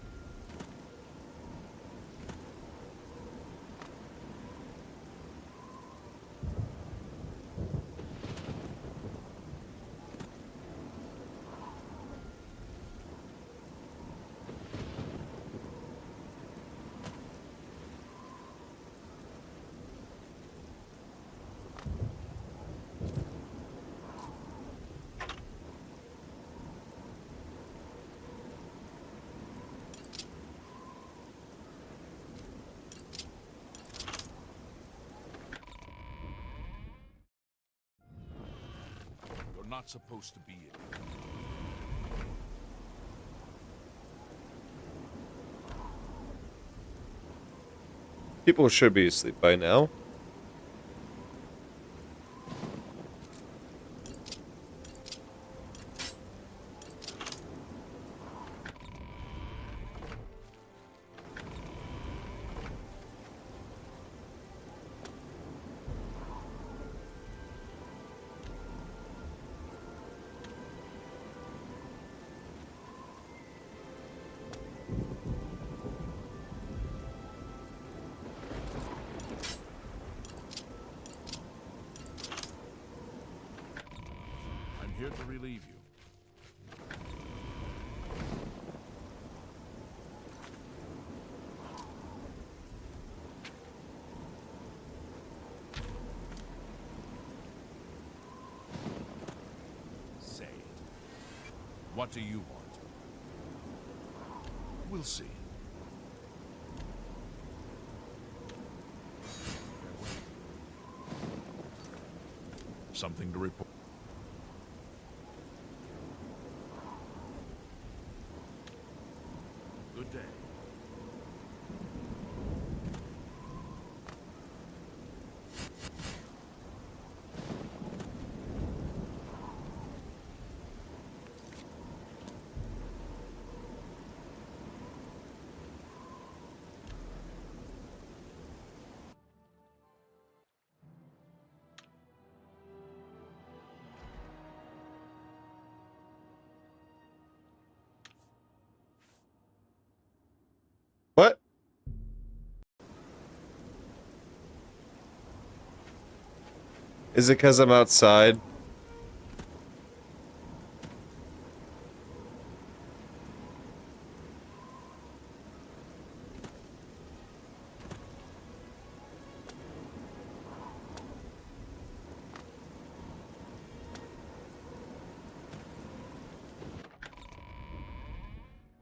You're not supposed to be here. People should be asleep by now. I'm here to relieve you. Say it. What do you want? We'll see. Something to report. Good day. What? Is it because I'm outside?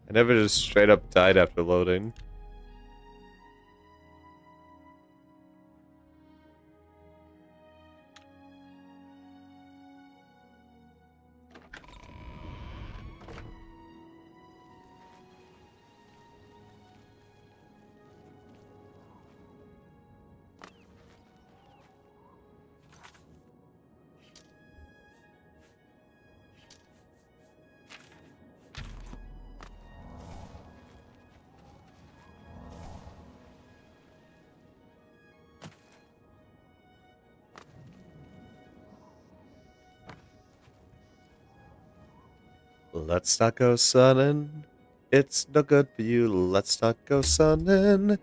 I never just straight up died after loading. Let's not go sunning. It's no good for you. Let's not go sunning.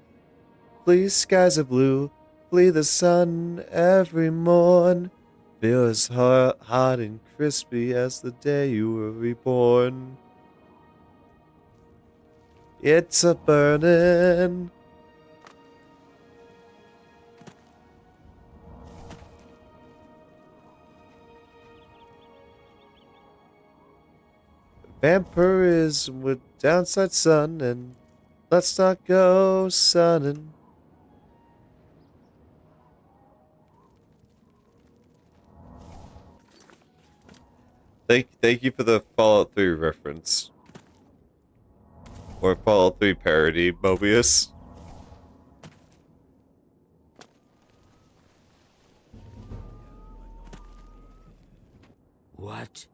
Please, skies are blue. Flee the sun every morn. Feel as hot and crispy as the day you were reborn. It's a burning. Vampirism with downside sun, and let's not go sunning. Thank you for the Fallout 3 reference. Or Fallout 3 parody, Mobius. What?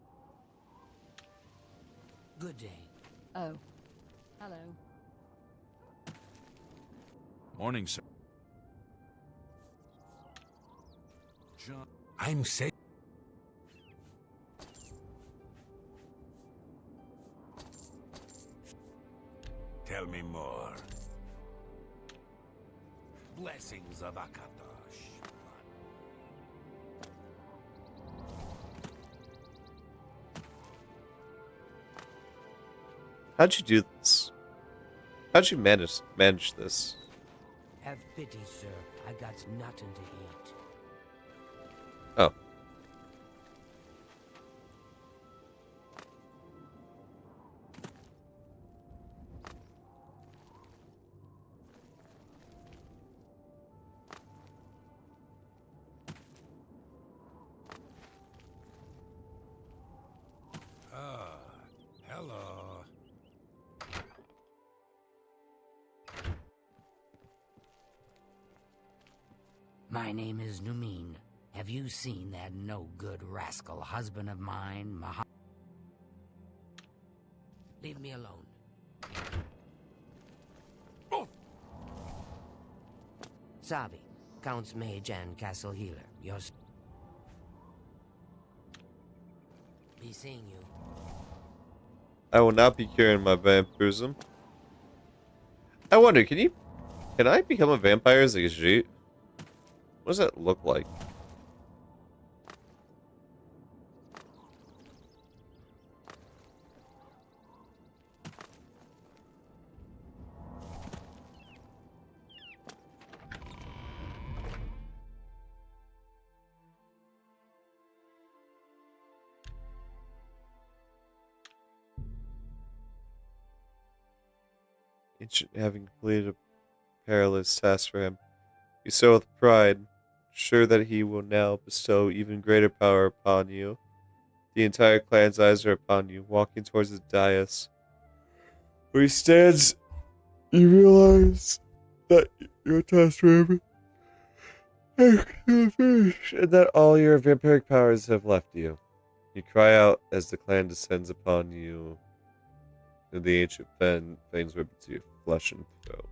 Good day. Oh. Hello. Morning, sir. John. I'm safe. Tell me more. Blessings of Akatosh. How'd you do this? How'd you manage this? Have pity, sir. I got nothing to eat. Oh. Ah, hello. My name is Numin. Have you seen that no-good rascal husband of mine, Leave me alone. Oh. Sabi, Count's mage and castle healer. Be seeing you. I will not be curing my vampirism. I wonder, can I become a vampire as a Khajiit? What does that look like? Ancient having completed a perilous task for him, you soar with pride, sure that he will now bestow even greater power upon you. The entire clan's eyes are upon you, walking towards the dais. Where he stands, you realize that your task for him is finished, and that all your vampiric powers have left you. You cry out as the clan descends upon you, and the ancient fangs rip into your flesh and throat.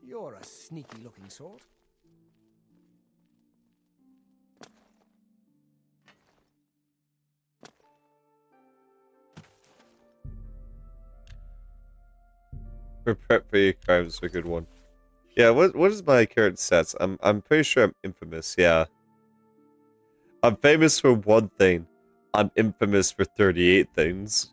You're a sneaky-looking sort. Prep for your crimes are a good one. Yeah, what is my current stats? I'm pretty sure I'm infamous, yeah. I'm famous for one thing. I'm infamous for 38 things.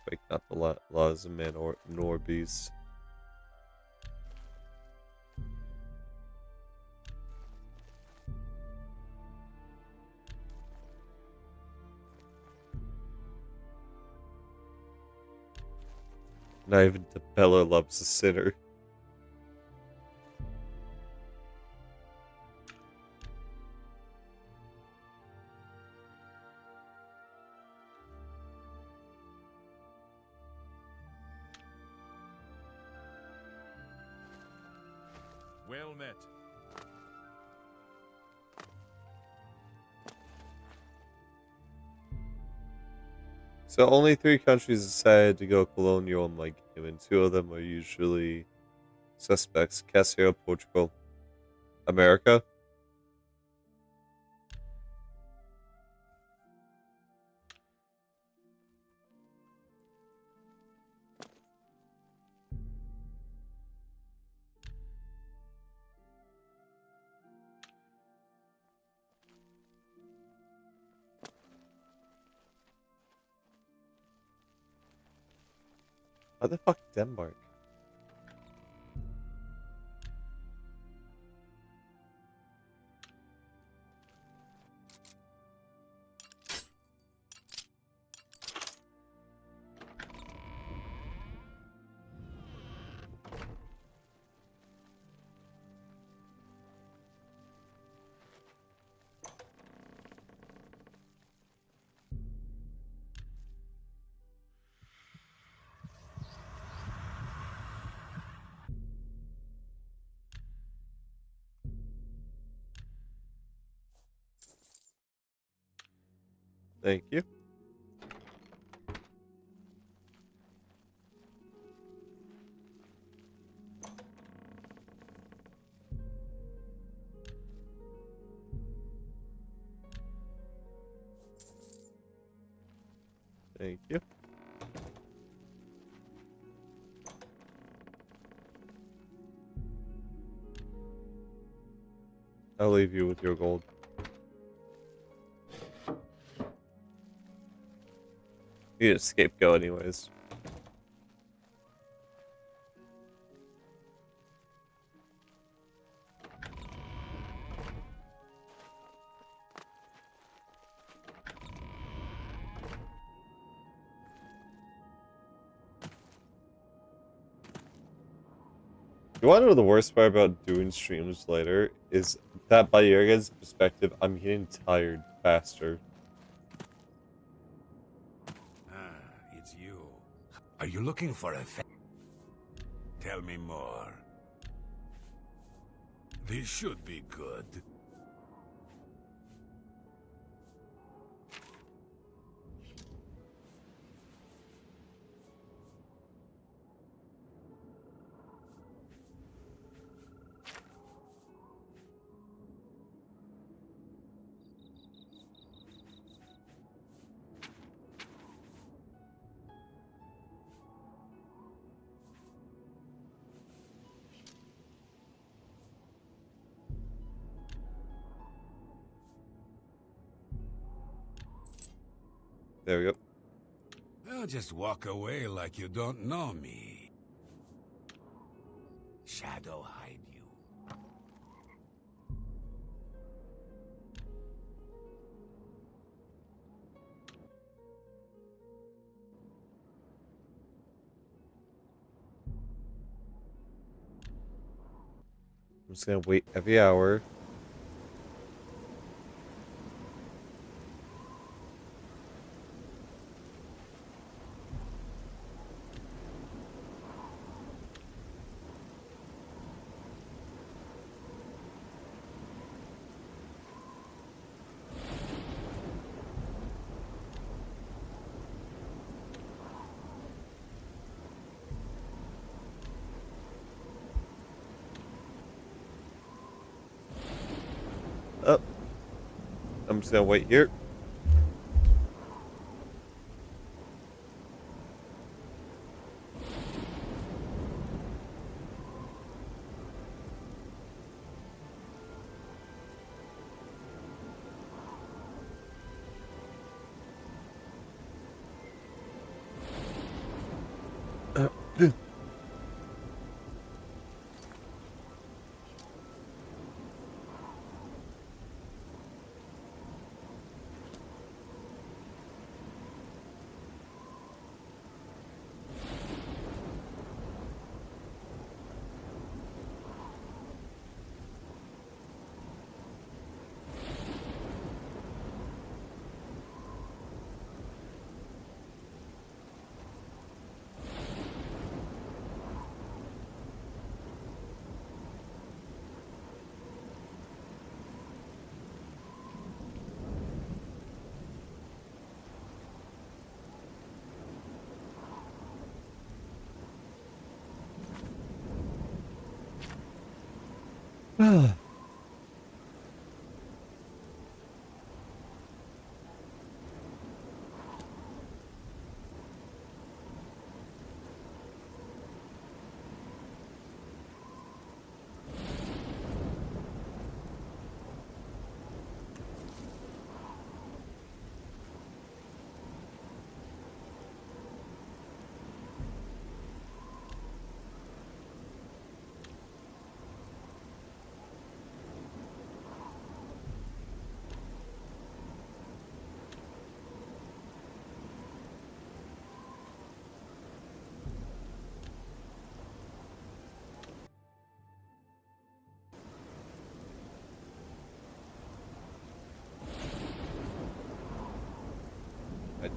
Break not the laws of man nor beast. Not even Bella loves a sinner. Well met. So only 3 countries decided to go colonial in my game, and 2 of them are usually suspects. Casio, Portugal, America. How the fuck Denmark? Thank you. Thank you. I'll leave you with your gold. You need a scapegoat anyways. You want to know the worst part about doing streams later is that by your guys' perspective, I'm getting tired faster. It's you. Are you looking for a Tell me more. This should be good. There we go. Well, just walk away like you don't know me. Shadow hide you. I'm just gonna wait every hour. Oh. I'm just gonna wait here. My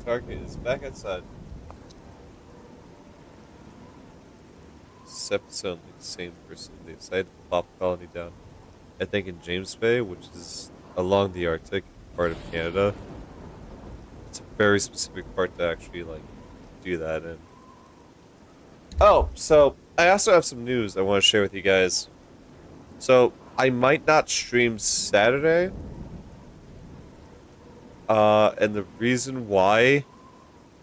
target is back outside. This episode, like the same person. They decided to plop the colony down, I think, in James Bay, which is along the Arctic part of Canada. It's a very specific part to actually, like, do that in. Oh, so I also have some news I want to share with you guys. So, I might not stream Saturday. And the reason why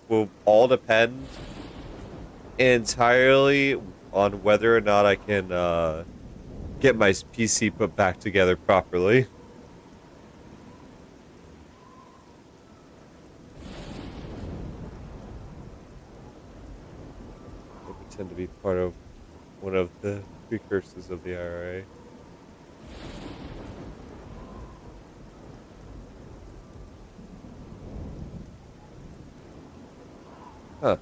will all depend entirely on whether or not I can get my PC put back together properly. I pretend to be part of one of the precursors of the IRA. Huh.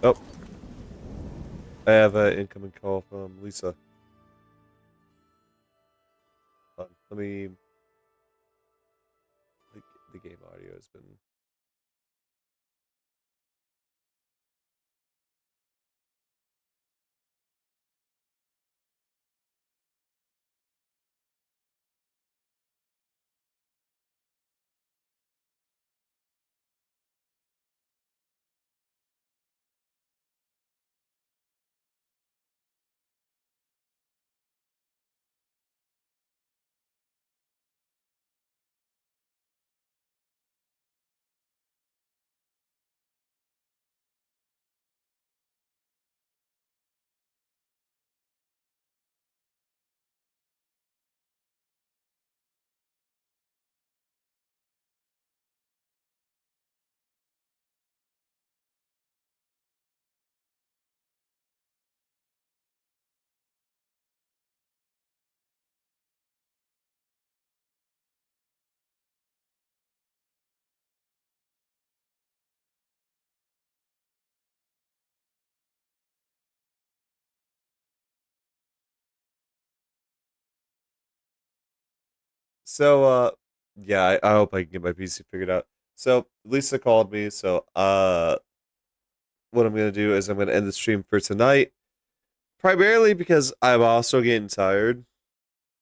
Oh. I have an incoming call from Lisa. Let me... The game audio has been... So, yeah, I hope I can get my PC figured out. So, Lisa called me, so, what I'm gonna do is I'm gonna end the stream for tonight. Primarily because I'm also getting tired.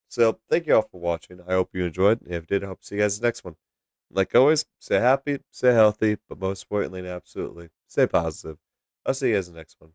So, thank you all for watching. I hope you enjoyed. If you did, I hope to see you guys in the next one. Like always, stay happy, stay healthy, but most importantly and absolutely, stay positive. I'll see you guys in the next one.